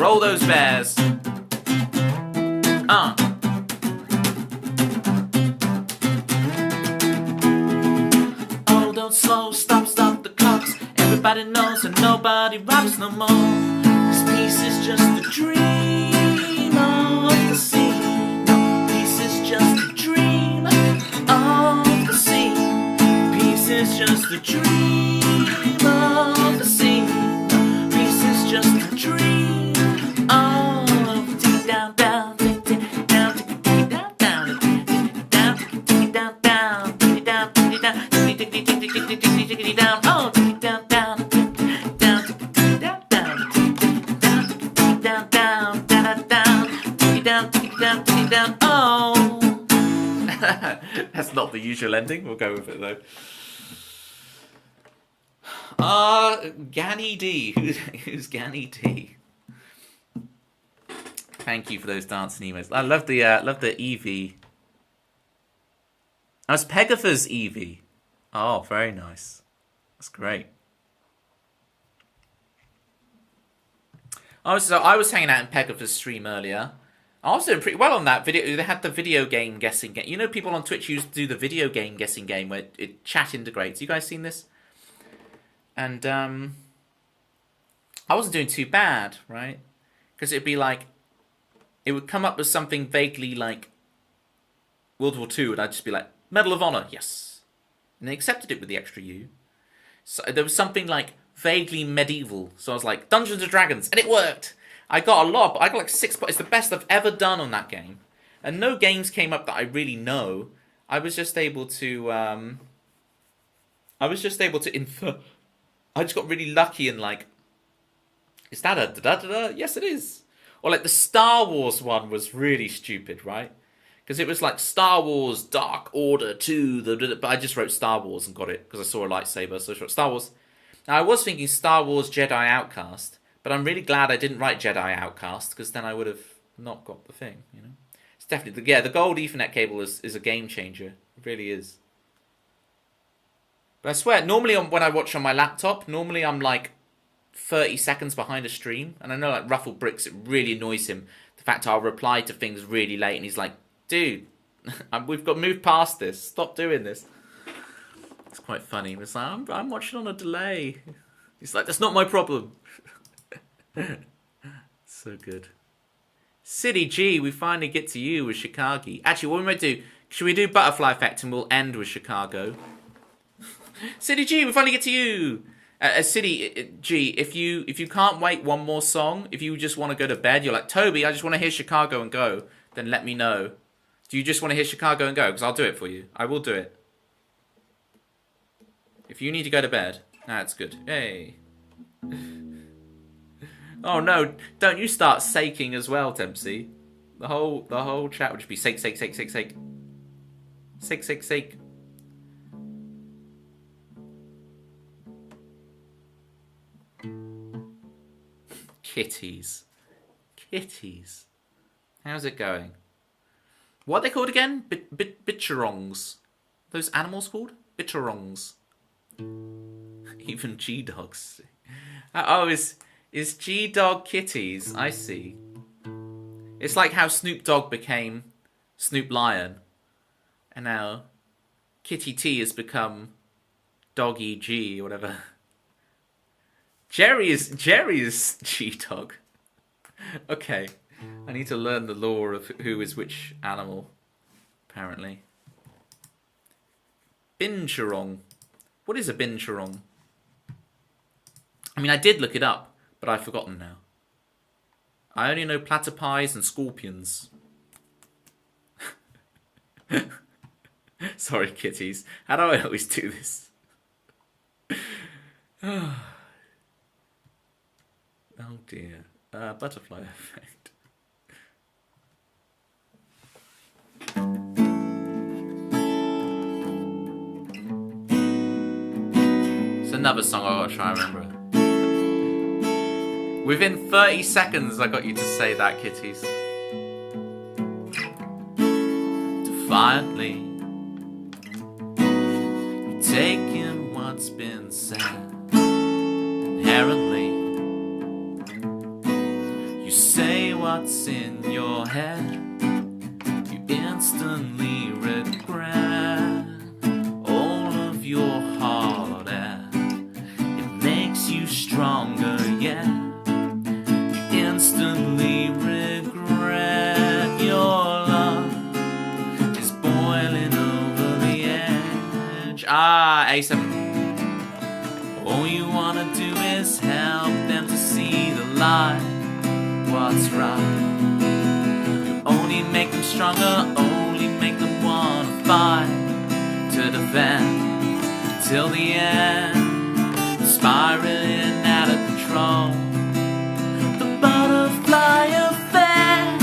Roll those bears. Oh, don't slow, stop the clocks. Everybody knows and nobody rocks no more. This piece is just a dream of the sea. No, peace is just a dream of the sea. Peace is just a dream of the sea. Peace is just a dream of the down, down, down, down, down, down, down, down, down, down, down, oh, down, down, down, down, down, down, down, oh. That's not the usual ending. We'll go with it though. Ganny D. Who's Ganny D? Thank you for those dancing emails. I love the Eevee. That's Pegasus Eevee. Oh, very nice. That's great. I was hanging out in Pegasus stream earlier. I was doing pretty well on that video. They had the video game guessing game. You know, people on Twitch used to do the video game guessing game where chat integrates. You guys seen this? And I wasn't doing too bad, right? Because it'd be like, it would come up with something vaguely like World War II, and I'd just be like, Medal of Honor, yes. And they accepted it with the extra U. So there was something like vaguely medieval. So I was like, Dungeons and Dragons, and it worked. I got a lot, but I got like 6 points. It's the best I've ever done on that game. And no games came up that I really know. I was just able to infer. I just got really lucky and like, is that a da-da-da-da? Yes, it is. Or like the Star Wars one was really stupid, right? Because it was like Star Wars Dark Order 2, but I just wrote Star Wars and got it because I saw a lightsaber, so I wrote Star Wars. Now I was thinking Star Wars Jedi Outcast, but I'm really glad I didn't write Jedi Outcast because then I would have not got the thing, you know? It's definitely, the gold Ethernet cable is a game changer. It really is. But I swear, normally when I watch on my laptop, normally I'm like 30 seconds behind a stream. And I know like Ruffle Bricks, it really annoys him. The fact I'll reply to things really late and he's like, dude, we've got to move past this. Stop doing this. It's quite funny. It's like, I'm watching on a delay. He's like, that's not my problem. So good. City G, we finally get to you with Chicago. Actually, what we might do, should we do Butterfly Effect and we'll end with Chicago? City G, we finally get to you. City G, if you can't wait one more song, if you just want to go to bed, you're like, Toby, I just want to hear Chicago and go, then let me know. Do you just want to hear Chicago and go? Because I'll do it for you. I will do it. If you need to go to bed, that's good. Hey. Oh no, don't you start saking as well, Tempsy. The whole chat would just be sake, sake, sake, sake, sake. Sake, sake, sake. Kitties. Kitties. How's it going? What are they called again? Bitcherongs. Those animals called? Bitcherongs. Even G-Dogs. Oh, is G-Dog kitties? I see. It's like how Snoop Dogg became Snoop Lion. And now Kitty T has become Doggy G or whatever. Jerry is G-Dog. Okay. I need to learn the lore of who is which animal, apparently. Binturong. What is a binturong? I mean, I did look it up, but I've forgotten now. I only know platypi and scorpions. Sorry, kitties. How do I always do this? Oh dear. Butterfly effect. It's another song I gotta try and remember. Within 30 seconds I got you to say that, kitties. Defiantly, you're taking what's been said. Inherently, You say what's in your head, you instantly regret all of your hard act. It makes you stronger, yeah. You instantly regret your love is boiling over the edge. Ah, A7. All you wanna do is help them to see the light, what's right. You only make them stronger, only make them wanna fight to defend till the end, spiraling out of control. The butterfly effect.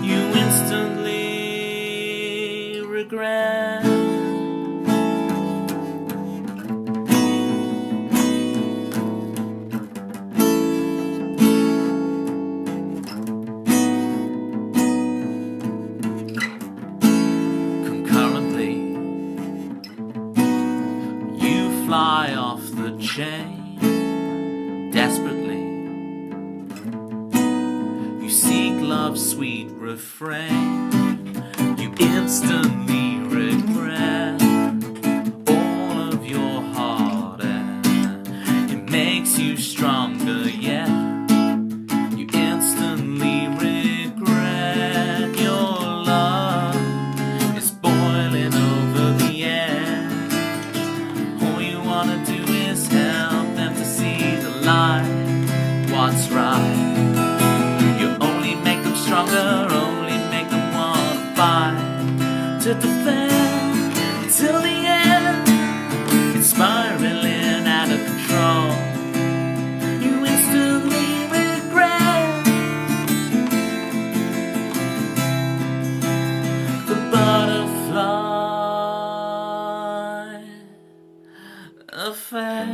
You instantly regret. Fly off the chain desperately. You seek love's sweet refrain. You instantly regret all of your hard act. It makes you stronger, yeah. You instantly regret your love is boiling over the edge. All you wanna do is help them to see the light, what's right. You only make them stronger, only make them wanna fight to defend till the end. It's spiraling out of control. You instantly regret the butterfly affair.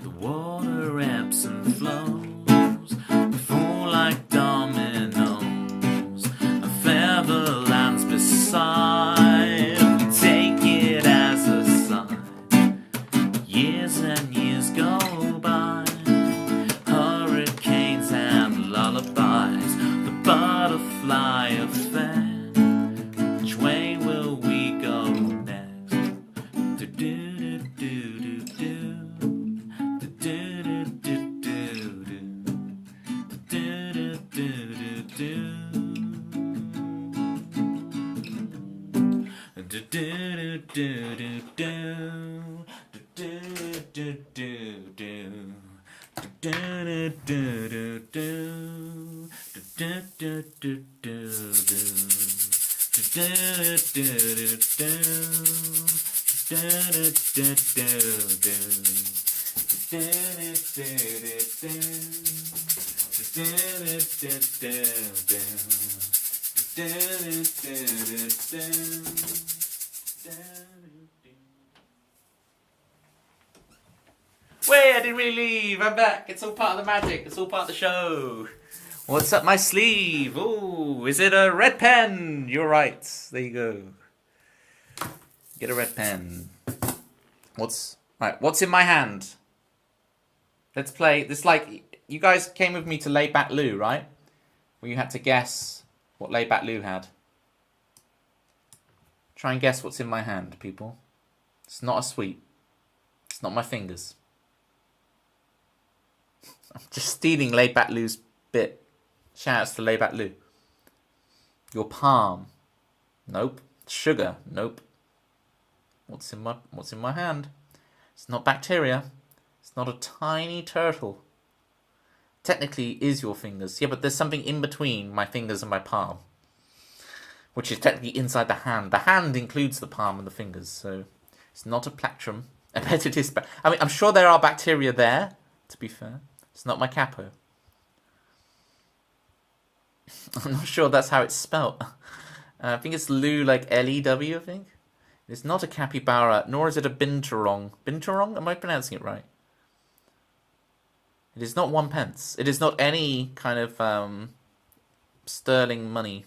The water ebbs and flows, we fall like dominoes. A feather lands beside, we take it as a sign. Years and years go by, hurricanes and lullabies, the butterfly effect. Which way will we go next? Do do do do do do do do do do do do Wait, I didn't really leave. I'm back. It's all part of the magic. It's all part of the show. What's up my sleeve? Oh, is it a red pen? You're right. There you go. Get a red pen. What's in my hand? Let's play this. Like, you guys came with me to Lay Back Lou, right? Where you had to guess what Lay Back Lou had. Try and guess what's in my hand, people. It's not a sweet. It's not my fingers. I'm just stealing Lay Back Lou's bit. Shoutouts to Lay Back Lou. Your palm. Nope. Sugar. Nope. What's in my hand? It's not bacteria. It's not a tiny turtle. Technically is your fingers. Yeah, but there's something in between my fingers and my palm, which is technically inside the hand. The hand includes the palm and the fingers, so it's not a plectrum. I bet it is. I mean, I'm sure there are bacteria there, to be fair. It's not my capo. I'm not sure that's how it's spelt. I think it's Lou, like L-E-W, I think. It's not a capybara, nor is it a binturong. Binturong? Am I pronouncing it right? It is not 1 pence. It is not any kind of sterling money.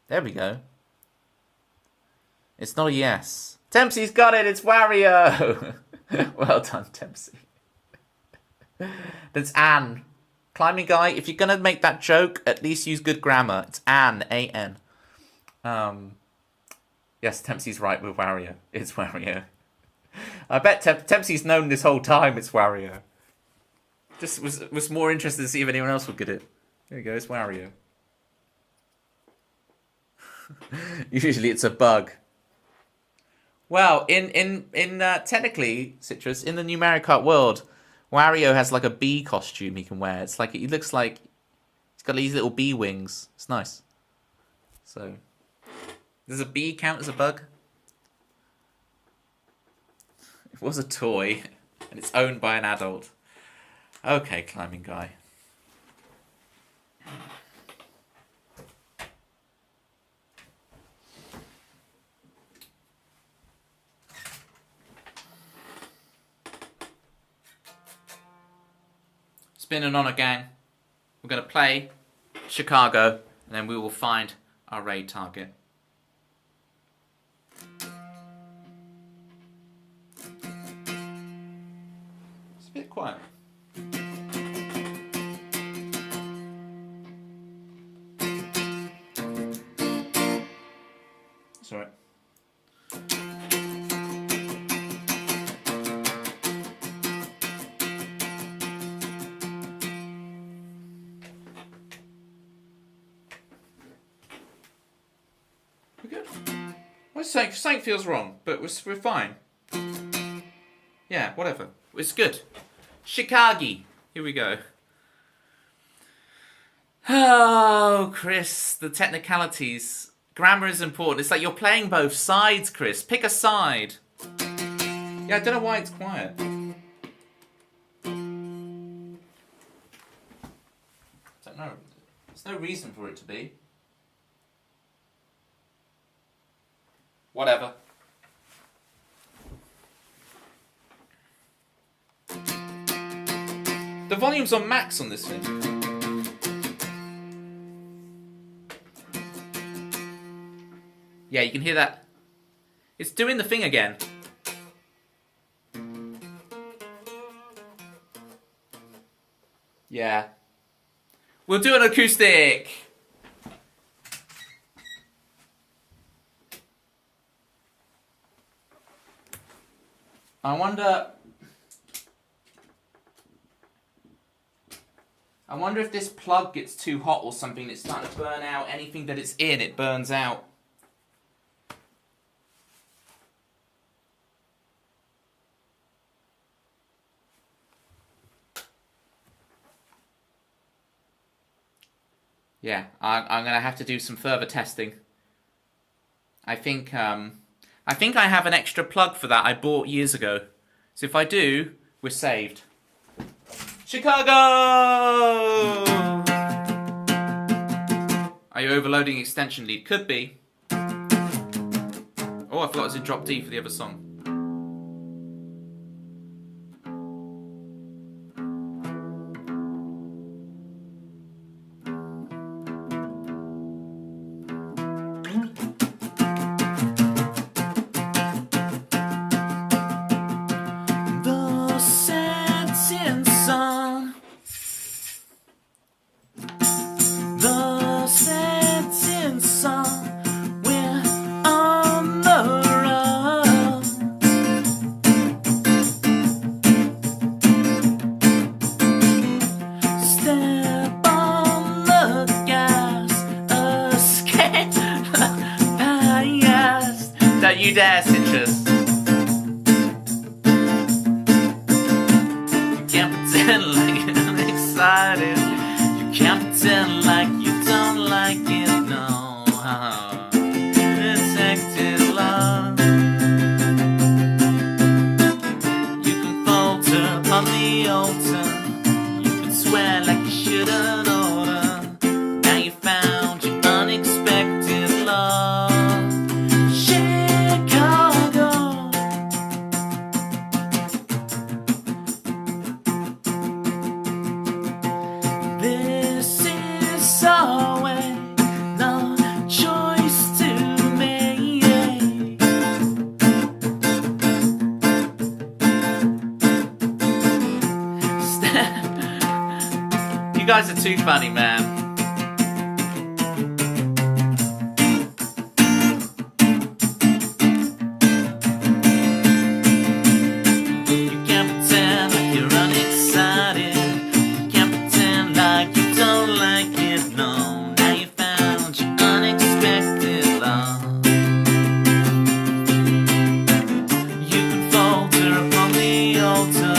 There we go. It's not a yes. Tempsy's got it. It's Wario. Well done, Tempsy. That's Anne. Climbing guy, if you're going to make that joke, at least use good grammar. It's Anne, A-N. Yes, Tempsy's right with Wario. It's Wario. I bet Tempsy's known this whole time it's Wario. Just was more interested to see if anyone else would get it. There you go, it's Wario. Usually it's a bug. Well, in technically, Citrus, in the new Mario Kart world, Wario has like a bee costume he can wear. It's like, he looks like he's got these little bee wings. It's nice. So, does a bee count as a bug? It was a toy, and it's owned by an adult. Okay, climbing guy. Spinning on a gang. We're going to play Chicago, and then we will find our raid target. It's a bit quiet. It's alright. We're good. Well, something feels wrong, but we're fine. Yeah, whatever. It's good. Chicago. Here we go. Oh, Chris, the technicalities. Grammar is important. It's like you're playing both sides, Chris. Pick a side. Yeah, I don't know why it's quiet. Don't know. There's no reason for it to be. Whatever. The volume's on max on this thing. Yeah, you can hear that. It's doing the thing again. Yeah. We'll do an acoustic. I wonder if this plug gets too hot or something. It's starting to burn out. Anything that it's in, it burns out. Yeah, I'm gonna have to do some further testing. I think I have an extra plug for that I bought years ago. So if I do, we're saved. Chicago! Are you overloading extension lead? Could be. Oh, I forgot it's in drop D for the other song. Don't you dare, Citrus. You can't pretend like you're excited. You can't pretend like you don't like it, no. Detected love. You can falter upon the altar. You can swear like you shouldn't order. Now you found your unexpected love. You guys are too funny, man. You can't pretend like you're unexcited. You can't pretend like you don't like it, no. Now you found your unexpected love. You can falter upon the altar.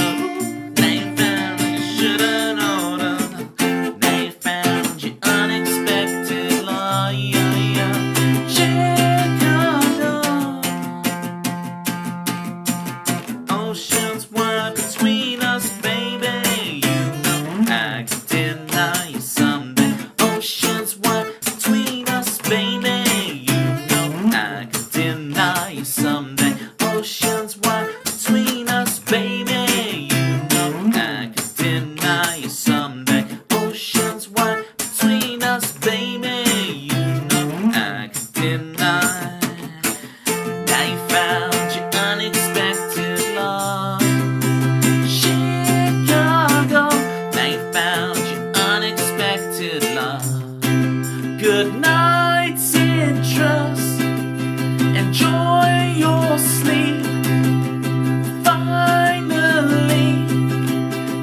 Now you found what you should've known. Now you found your unexpected love, yeah, yeah. Chicago. Oceans wide between us, baby. You know I can deny you someday. Oceans wide between us, baby. You know I can deny you someday. Oceans wide between us, baby. You know I can deny you someday. Oceans wide between us, baby. You know I can deny. Now you found your unexpected love. Chicago. Now you found your unexpected love. Good night, citrus. Enjoy your sleep. Finally,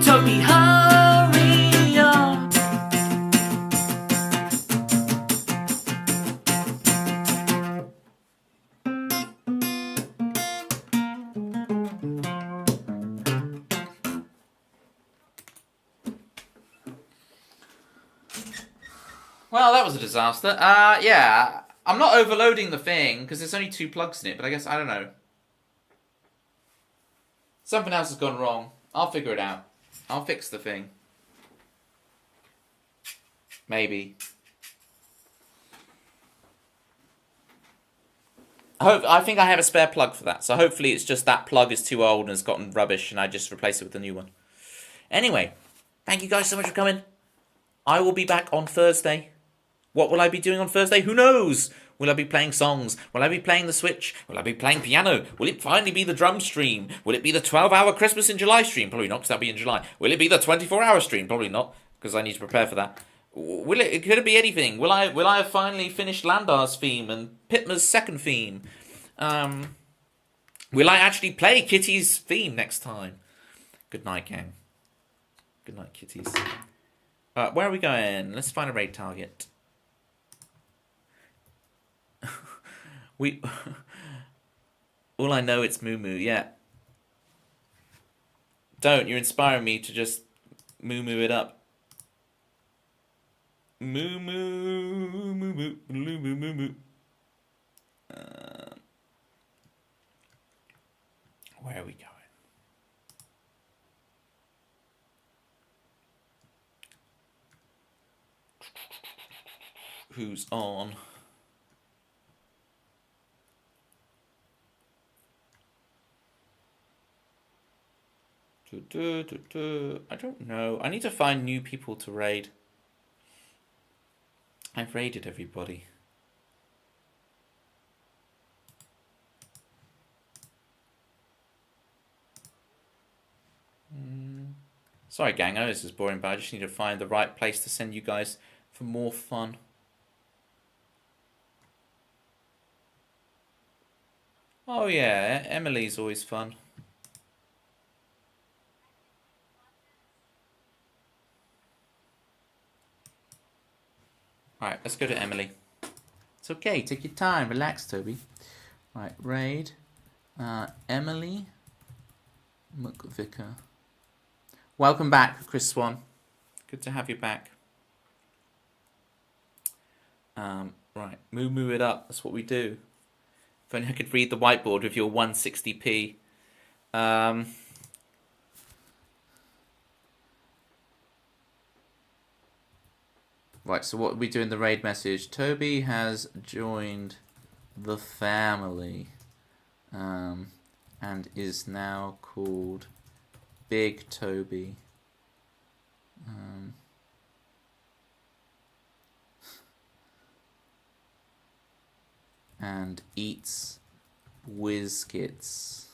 Toby, hurry up. Well, that was a disaster. Yeah. I'm not overloading the thing, because there's only 2 plugs in it, but I guess, I don't know. Something else has gone wrong. I'll figure it out. I'll fix the thing. Maybe. I think I have a spare plug for that, so hopefully it's just that plug is too old and has gotten rubbish, and I just replace it with a new one. Anyway, thank you guys so much for coming. I will be back on Thursday. What will I be doing on Thursday? Who knows? Will I be playing songs? Will I be playing the Switch? Will I be playing piano? Will it finally be the drum stream? Will it be the 12-hour Christmas in July stream? Probably not, because that'll be in July. Will it be the 24-hour stream? Probably not, because I need to prepare for that. Could it be anything? Will I have finally finished Landar's theme and Pitma's second theme? Will I actually play Kitty's theme next time? Good night, gang. Good night, kitties. Where are we going? Let's find a raid target. All I know, it's Moo Moo. Yeah. Don't. You're inspiring me to just Moo Moo it up. Moo Moo, Moo Moo, Moo Moo, Moo Moo. Where are we going? Who's on? I don't know. I need to find new people to raid. I've raided everybody. Sorry, gang. I know this is boring, but I just need to find the right place to send you guys for more fun. Oh yeah, Emily's always fun. Alright, let's go to Emily. It's okay, take your time, relax, Toby. Right, raid. Emily McVicker. Welcome back, Chris Swan. Good to have you back. Right, moo moo it up, that's what we do. If only I could read the whiteboard with your 160p. Right, so what we do in the raid message, Toby has joined the family and is now called Big Toby. And eats Whizkits.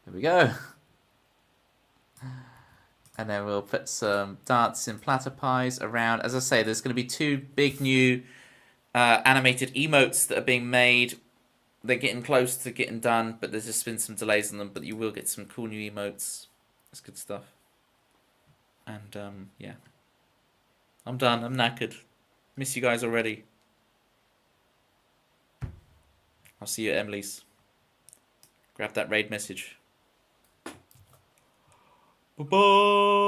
There we go. And then we'll put some dancing platypi around. As I say, there's going to be 2 big new animated emotes that are being made. They're getting close to getting done, but there's just been some delays on them. But you will get some cool new emotes. That's good stuff. And yeah, I'm done. I'm knackered. Miss you guys already. I'll see you at Emily's. Grab that raid message. Bye-bye.